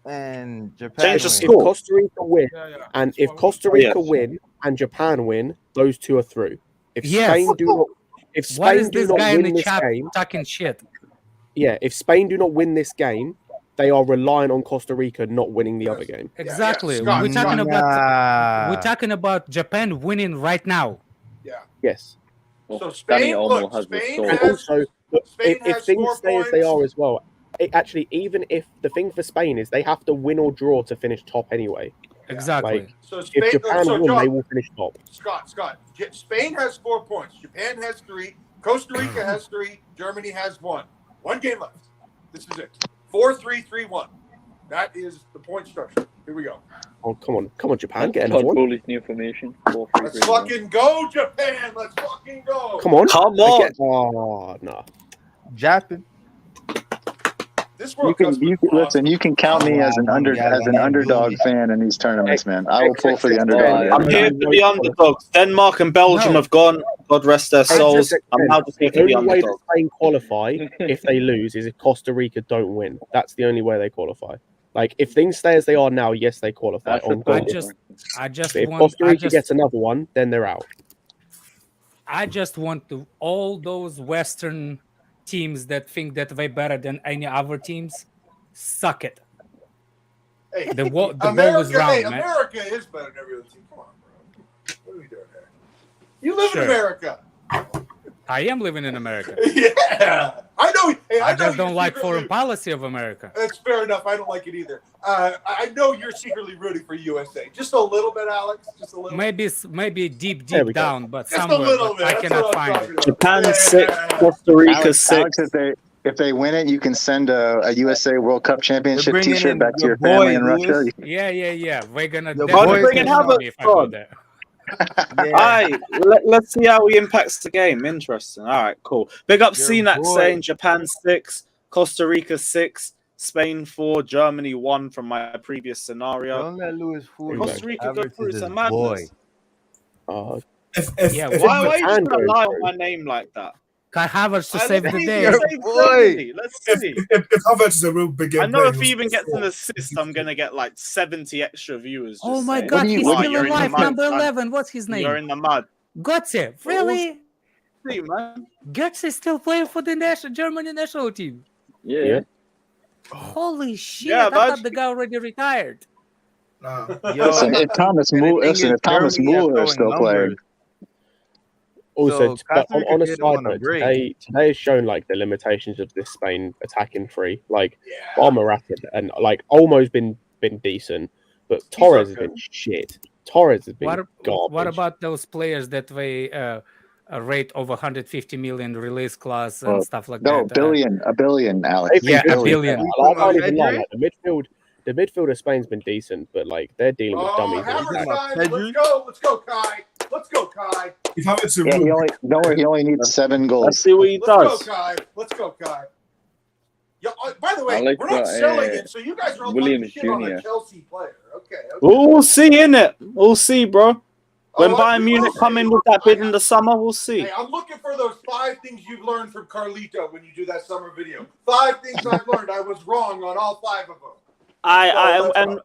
and Japan Change the win. If score. Costa Rica win, and if Costa Rica win and Japan win, those 2 are through. If Yes. Spain do not, if Why Spain is do this not guy in win the this chat game, talking shit? if Spain do not win this game, they are relying on Costa Rica not winning the other game. Exactly. Scott, we're talking Scott. about we're talking about Japan winning right now. Yes. So Spain, look, Spain And has, also, look, Spain if has things 4 stay as they points. are as well, actually, even if the thing for Spain is they have to win or draw to finish top anyway. Exactly. Like, So Spain, if Japan so win, John, they will finish top. Scott. Spain has 4 points. Japan has 3. Costa Rica has 3. Germany has 1. 1 game left. This is it. 4-3-3-1. That is the point structure. Here we go. Oh, come on, Japan, get another one. Polish new formation. 4-3-3-1. Let's fucking go, Japan. Let's fucking go. Come on. Come on. Oh, no. Japan. This World Cup's been Listen. You can count me as an underdog fan in these tournaments, man. I will pull for the underdog. I'm here for the underdogs. Denmark and Belgium have gone. God rest their souls. I'm now just here The for the only way that underdogs. Spain qualify if they lose is if Costa Rica don't win. That's the only way they qualify. Like, if things stay as they are now, yes, they qualify. On I goal. just But if want Costa Rica gets another one, then they're out. I just want to all those Western teams that think that they're better than any other teams, suck it. Hey, The ball is America, round, hey, man. America is better than every other team. Come on, bro. What are we doing here? You live Sure. in America. I am living in America. Yeah. I know. Hey, I know just you're don't like secretly- foreign policy of America. That's fair enough. I don't like it either. I know you're secretly rooting for USA. Just a little bit, Alex. Just a little. Maybe deep There we go. down, but Just a somewhere. little But bit. I That's cannot what I'm find talking it. about. Japan Yeah. 6, Costa Rica Alex, 6. if they win it, you can send a USA World Cup Championship They're bringing T-shirt in back to your your family boy, in Lewis. Russia. Yeah. We're gonna Your definitely boy bringing cancel Havertz me if I go on. there. Aye, let's see how he impacts the game. Interesting. All right, cool. Big up Your CNAC boy. saying Japan 6, Costa Rica 6, Spain 4, Germany 1 from my previous scenario. Don't let Lewis fool you. Costa Rica go Havertz through is some his madness. boy. Yeah, Why are you just Japan gonna goes lie on through. my name like that? Kai Havertz to I save don't the think day. you're Your saying boy. Germany. Let's If see. Havertz is a real big game I know player, if he even gets an he'll- assist, I'm gonna get like 70 extra viewers. Oh just my saying. God, he's Oh, still you're in the alive. mud, Number man. 11. What's his You're name? in the mud. Götze. Really? See, man. Götze is still playing for the Germany national team. Yeah. Holy shit! Yeah, I but- thought the guy already retired. Nah. Yo, Listen, if Thomas and the Muller, thing listen, is, if Thomas Germany are Muller is throwing still playing, numbers. Also, So, but Costa Rica on a did side on a note, break. today has shown like the limitations of this Spain attacking free. Like, Martin and like Olmo's been decent, but Torres has been shit. Torres has been garbage. What about those players that they rate over 150 million release class and Well, stuff like no, that? a billion, Alex. Yeah, a billion. I can't even lie. Like, the midfield of Spain's been decent, but like they're dealing with dummies. Havertz time. Let's go, Kai. Let's go, Kai. If Havertz is Yeah, don't worry, he only needs 7 goals. Let's see what he Let's does. go, Kai. Let's go, Kai. Yeah, by the way, I like we're not that, selling it, so you guys are all talking Williams shit on Jr. a Chelsea player. Okay. We'll see, innit? We'll see, bro. When Oh, Bayern Munich come in with that bid in the summer, we'll see. Hey, I'm looking for those 5 things you've learned from Carlito when you do that summer video. 5 things I've learned. I was wrong on all 5 of them.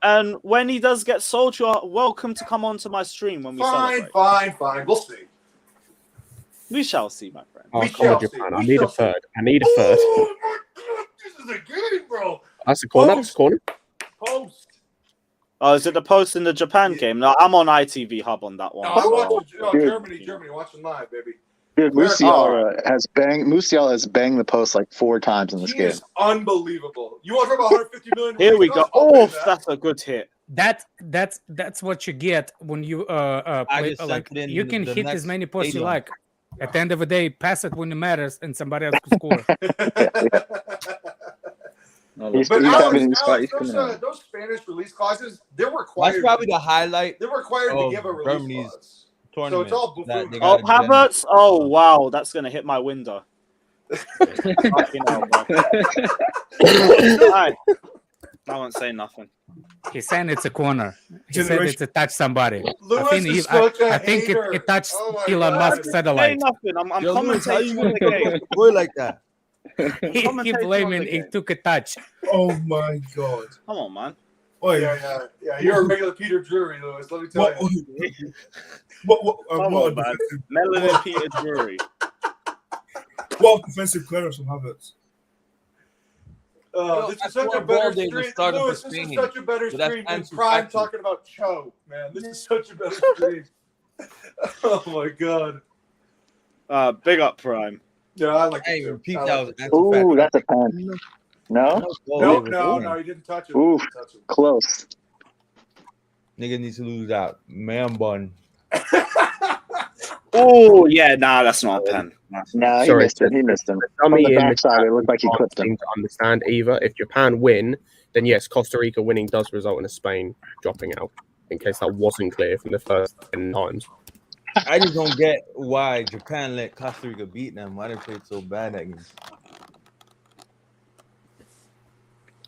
And when he does get sold, you are welcome to come onto my stream when we celebrate. Fine. We'll see. We shall see, my friend. Oh, We come on, shall see. Japan. We I need shall a third. I need a third. is a game, bro. That's a corner. That's a corner. Post. Oh, is it the post in the Japan game? No, I'm on ITV Hub on that one. No, I'm so- watching Germany watching live, baby. Dude, Musiala has banged the post like 4 times in this He game. is unbelievable. You want to talk about 150 million? Here we go. Oh, that's a good hit. That's what you get when you play. just Like sent it in you can the hit as next many posts you stadium. like. At the end of the day, pass it when it matters, and somebody else can score. But Alex, those Spanish release clauses, they're required. That's probably the highlight. They're required to of give a release Germany's clause. tournament. So it's all that buffoon. they Oh, gotta get. Havertz. Oh, wow. That's going to hit my window. Fucking hell, bro. Alright. I won't say nothing. He's saying it's a corner. He said it's to touch somebody. Lewis I think, is such a I think hater. it touched Oh my Elon God. Musk's Say satellite. nothing. I'm Yo, Lewis, how you commentating on gonna the game. boy like that? He blaming it took a touch. Oh my god. Come on, man. Oh Yeah. You're a regular Peter Drury, Lewis. Let me tell What? you. Come on, man. Melanin Peter Drury. What defensive clearance from Havertz? This is such a better stream. Lewis, this is such a better stream than Prime talking about Cho, man. This is such a better stream. Oh my god. Big up, Prime. Yeah, I like Hey, it too. repeat I that like was it. Ooh, that's a pen. No? No, he didn't touch it. Ooh, He didn't touch it. close. Nigga needs to lose that man bun. Oh, yeah, nah, that's not a pen. No, he Sorry, missed it. He missed him. Tell From me the in the backside, it looked like he can't clipped him. seem to understand either. If Japan win, then yes, Costa Rica winning does result in a Spain dropping out. In case that wasn't clear from the first 10 times. I just don't get why Japan let Costa Rica beat them. Why they played so bad that game?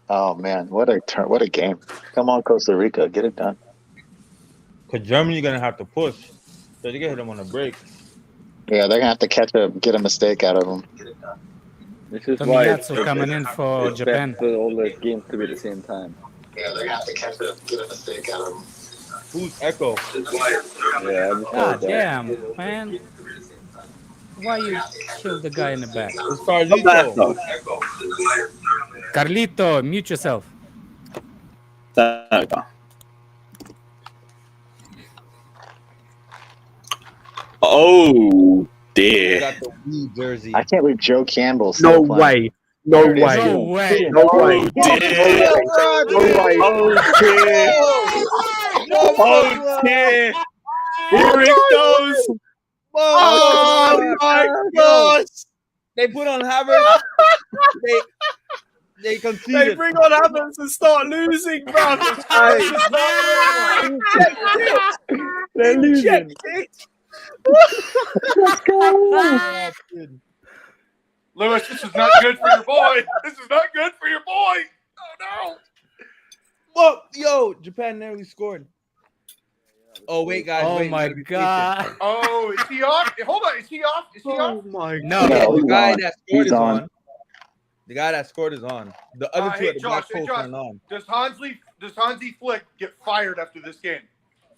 Oh man, what a turn! What a game! Come on, Costa Rica, get it done. Because Germany gonna have to push. So they can hit them on a break. Yeah, they're gonna have to get a mistake out of them. This is why Tomiyasu coming in for it's Japan. best for all the games to be at the same time. Yeah, they're gonna have to get a mistake out of them. Who's Echo? Yeah, I just God heard that. damn, man. Why you kill the guy in the back? It's Carlito. Carlito, mute yourself. There we go. Oh, They dear. got the Wii jersey. I can't believe Joe Campbell's No still playing. way. No There it is. way. No way. No way. Dear. No way. Oh, dear. Here it goes. Oh, my gosh. They put on Havertz. they They conceded. bring on Havertz and start losing, bro. They're losing. Lewis, this is not good for your boy. This is not good for your boy. Oh no. Whoa, yo, Japan nearly scored. Oh wait, guys. Oh wait, my we gotta be god. Oh, is he off? Hold on, is he off? Is he off? my No. No, patient. The he's guy on. that scored He's is on. on. The guy that scored is on. The other two Hey, at the Josh, back post Josh, aren't on. does Hansi Flick get fired after this game?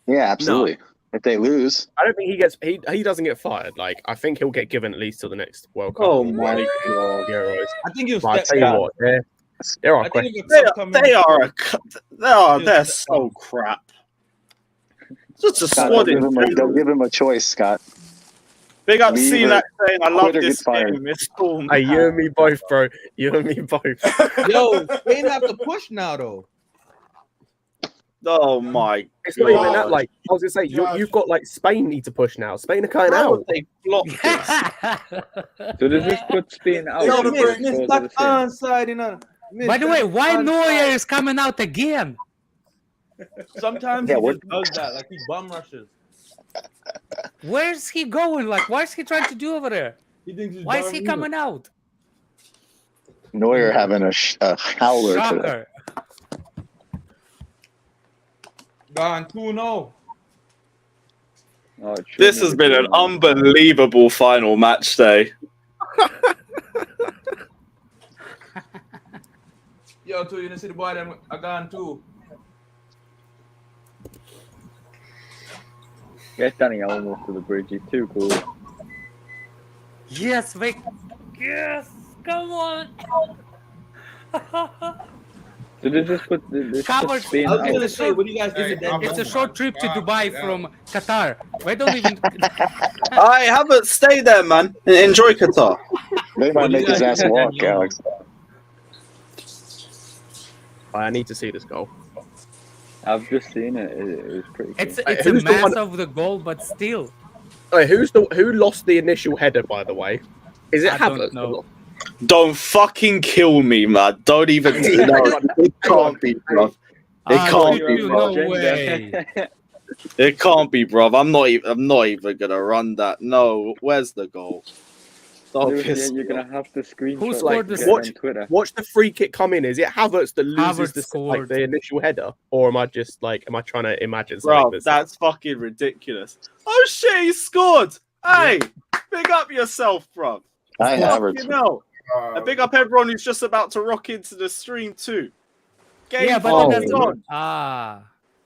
Yeah, absolutely. If they lose, I don't think he gets. He doesn't get fired. Like I think he'll get given at least till the next World Cup. Oh or my Euros. God. I think he'll But I step tell you down. what, there are I questions. think if the club come in, They're so crap. Such a Scott, squad they'll in give him a, general. they'll give him a choice, Scott. Big up Leave CNAC it. saying I love Quit or this get fired. game. It's cool, man. Hey, you and me both, bro. You and me both. yo, Spain have to push now though. Oh my It's not even God. that. Like I was gonna say, you've got like Spain need to push now. Spain are cutting How out. would they block this? So does this put Spain out? Yo, Because miss of that the same? onside, you know. Miss By the way, that why onside. Neuer is coming out again? Sometimes Yeah, he what- just does that, like he bum rushes. Where's he going? Like, what is he trying to do over there? He thinks he's Why is he Darwin coming out? Neuer having a howler today. Shocker. Gone 2-0. Oh, it This shouldn't has have been an 2-0. unbelievable final match day. Yo, too, you know, see the boy them are gone too. Get Danny almost to the bridge. He's too cool. Yes, Vic. Yes, come on. Did they just put Havertz, Spain I was out? gonna say, what do you guys think of that? it's a short trip to Dubai from Qatar. Why don't even? I haven't stay there, man. Enjoy Qatar. They might make his ass walk, Alex. I need to see this goal. I've just seen it. It was pretty cool. It's a who's the mass one- of the goal, but still. Wait, who lost the initial header? By the way, is it I don't Havertz? know. Don't fucking kill me, man. Don't even. No, it can't be, bro. It can't be, bro. No way. It can't be, bro. I'm not even gonna run that. No, where's the goal? Lewis, you're gonna have to screenshot. Who it scored and the get it on Twitter? Watch the free kick come in. Is it Havertz that loses Havertz the scored. the initial header, or am I just am I trying to imagine Bro, something? that's fucking ridiculous. Oh shit, he scored! Hey, big up yourself, bro. I Havertz. You know, and big up everyone who's just about to rock into the stream too. Game Yeah, but fucking that's on.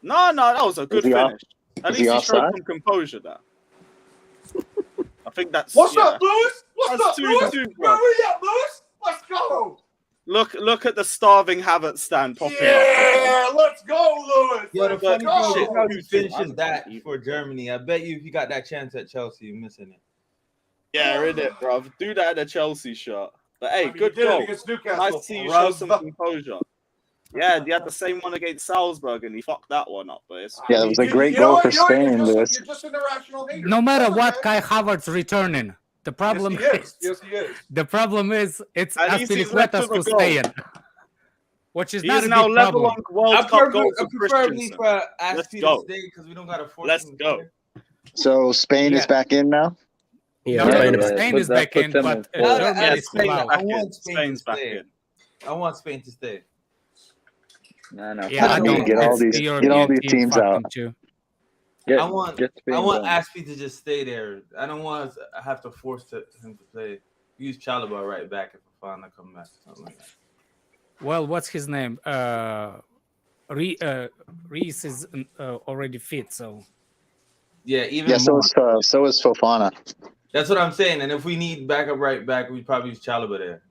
No, that was a good finish. At least he showed some composure there. I think that's. What's yeah. up, Lewis? What's That's up, Lewis? 2-2, Where bro. are we at, Lewis? Let's go. Look at the starving Havertz stand popping up. Yeah, let's go, Lewis. Yo, the Let's funny go. thing is how he finishes that for Germany. I bet you if you got that chance at Chelsea, you're missing it. Yeah, in it, bro. Do that in a Chelsea shot. But hey, I mean, good you did it goal. against Newcastle, Nice to see you bruv. show some composure. Yeah, he had the same one against Salzburg and he fucked that one up. But it's Yeah, it was a great goal for Spain, Lewis. You're just an irrational hater. No matter what, Kai Havertz returning. The problem Yes, he is. is. Yes, he is. The problem is it's At least he's left Aspilicueta's with a to goal. stay in. Which is He not is a now big level problem. on World Cup goals with Preferably Christensen. for Let's Aspie go. to stay because we don't got to force Let's him to go. play. So Spain is back in now. Yeah, No, Spain no, are back. Spain But is that back puts in, them but on four. Germany Yeah, is Spain's still out. back I in. want Spain Spain's to back stay. in. I want Spain to stay. No. Yeah, I I mean, don't. get all It's these- the get all European these team, teams fuck out. them too. Get, I want Spain Aspie going. to just stay there. I don't want to have to force him to play. Use Chalobah right back if Fofana come back. Something like that. Well, what's his name? Reese is already fit, so Yeah, even Yeah, more. so is Fofana. That's what I'm saying. And if we need backup right back, we'd probably use Chalobah there.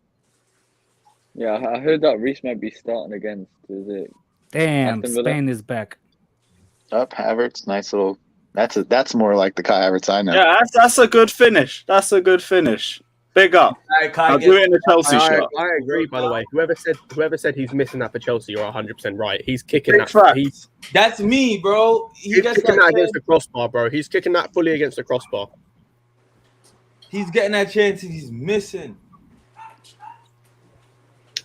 Yeah, I heard that Reece might be starting against. Is it? damn, Aston Villa? Spain is back. Up Havertz, nice little. That's more like the Kai Havertz I know. Yeah, that's a good finish. That's a good finish. Big up. I'll do it in a Chelsea shot. I agree. By the way, whoever said he's missing that for Chelsea, you're 100% right. He's kicking Big that. facts. That's me, bro. He's kicking that against the crossbar, bro. He's kicking that fully against the crossbar. He's getting that chance and he's missing.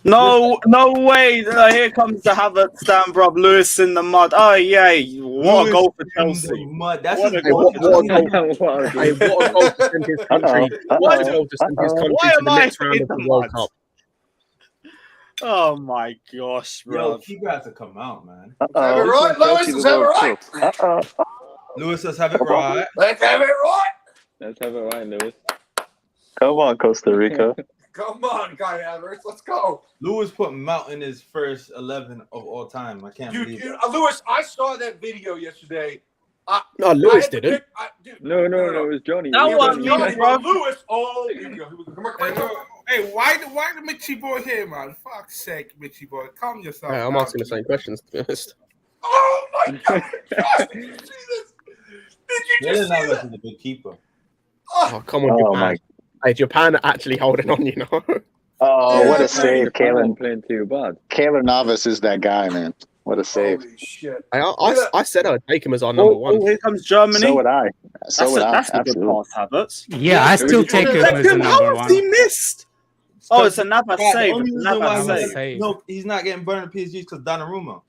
No way. Here comes the Havertz stand, bro. Lewis in the mud. Oh, yeah. What a goal for Chelsea. That's What a Hey, goal what for a Chelsea. goal! Hey, what a goal to send his country! What a goal to send his country Why to am the I next round in of the the World mud? Cup. Oh, my gosh, bro. Yo, keeper has to come out, man. Have it right, Lewis. Let's have it right. Lewis, let's have it right. Let's have it right. Let's have it right, Lewis. Come on, Costa Rica. Come on, Kai Havertz. Let's go. Lewis put Mount in his first 11 of all time. I can't believe it. Lewis, I saw that video yesterday. No, Lewis didn't. No, it was Johnny. That It was was Johnny, bro. Lewis. Oh, here we go. Come on. Hey, why the Mitchie boy here, man? Fuck's sake, Mitchie boy, calm yourself. Yeah, I'm down. asking the same questions, to be honest. Oh my God! Josh, did you see this? Did you just see Jalen that? is a good keeper. Oh, come on, Oh, Japan. my. Hey, Japan are actually holding on, you know. Oh, what a Yeah, save, Kalen. Playing too bad. Kalen Navas is that guy, man. What a save. Holy shit! I said I'd take him as our number one. Here comes Germany. So would I. So would I. That's a good Absolutely. pass, Havertz. Yeah, I still take him as the How number has he one. missed? Oh, it's another Yeah, the save. only reason why Another he's, save. no, he's not getting burned at PSG because Donnarumma.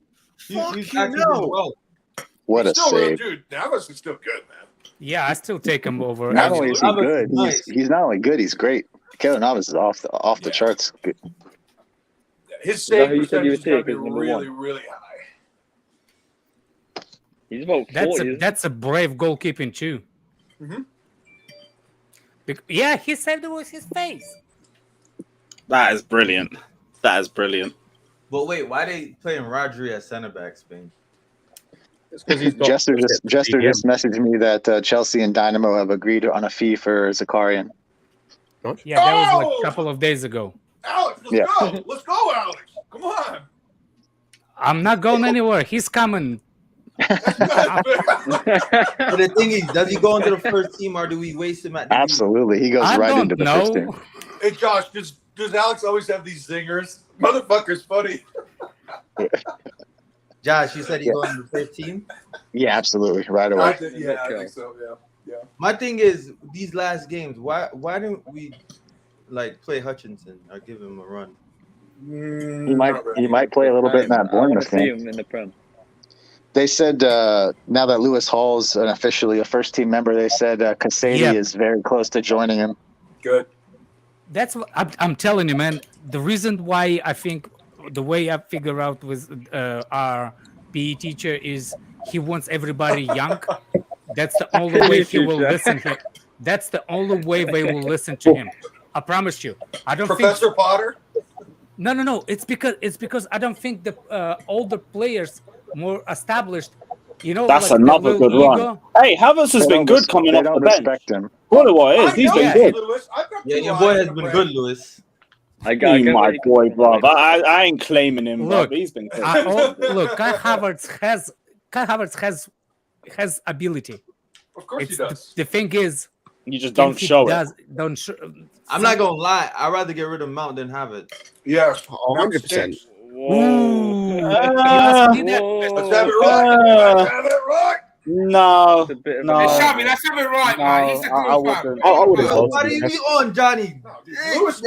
He's Fucking actually hell. doing well. What a Still, save. dude. Navas is still good, man. Yeah, I still take him over. Not only is he Navas good, is nice. he's not only good, he's great. Kalen Navas is off the charts. Good. His Is that save who you said you percentage is going would to be take as number really, one? really high. He's about 40. That's a brave goalkeeping too. Yeah, he saved it with his face. That is brilliant. That is brilliant. But wait, why they playing Rodri at center back, Spain? Jester just messaged me that Chelsea and Dynamo have agreed on a fee for Zakarian. Yeah, that was like a couple of days ago. Alex, let's go. Let's go, Alex. on. I'm not going anywhere. He's coming. But the thing is, does he go into the first team or do we waste him at the Absolutely, he goes I right don't into the first team. know. Hey, Josh, does Alex always have these zingers? Motherfucker's funny. Josh, you said he goes in the first team? Yeah, absolutely, right away. I think so. Yeah. My thing is, these last games, why didn't we like play Hutchinson or give him a run? He might play a little bit in that Bournemouth see game. him in the Prem. They said now that Lewis Hall's officially a first team member, they said Casady is very close to joining him. Good. That's what I'm telling you, man. The reason why I think the way I figure out with our PE teacher is he wants everybody young. That's the only way he will listen. That's the only way they will listen to him. I promise you. I don't Professor think Potter. No. It's because I don't think the older players, more established, That's like another good run. Hey, Havertz has been good coming off the bench. What it is, he's been good. Yeah, your boy has been good, Lewis. I got my boy, bro. I ain't claiming him, bro. Look, But he's been good. Look, Kai Havertz has ability. Of course he does. The thing is, you just don't show it. I'm not gonna lie. I'd rather get rid of Mount than have it. Yeah, 100%. Ooh. Let's have it right. Let's have it right. No. Shabby, let's have it right, man. He's the cool fan. I wouldn't. Why do you be on, Johnny? Lewis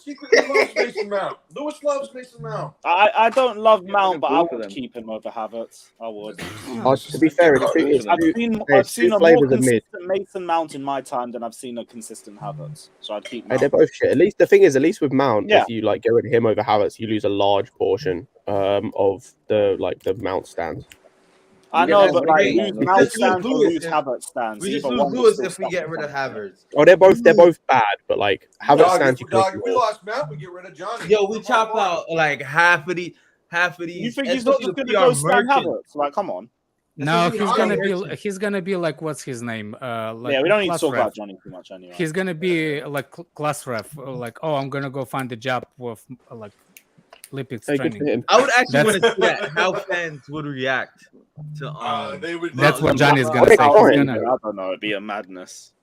secretly loves Mason Mount. Lewis loves Mason Mount. I don't love Mount, but I would keep him over Havertz. I would. To be fair, I've seen a more consistent Mason Mount in my time than I've seen a consistent Havertz. So I'd keep Mount. They're both shit. At least the thing is, at least with Mount, if you get rid of him over Havertz, you lose a large portion of the Mount stands. I know, but Mount stands or lose Havertz stands. We just lose Lewis if we get rid of Havertz. Oh, they're both bad, but Havertz stands. If we lost Mount, we get rid of Johnny. Yo, we chop out half of these. You think he's not just gonna go stand Havertz? Like, come on. No, he's gonna be like, what's his name? We don't need to talk about Johnny too much anyway. He's gonna be like class ref, like, oh, I'm gonna go find a job with like Olympics training. I would actually want to see that, how fans would react to. They would. That's what Johnny's gonna say. I don't know. It'd be a madness.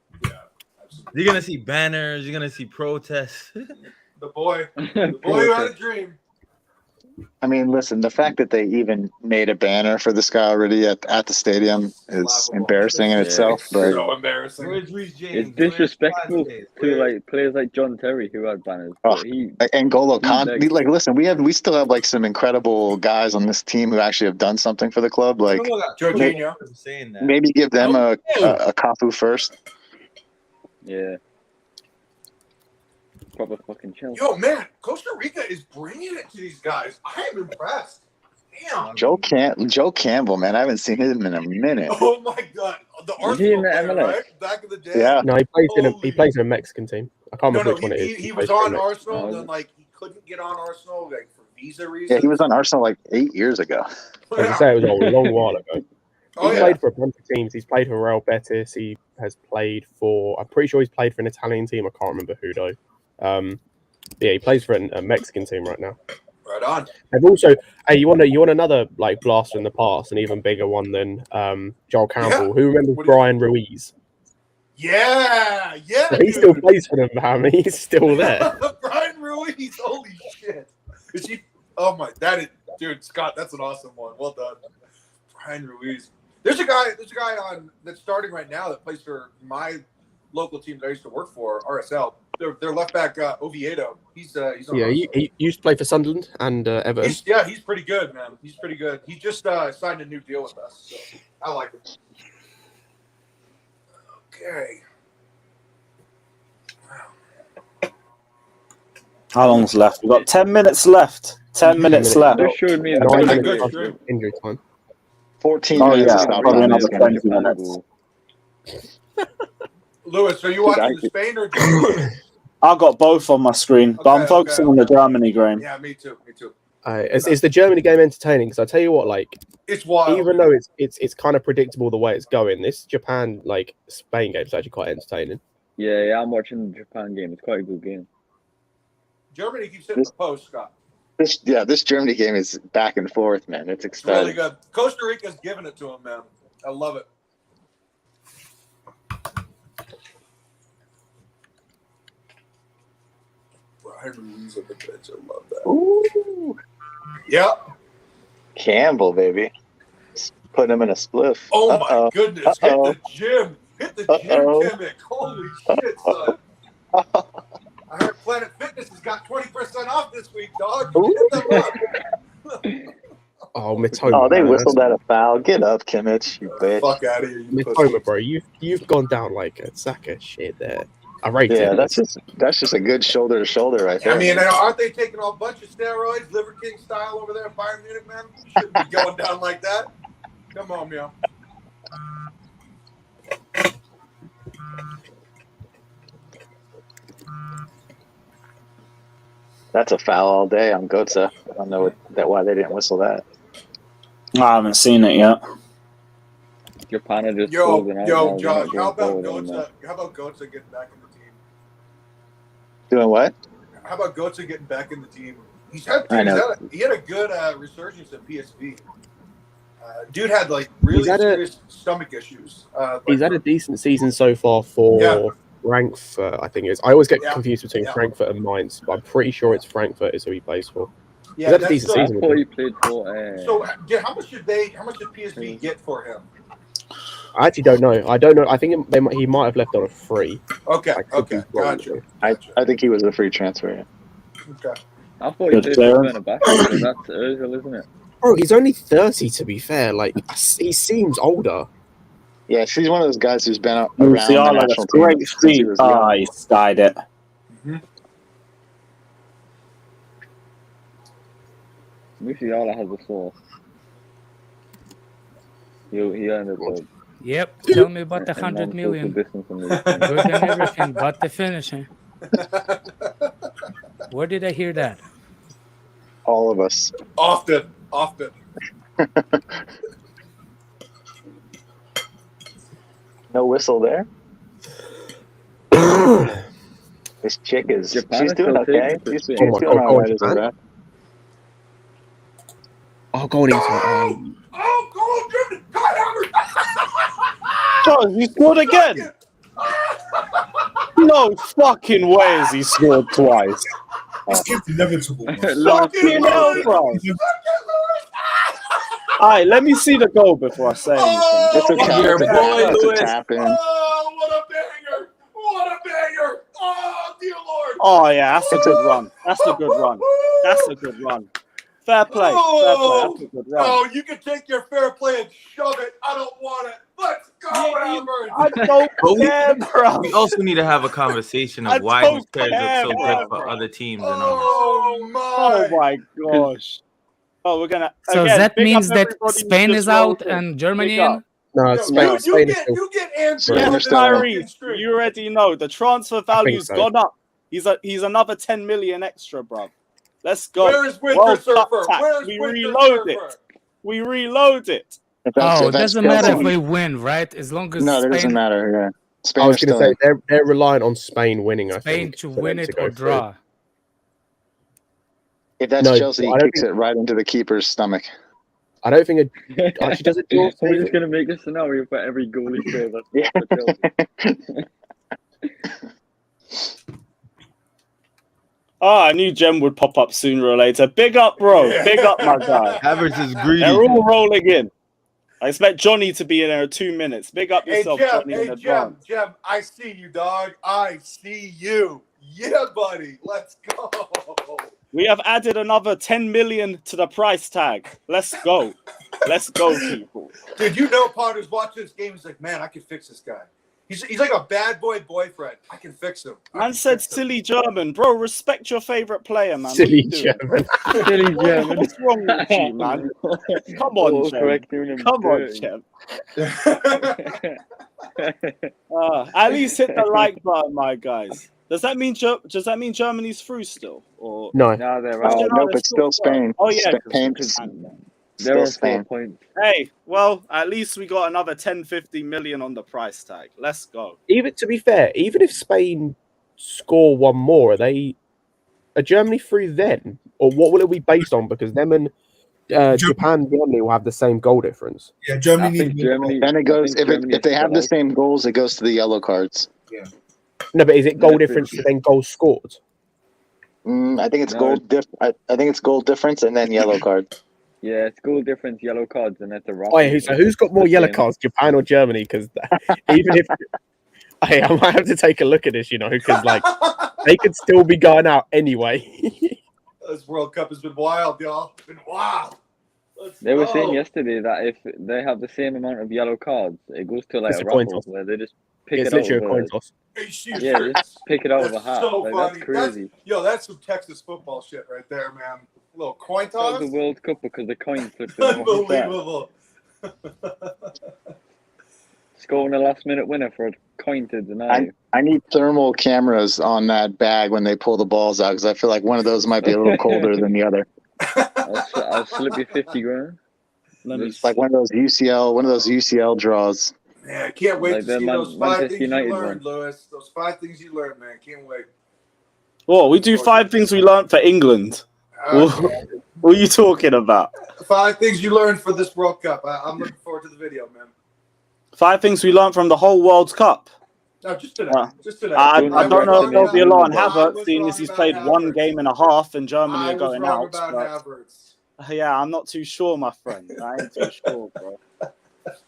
You're gonna see banners. You're gonna see protests. The boy who had a dream. I mean, listen, the fact that they even made a banner for this guy already at the stadium is embarrassing in itself. But so embarrassing. It's disrespectful to players like John Terry who had banners. N'Golo Kante, listen, we still have some incredible guys on this team who actually have done something for the club. Jorginho. Maybe give them a Cafu first. Yeah. Proper fucking chill. Yo, man, Costa Rica is bringing it to these guys. I am impressed. Damn. Joe Campbell, man, I haven't seen him in a minute. Oh my god, the Arsenal player, right? Back in the day. Yeah. No, he plays in a Mexican team. I can't remember which one it is. He was on Arsenal, and then he couldn't get on Arsenal for visa reasons. Yeah, he was on Arsenal 8 years ago. I was say it was a long while ago. He played for a bunch of teams. He's played for Real Betis. He has played for. I'm pretty sure he's played for an Italian team. I can't remember who though. He plays for a Mexican team right now. Right on. And also, hey, you want another blaster in the past, an even bigger one than Joel Campbell. Who remembers Brian Ruiz? Yeah. So he still plays for them, man. He's still there. Brian Ruiz, holy shit! Is he? Oh my, dude, Scott, that's an awesome one. Well done, Brian Ruiz. There's a guy that's starting right now that plays for my local team that I used to work for, RSL. Their left back Oviedo. He's on he used to play for Sunderland and Everton. He's pretty good, man. He's pretty good. He just signed a new deal with us, so I like him. Okay. Wow. How long's left? We've got 10 minutes left. 10 minutes left. Just showed me Injury time. 14 minutes. Yeah, probably another 20 minutes. Lewis, are you watching the Spain or Germany? I got both on my screen, but I'm focusing on the Germany game. Yeah, me too. Is the Germany game entertaining? Because I tell you what, it's wild. Even though it's kind of predictable the way it's going, this Japan Spain game is actually quite entertaining. Yeah, I'm watching the Japan game. It's quite a good game. Germany keeps hitting the post, Scott. This Germany game is back and forth, man. It's It's really exciting. good. Costa Rica's giving it to him, man. I love it. Brian Ruiz at the bench. I love that. Ooh, Yep. Campbell, baby. Just putting him in a spliff. Oh my goodness. Uh-oh. Hit the gym. Hit the gym, Kimmick. Holy shit, son. I heard Planet Fitness has got 20% off this week, dog. Hit them up. Oh, Mitoma. Oh, they man, whistled at a foul. Get up, Kimmich, you bitch. Fuck out of here, you Mitoma, bro. You've gone down like a sack of shit there. I rate Yeah, it. that's just a good shoulder to shoulder right there. I mean, aren't they taking a bunch of steroids, Liver King style over there at Bayern Munich, man? Shouldn't be going down like that. Come on, meow. That's a foul all day on Götze. I don't know why they didn't whistle that. I haven't seen it yet. Japan are just Yo, closing out yo, now, Josh, they're how not going about forward anymore. Götze? How about Götze getting back in the team? Doing what? How about Götze getting back in the team? He had a good resurgence at PSV. Dude had like really serious stomach issues. He's had a decent season so far for Frankfurt, I think it is. I always get confused between Frankfurt and Mainz, but I'm pretty sure it's Frankfurt is who he plays for. Yeah, he's had a decent season. He played for. So, how much did PSV get for him? I actually don't know. I don't know. I think he might have left on a free. Okay, okay, gotcha. I think he was a free transfer. Yeah. Okay. I thought he played for Fenerbahce, but that's Özil, isn't it? Bro, he's only 30. To be fair, like he seems older. Yeah, he's one of those guys who's been around the Musiala, national that's team great since he street. was young. He skied it. Musiala has a source. He earned it. Yep. Tell me about the 100 million. Good and everything, but the finishing. Where did I hear that? All of us. Often. No whistle there. This chick is. She's doing okay. She's doing all right as a rep. Oh, go on, Oh, go on, Germany! Oh, he scored again. No fucking way has he scored twice. This game's inevitable. Fucking hell, bro. Alright, let me see the goal before I say anything. It's a tap. It's a tap in. Oh, what a banger! What a banger! Oh, dear Lord! Oh yeah, that's a good run. That's a good run. That's a good run. Fair play. Fair play. That's a good run. Oh, you can take your fair play and shove it. I don't want it. Let's go, Albert. I don't care, bro. We also need to have a conversation of why these players look so good for other teams. And Oh my gosh. Oh, we're gonna. So again, that big means up that everybody who Spain just is out rolled in. and Germany Big up. in? No, Spain. Spain is still. You get Andrew. Spain Tyrese, you already know the transfer value's so. gone up. He's another 10 million extra, bro. Let's go. Where is Winter Well, Surfer? tap. Where's We Winter reload Surfer? it. We reload it. Oh, it doesn't matter if we win, right? As long as No, that Spain, doesn't matter. Yeah. Spain I was is going to still say in. they're reliant on Spain winning. I Spain think to for win them it to go or through. draw. If that's No, Chelsea, he I don't kicks think- it right into the keeper's stomach. I don't think it actually does it. Draw We're just gonna make a scenario for every goal he scores. Oh, I knew Jem would pop up sooner or later. Big up, bro. Big up, my guy. Havertz is greedy. They're all rolling in. I expect Johnny to be in there in 2 minutes. Big up Hey, yourself, Jem, Johnny, in advance. Jem, I see you, dog. I see you. Yeah, buddy. Let's go. We have added another 10 million to the price tag. Let's go. Let's go, people. Dude, you know Potter's watching this game. He's like, man, I can fix this guy. He's like a bad boy boyfriend. I can fix him. Man said silly German. Bro, respect your favorite player, man. Silly What you doing? German. Silly German. What's wrong with you, man? Come on, Jem. Come on, Jem. At least hit the like button, my guys. Does that mean Germany's through still? Or No. No, they're Oh, out. nope, it's still Spain. Oh yeah, Spain. They're Still on 4 Spain. points. Hey, well, at least we got another 10-50 million on the price tag. Let's go. Even to be fair, even if Spain score one more, are Germany through then? or what will it be based on? Because them and Japan and Germany will have the same goal difference. Yeah, Germany I think needs Germany. Then it goes I think Germany if they have the still same goals, it goes to the yellow cards. Yeah. No, but is it goal No, difference to then goals scored? I think it's No, goal I think it's goal difference and then yellow card. Yeah, it's goal difference, yellow cards, and that's a wrap. Oh, yeah, so who's got more yellow cards, Japan or Germany? Because even if I might have to take a look at this, you know, because like they could still be going out anyway. This World Cup has been wild, y'all. It's been wild. They were saying yesterday that if they have the same amount of yellow cards, it goes to like It's a a coin raffle toss. where they just pick It's it out literally of a coin toss. Yeah, just pick it out of a hat. So Like, funny. that's crazy. That's some Texas football shit right there, man. A little coin So toss. the World Cup because the coin flipped. Unbelievable. Scoring a last-minute winner for a coin to deny. I need thermal cameras on that bag when they pull the balls out because I feel like one of those might be a little colder than the other. I'll slip you 50 grand. It's like one of those UCL draws. Man, I can't wait Like to the see those 5 Manchester things United you learned, one. Lewis. Those 5 things you learned, man. Can't wait. What? We do 5 things we learned for England. What are you talking about? 5 things you learned for this World Cup. I'm looking forward to the video, man. 5 things we learned from the whole World Cup. No, just today. Just today. I don't know if there'll be a lot on Havertz, seeing as he's played Havertz. 1 game and a half and Germany I are going was wrong out. about But Havertz. yeah, I'm not too sure, my friend. I ain't too sure, bro.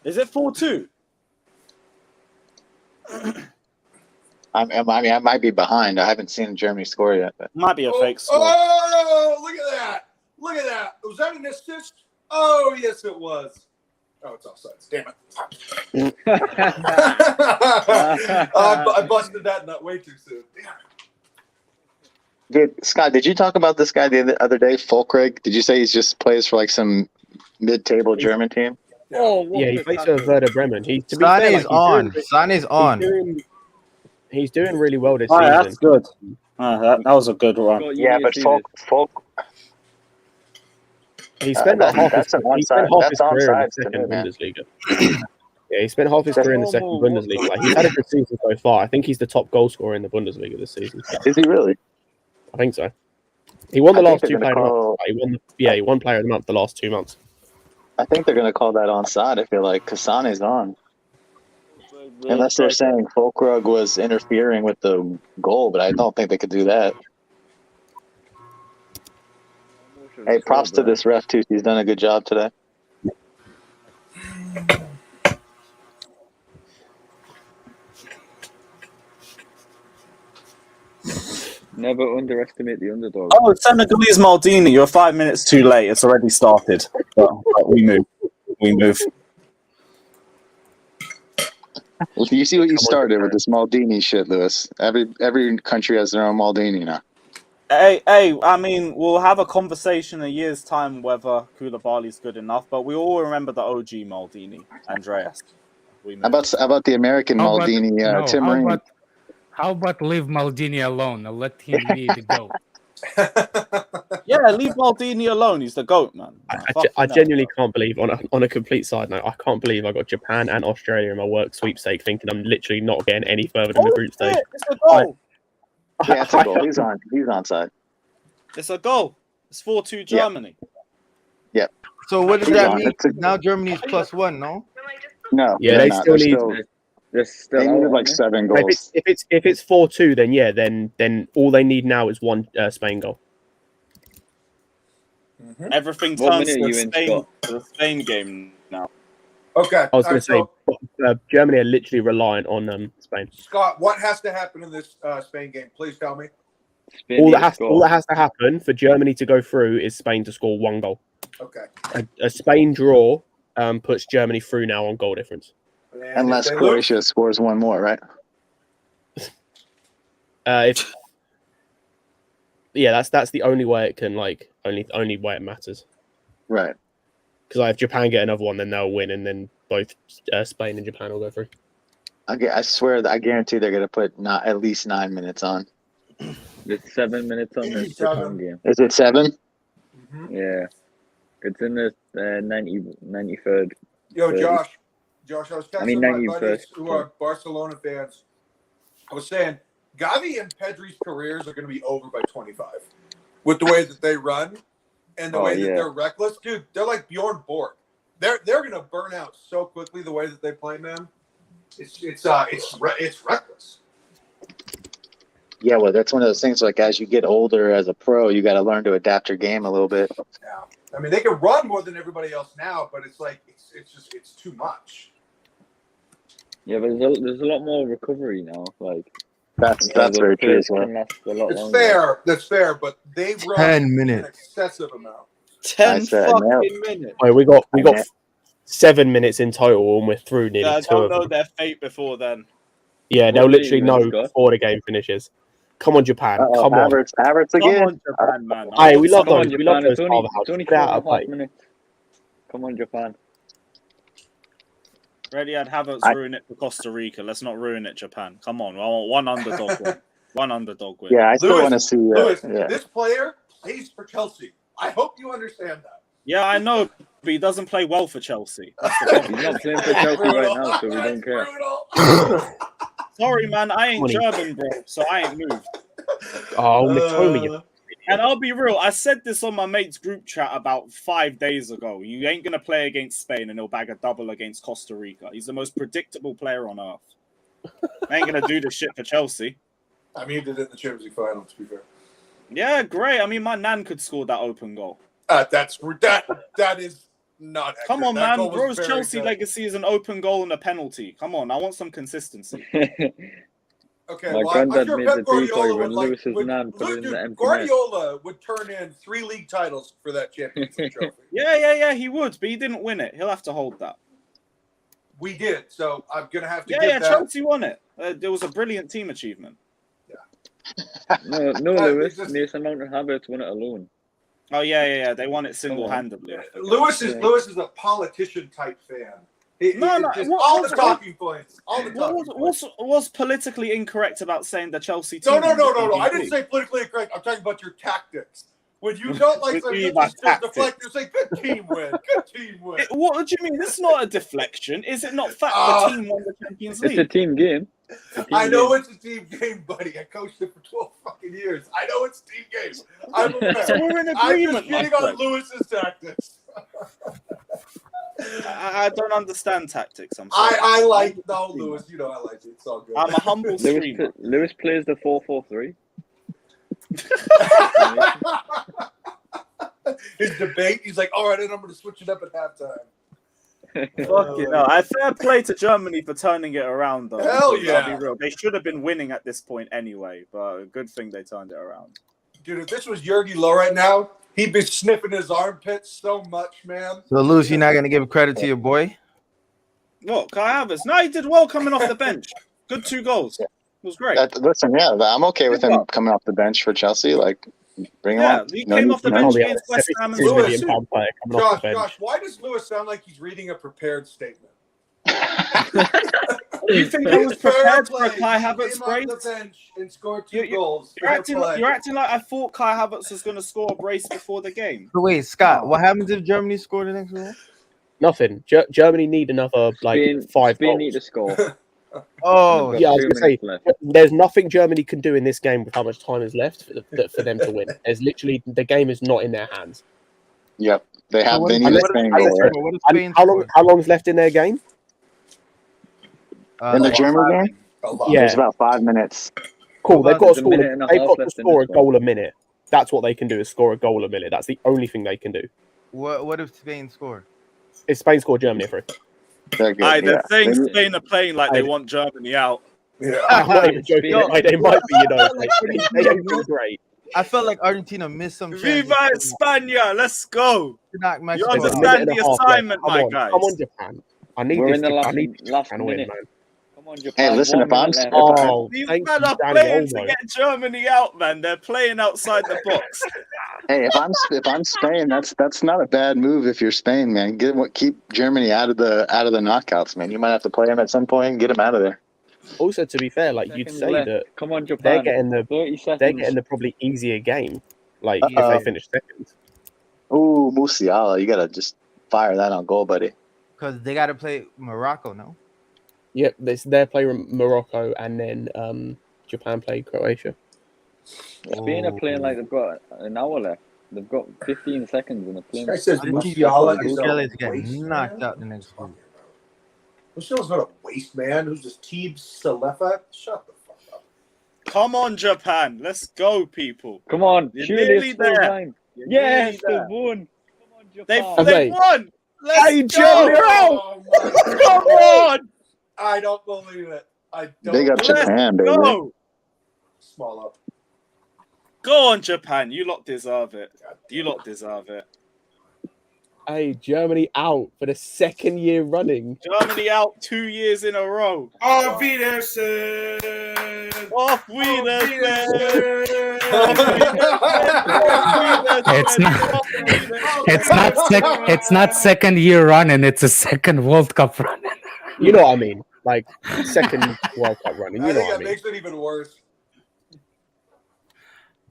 Is it 4-2? I mean, I might be behind. I haven't seen Germany score yet. But. Might be a fake score. Oh, look at that. Look at that. Was that an assist? Oh, yes, it was. Oh, it's offsides. Damn it. I busted that nut way too soon. Damn it. Dude, Scott, did you talk about this guy the other day, Fulkrug? Did you say he just plays for like some mid-table German team? Oh, yeah, he plays for Werder Bremen. Sane's on. Sane's on. He's doing really well this Oh, season. that's good. That was a good one. Yeah, but Fulk. He spent half his career in the onside to second me, man. Bundesliga. Yeah, he spent half his career in the second Bundesliga. Like, he's had a good season so far. I think he's the top goal scorer in the Bundesliga this season. Is he really? I think so. He won the last think 2 they're player of the gonna month. He won player of the month the last 2 months. I think they're going to call that onside. I feel like Kasane's on. Unless they're saying Fulkrug was interfering with the goal, but I don't think they could do that. Hey, props to this ref, too. He's done a good job today. Never underestimate the underdog. Oh, Senegalese Maldini, you're 5 minutes too late. It's already started. But we move. We move. You see what you started with this Maldini shit, Lewis. Every country has their own Maldini now. Hey, I mean, we'll have a conversation in a year's time whether Koulibaly's good enough, but we all remember the OG Maldini, Andreas. How about the American Maldini, Tim Ream? How about leave Maldini alone and let him be the GOAT? Yeah, leave Maldini alone. He's the GOAT, man. I genuinely can't believe, on a complete side note, I can't believe I got Japan and Australia in my work sweepstake thinking I'm literally not getting any further than the group stage. It's a goal. Yeah, it's a goal. He's onside. It's a goal. It's 4-2 Germany. Yep. So what does that mean? Now Germany's +1, no? No. Yeah, they still need. They need like 7 goals. If it's 4-2, then yeah, then all they need now is 1 Spain goal. Everything What turns minute are to you in, the Spain game now. Okay. I was going to say, Germany are literally reliant on Spain. Scott, what has to happen in this Spain game? Please tell me. All that has to happen for Germany to go through is Spain to score 1 goal. Okay. A Spain draw puts Germany through now on goal difference. Unless Croatia scores 1 more, right? That's the only way it can only way it matters. Right. Because if Japan get another one, then they'll win, and then both Spain and Japan will go through. I swear that I guarantee they're going to put at least 9 minutes on. It's 7 minutes on this Japan game. Is it 7? Mm-hmm. Yeah. It's in the 93rd. Yo, Josh, I was texting my buddies 91st. who are Barcelona fans. I was saying, Gavi and Pedri's careers are going to be over by 25. with the way that they run and the Oh, way that yeah. they're reckless, dude. They're like Bjorn Borg. They're gonna burn out so quickly the way that they play, man. It's reckless. Yeah, well, that's one of those things. Like as you get older as a pro, you got to learn to adapt your game a little bit. Yeah, I mean they can run more than everybody else now, but it's like it's too much. Yeah, but there's a lot more recovery now. Like That's the very true players as well. can last a lot It's longer. fair. That's fair, but they run 10 an minutes. excessive amount. 10 said now. fucking minutes. Wait, we got Yeah. 7 minutes in total, and we're through nearly Yeah, 2 they'll of know them. their fate before then. Yeah, What they'll league literally are you know in, Scott? before the game finishes. Come on, Japan. Uh-oh, Come on. Havertz Come again. on, Japan, man. Hey, we love Come on, those. We love Japan. those It's only powerhouses. 4 Put it out and of a half play. minutes. Come on, Japan. Ready, I'd Havertz ruin it for Costa Rica. Let's not ruin it, Japan. Come on, I want one underdog win. One underdog win. Yeah, I still Lewis, want to see. Lewis, Yeah. this player plays for Chelsea. I hope you understand that. Yeah, I know, but he doesn't play well for Chelsea. That's the problem. He's not playing for Chelsea right now, so we don't care. Sorry, man, I ain't 20. German, bro, so I ain't moved. Oh, Mitoma, you And I'll be real, I said this on my mate's group chat about 5 days ago. You ain't going to play against Spain and he'll bag a double against Costa Rica. He's the most predictable player on earth. I ain't going to do this shit for Chelsea. I mean, he did it in the Champions League final, to be fair. Yeah, great. I mean, my nan could score that open goal. That is not. Come on, That man. goal was Bro's very Chelsea good. legacy is an open goal and a penalty. Come on, I want some consistency. Okay, My well, I'm granddad sure made Pep the decoy Guardiola when would like. Lewis's nan put it in Dude, the empty net. Guardiola would turn in 3 league titles for that Champions League trophy. Yeah, he would, but he didn't win it. He'll have to hold that. We did, so I'm gonna have to Yeah, give yeah, that. Chelsea won it. It was a brilliant team achievement. No, Lewis. Mason Mount and Havertz won it alone. Oh yeah. They won it single-handedly. Lewis is a politician type fan. No, Just all the talking points. All the talking points. What's politically incorrect about saying the Chelsea team? No. won the I Champions didn't League? say politically incorrect. I'm talking about your tactics. When you don't like What do something, you you mean by just tactics? deflect. You say, "Good team win. Good team win." What do you mean? It's not a deflection. Is it not fact the team won the Champions League? It's a team game. I know it's a team game, buddy. I coached it for 12 fucking years. I know it's a team game. I'm a fan. So we're in agreement, I'm just my shitting on friend. Lewis's tactics. I don't understand tactics. I'm sorry. I like Lewis. You know I like it. It's all good. I'm a humble streamer. Lewis plays the 4-4-3. His debate. He's like, all right, then I'm going to switch it up at halftime. Fuck you know. Fair play to Germany for turning it around, though. Hell because yeah. I'll be real. They should have been winning at this point anyway, but a good thing they turned it around. Dude, if this was Jurgen Low right now, he'd be sniffing his armpits so much, man. So, Lewis, you're not going to give credit to your boy? What, Kai Havertz? No, he did well coming off the bench. Good 2 goals. It was great. Listen, yeah, I'm okay with him coming off the bench for Chelsea. Like, bring him Yeah, on. he came off the bench against West Ham and Lewis, Spurs. Josh, why does Lewis sound like he's reading a prepared statement? You think I was prepared for a Kai Havertz Came off brace? the bench and scored 2 goals. You're acting like I thought Kai Havertz was going to score a brace before the game. So wait, Scott, what happens if Germany score the next goal? Nothing. Germany need another 5 Spain goals. need to score. Oh, Yeah, I was 2 going to say, minutes left. there's nothing Germany can do in this game with how much time is left for them to win. There's literally, the game is not in their hands. Yep, they have. They need And a Spain goal. Right? and how long's left in their game? In the German game, Yeah. there's about 5 minutes. Cool. They've got to There's a score. minute and a They've half got to left in score a this one. goal a minute. That's what they can do is score a goal a minute. That's the only thing they can do. What if Spain score? If Spain score Germany for it. They're good. Aye, they're yeah. saying They- Spain are playing like they want Germany out. I'm not even joking. Like, they might be, they ain't been great. I felt like Argentina missed some chances Viva España! Let's go! to knock You Mexico There's a out. minute understand and a the half left. assignment, Come my on, guys. Come on, Japan. I need We're this. in the I need last Japan to win, minute. man. Come on, Japan. Hey, listen, 1 if I'm minute left. Oh, These thank men you, are Danny playing to Olmo. get Germany out, man. They're playing outside the box. Hey, if I'm Spain, that's not a bad move. If you're Spain, man, keep Germany out of the knockouts, man. You might have to play them at some point and get them out of there. Also, to be fair, like you'd Seconds say left. that Come on, they're Japan. getting 30 seconds. they're getting the probably easier game. Like if Uh-oh. they finish second. Ooh, Musiala, you gotta just fire that on goal, buddy. Because they got to play Morocco, no? Yep, they're playing Morocco and then Japan play Croatia. Spain are playing like they've got an hour left. They've got 15 seconds and they're playing. This guy says I think Musiala is Musiala a is getting waste knocked man. out the next week. Musiala's not a waste man. Who's this Teeb Salefa? Shut the fuck up. Come on, Japan. Let's go, people. Come on, You're surely nearly it's still there. time. You're Yes, nearly there. they've won. Come on, Japan. They've won. Hey, Let's Germany go. are out. Oh my Come God. on. I don't believe it. I don't. Big up believe it. Japan, baby. Go. Small up. Go on, Japan. You lot deserve it. You lot deserve it. Hey, Germany out for the second year running. Germany out 2 years in a row. Auf Wiedersehen. Off Wiedersehen. It's not second year running, it's a second World Cup running. You know what I mean? Like second World Cup running. I You know think what I that mean? makes it even worse.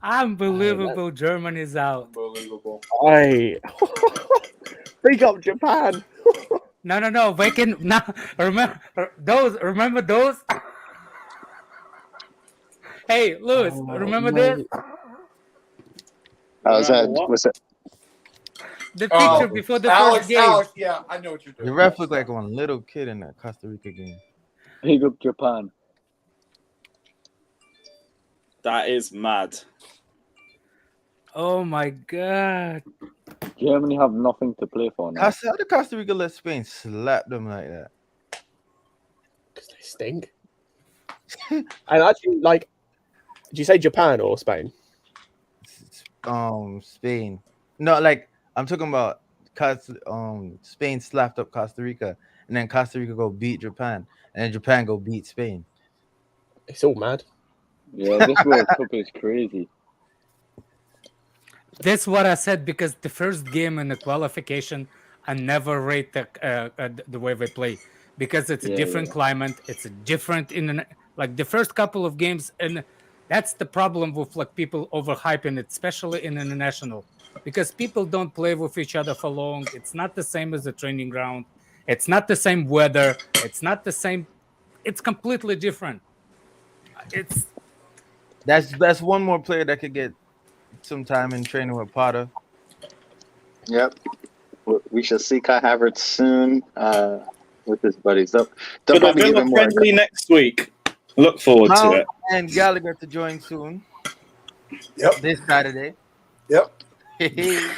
Unbelievable, Germany's out. Unbelievable. Hey, big up Japan. No, we can now remember those. Remember those? Hey, Lewis, remember this? Was that? The picture before the Alex, first game. Alex, yeah, I know what you're doing. The ref looked like one little kid in that Costa Rica game. Big up Japan. That is mad. Oh my God. Germany have nothing to play for now. How did Costa Rica let Spain slap them like that? Because they stink. And actually, like, did you say Japan or Spain? Spain. No, like I'm talking about Spain slapped up Costa Rica, and then Costa Rica go beat Japan, and then Japan go beat Spain. It's all mad. Yeah, this World Cup is crazy. That's what I said, because the first game in the qualification, I never rate the way they play, because it's a different climate. It's a different like the first couple of games, and that's the problem with like people overhyping it, especially in international, because people don't play with each other for long. It's not the same as the training ground. It's not the same weather. It's not the same. It's completely different. That's one more player that could get some time in training with Potter. Yep. We shall see Kai Havertz soon with his buddies. They'll Good probably give luck him more. friendly next week. Look forward to it. And Gallagher to join soon. Yep. This Saturday. Yep. Enzo,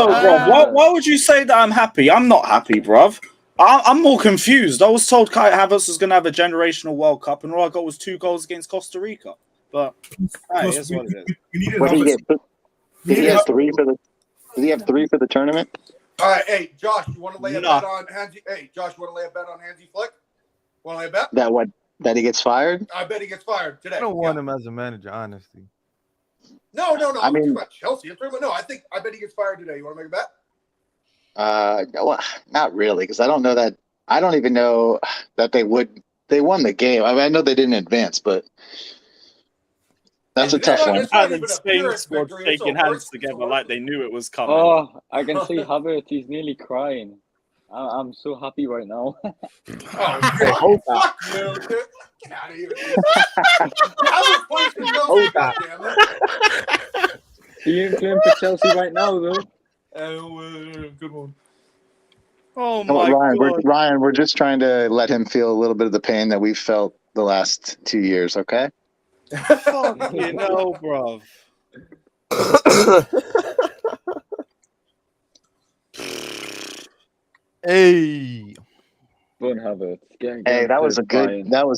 bruv, why would you say that I'm happy? I'm not happy, bruv. I'm more confused. I was told Kai Havertz was going to have a generational World Cup, and all I got was 2 goals against Costa Rica. But it is what it is. What did he get? Did he have 3 for the? Did he have 3 for the tournament? All right, hey Josh, you want to lay a bet on Hansi? Hey Josh, you want to lay a bet on Hansi Flick? Want to lay a bet? That he gets fired? I bet he gets fired today. I don't want him as a manager, honestly. No. I I'm mean- talking about Chelsea. I bet he gets fired today. You want to make a bet? Well, not really, because I don't know that. I don't even know that they would. They won the game. I mean, I know they didn't advance, but that's a tough one. And Spain squad shaking hands together like they knew it was coming. Oh, I can see Havertz. He's nearly crying. I'm so happy right now. Hold that. Fuck you, dude. Get out of here. I was playing for Chelsea, goddammit. He ain't playing for Chelsea right now, though. Good one. Oh Come on, my Ryan, god. Ryan, we're just trying to let him feel a little bit of the pain that we've felt the last 2 years, okay? Fuck you know, bruv. Hey. Fun Havertz. Hey, that was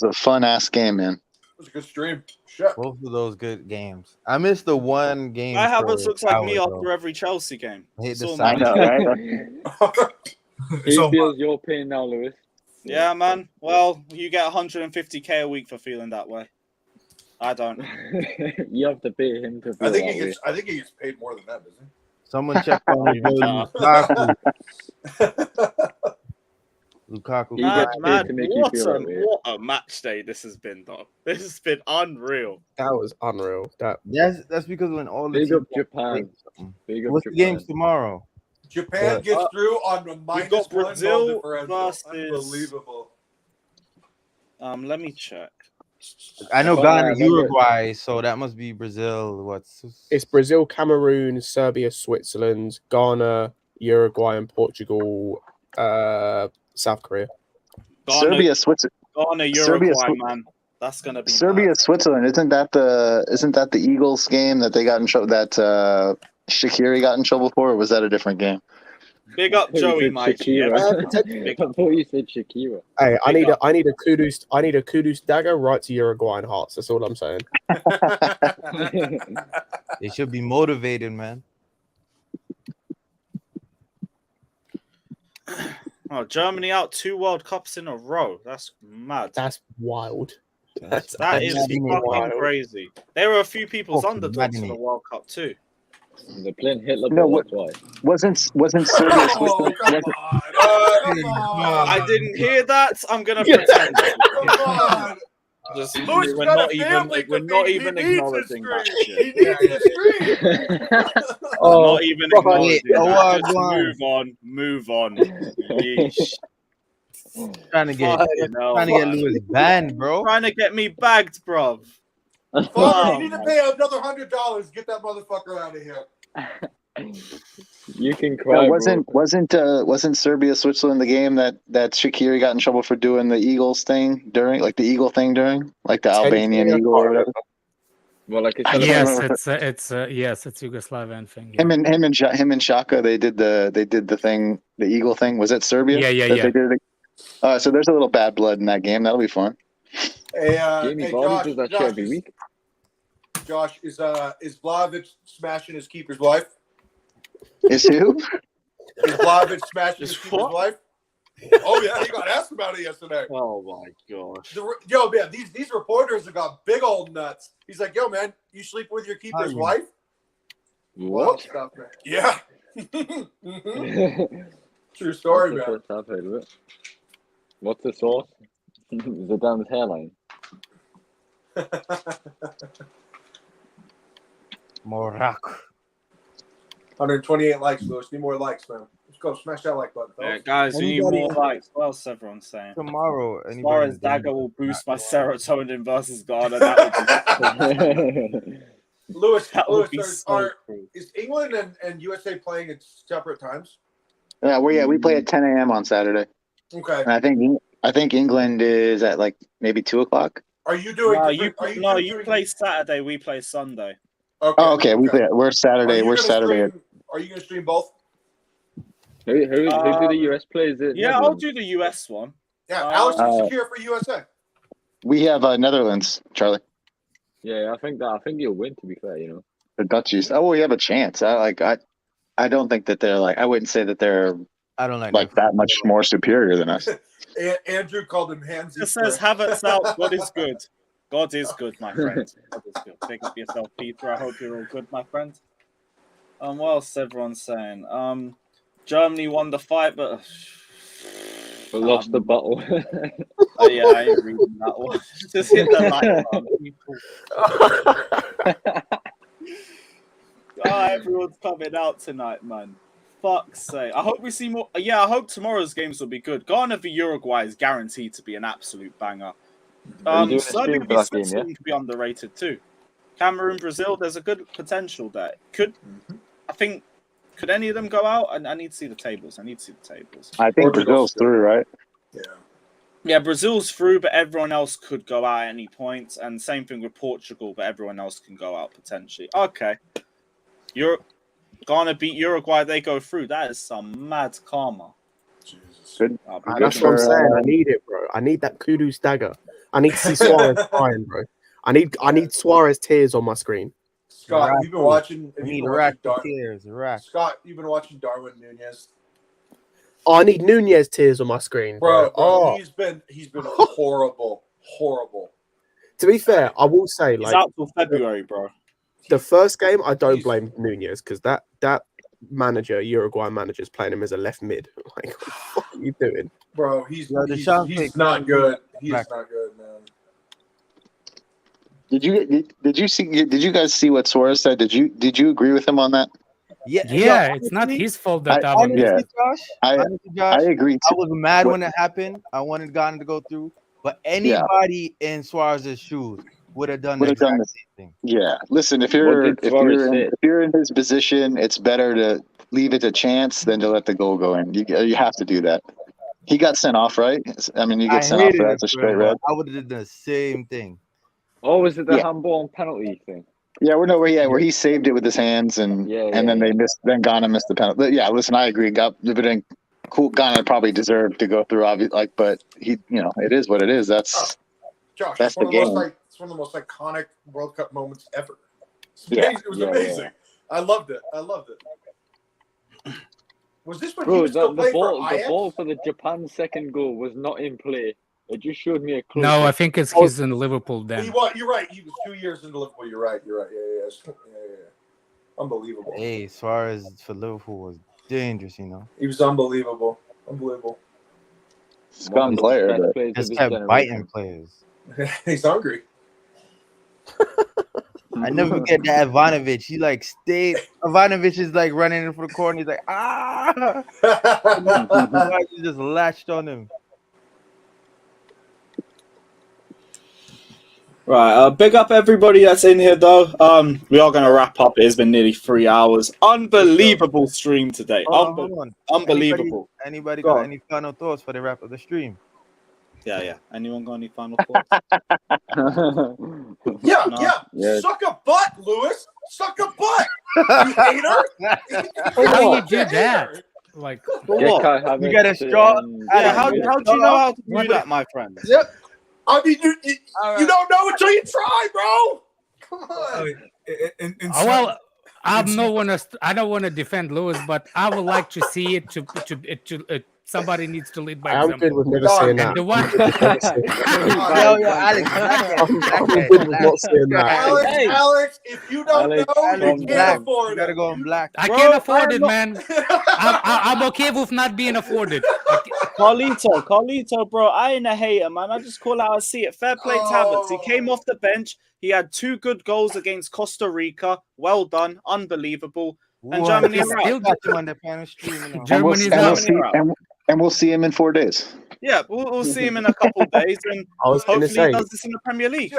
a fun ass game, man. It was a good stream. Shut. Both of those good games. I missed the one game. Kai Havertz for looks like Howard, me though. after every Chelsea game. I hate It's the all sound. mad. He feels your pain now, Lewis. Yeah, man. Well, you get 150k a week for feeling that way. I don't. You have to pay him to feel I think that he way. gets. I think he gets paid more than that, doesn't he? Someone check on Lukaku. Lukaku. Man, what a match day this has been, though. This has been unreal. That was unreal. That's because when all the Big up teams Japan. Big up What's the Japan. games tomorrow? Japan gets through on the We've minus got 1 Brazil goal differential. versus. Unbelievable. Let me check. I know I Ghana, remember. Uruguay, so that must be Brazil. It's Brazil, Cameroon, Serbia, Switzerland, Ghana, Uruguay, and Portugal, South Korea. Serbia, Switzerland. Ghana, Serbia, Uruguay, man. That's gonna be Serbia, mad. Switzerland. Isn't that the Eagles game that they got in trouble? That Shaqiri got in trouble for, or was that a different game? Big up Joey, Mike. Shakira. Big I thought you said Shakira. Hey, I need a Kudus dagger right to Uruguayan hearts. That's all I'm saying. They should be motivated, man. Oh, Germany out 2 World Cups in a row. That's mad. That's wild. That is fucking fucking wild. crazy. There were a few people's Fucking underdogs in maddening. the World Cup too. They're playing Hitler. No, ball, that's why. wasn't Serbia, Oh, Switzerland? come on. I didn't hear that. I'm gonna pretend. Come on. Just, Louis we're got not a even family we're to not feed. even He needs acknowledging to that scream. shit. He needs to scream. Not even acknowledging Oh, that. Just go on. move on. Yeesh. Trying to get Fucking hell, man. Lewis banned, bro. Trying to get me bagged, bruv. Father, you need to pay another $100. Get that motherfucker out of here. You can cry. No, bro. wasn't Serbia, Switzerland the game that Shaqiri got in trouble for doing the Eagles thing during, like the Eagle thing during, like the Albanian Eagle or whatever? Well, like Yes, it's Yugoslavian thing. Yeah. Him and Shaka, they did the thing, the Eagle thing. Was it Serbia? Yeah. They did it? So there's a little bad blood in that game. That'll be fun. Hey, Jamie Vardy does that shit every week. Josh, is Vlahovic smashing his keeper's wife? Is who? Is Vlahovic smashing his Is keeper's what? wife? Oh yeah, he got asked about it yesterday. Oh my gosh. Yo, man, these reporters have got big old nuts. He's like, yo, man, you sleep with your keeper's wife? Wild stuff, man. Yeah. True story, That's the man. first I've heard of it. What's the source? Zidane's hairline. Morocco. 128 likes, Lewis. Need more likes, man. Let's go. Smash that like button. Yeah, fellas. guys, we need Anybody- more likes. What else everyone's saying? Tomorrow, As anybody far as in the game- Dagger will boost my serotonin versus Ghana, that would be Lewis, That would be so cool. is England and USA playing at separate times? Yeah, we play at 10 a.m. on Saturday, Okay. and I think England is at like maybe 2:00. Are you doing? No, you play Saturday, we play Sunday. Okay. Oh, okay. We're Saturday. We're Saturday. Are you gonna stream both? Who do the US play? Is it Yeah, I'll Netherlands? do the US one. Yeah, Alex Uh, is secure for USA. We have Netherlands, Charlie. Yeah, I think you'll win. To be fair, you know. The Dutchies. Oh, we have a chance. I don't think that they're like. I wouldn't say that they're I don't like that much more superior than us. Andrew called him handsy. It says Havertz out. God is good. God is good, my friend. God is good. Pick up yourself, Peter. I hope you're all good, my friend. What else everyone's saying? Germany won the fight, but lost the battle. Oh yeah, I ain't reading that one. Just hit the like button, people. Everyone's coming out tonight, man. Fuck's sake. I hope we see more. Yeah, I hope tomorrow's games will be good. Ghana v Uruguay is guaranteed to be an absolute banger. Are you doing a Serbia stream for v that game, yeah? Switzerland could be underrated too. Cameroon, Brazil, there's a good potential there. I think, could any of them go out? I need to see the tables. I think Brazil's through, right? Yeah, Brazil's through, but everyone else could go out at any point. And same thing with Portugal, but everyone else can go out potentially. Okay. Ghana beat Uruguay, they go through. That is some mad karma. Good. That's what I'm saying. I need it, bro. I need that Kudus dagger. I need to see Suarez crying, bro. I need Suarez tears on my screen. Scott, you've been watching. Scott, you've been watching Darwin Nunez. Oh, I need Nunez tears on my screen, bro. He's been horrible. To be fair, I will say, He's like, out till February, bro. The first game, I don't blame Nunez because that manager, Uruguay manager, is playing him as a left mid. Like, what are you doing, bro? He's not good. He's not good, man. Did you guys see what Suarez said? Did you agree with him on that? Yeah, it's not his fault that I agree. I was mad when it happened. I wanted Ghana to go through, but anybody in Suarez's shoes would have done the Would have done exact the same thing. Yeah, listen, if What you're did Suarez say? if you're in his position, it's better to leave it to chance than to let the goal go in. You have to do that. He got sent off, right? I mean, you I get sent off hated for it that's a for straight him, red. but I would have done the same thing. Oh, was it the Yeah. handball and penalty thing? Yeah, where he saved it with his hands and then they missed. Then Ghana missed the penalty. But yeah, listen, I agree. Ghana probably deserved to go through, obviously, but he, it is what it is. That's Josh, that's it's one the of the game. it's one of the most iconic World Cup moments ever. Yeah. It was amazing. I loved it. Was this when he Bro, was still the playing for ball Ajax? for the Japan second goal was not in play. It just showed me a close. No, I think he's in Liverpool then. You're right. He was 2 years into Liverpool. You're right. Yeah. Unbelievable. Hey, Suarez for Liverpool was dangerous, He was unbelievable. Scum player, but just kept biting players. He's hungry. I never forget that Ivanovic. He stayed. Ivanovic is running in for the corner. He's like, he just latched on him. Right, big up everybody that's in here though. We are going to wrap up. It has been nearly 3 hours. Unbelievable stream today. Hold on. Unbelievable. Anybody got any final thoughts for the wrap of the stream? Yeah. Anyone got any final thoughts? Yeah. Suck a butt, Lewis. Suck a butt. You hater. How do you do that? You got a straw. How do you know how to do that, my friend? Yep. I mean, you don't know until you try, bro. Come on. Well, I don't want to defend Lewis, but I would like to see it to somebody needs to lead by I'm example. good with never saying that. And the one, Alex, if you don't know, you can't afford it. You gotta go in black. I can't afford it, man. I'm okay with not being afforded. Carlito, bro, I ain't a hater, man. I just call out I see it. Fair play to Havertz. He came off the bench. He had 2 good goals against Costa Rica. Well done. Unbelievable. And Germany are out. Germany's out. And we'll see him in 4 days. Yeah, we'll see him in a couple of days, and I was hopefully gonna say, he does this in the Premier League.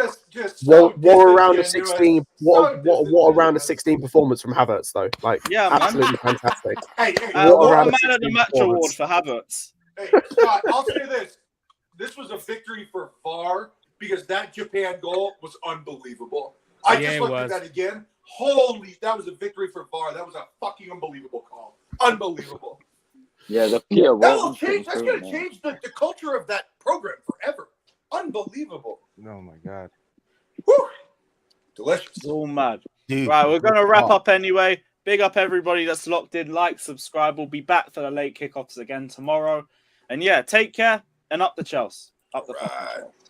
What around the 16? What around the 16 performance from Havertz though? Yeah, absolutely fantastic. What a man of the match award for Havertz. Hey, Scott, I'll say this. This was a victory for VAR because that Japan goal was unbelievable. I just looked at that again. Holy, that was a victory for VAR. That was a fucking unbelievable call. Unbelievable. Yeah, That's going to change the culture of that program forever. Unbelievable. Oh my god. Whew. Delicious. It's all mad. Dude, right, we're going to wrap up anyway. Big up everybody that's locked in. Like, subscribe. We'll be back for the late kickoffs again tomorrow. And yeah, take care and up the Chelsea. Up the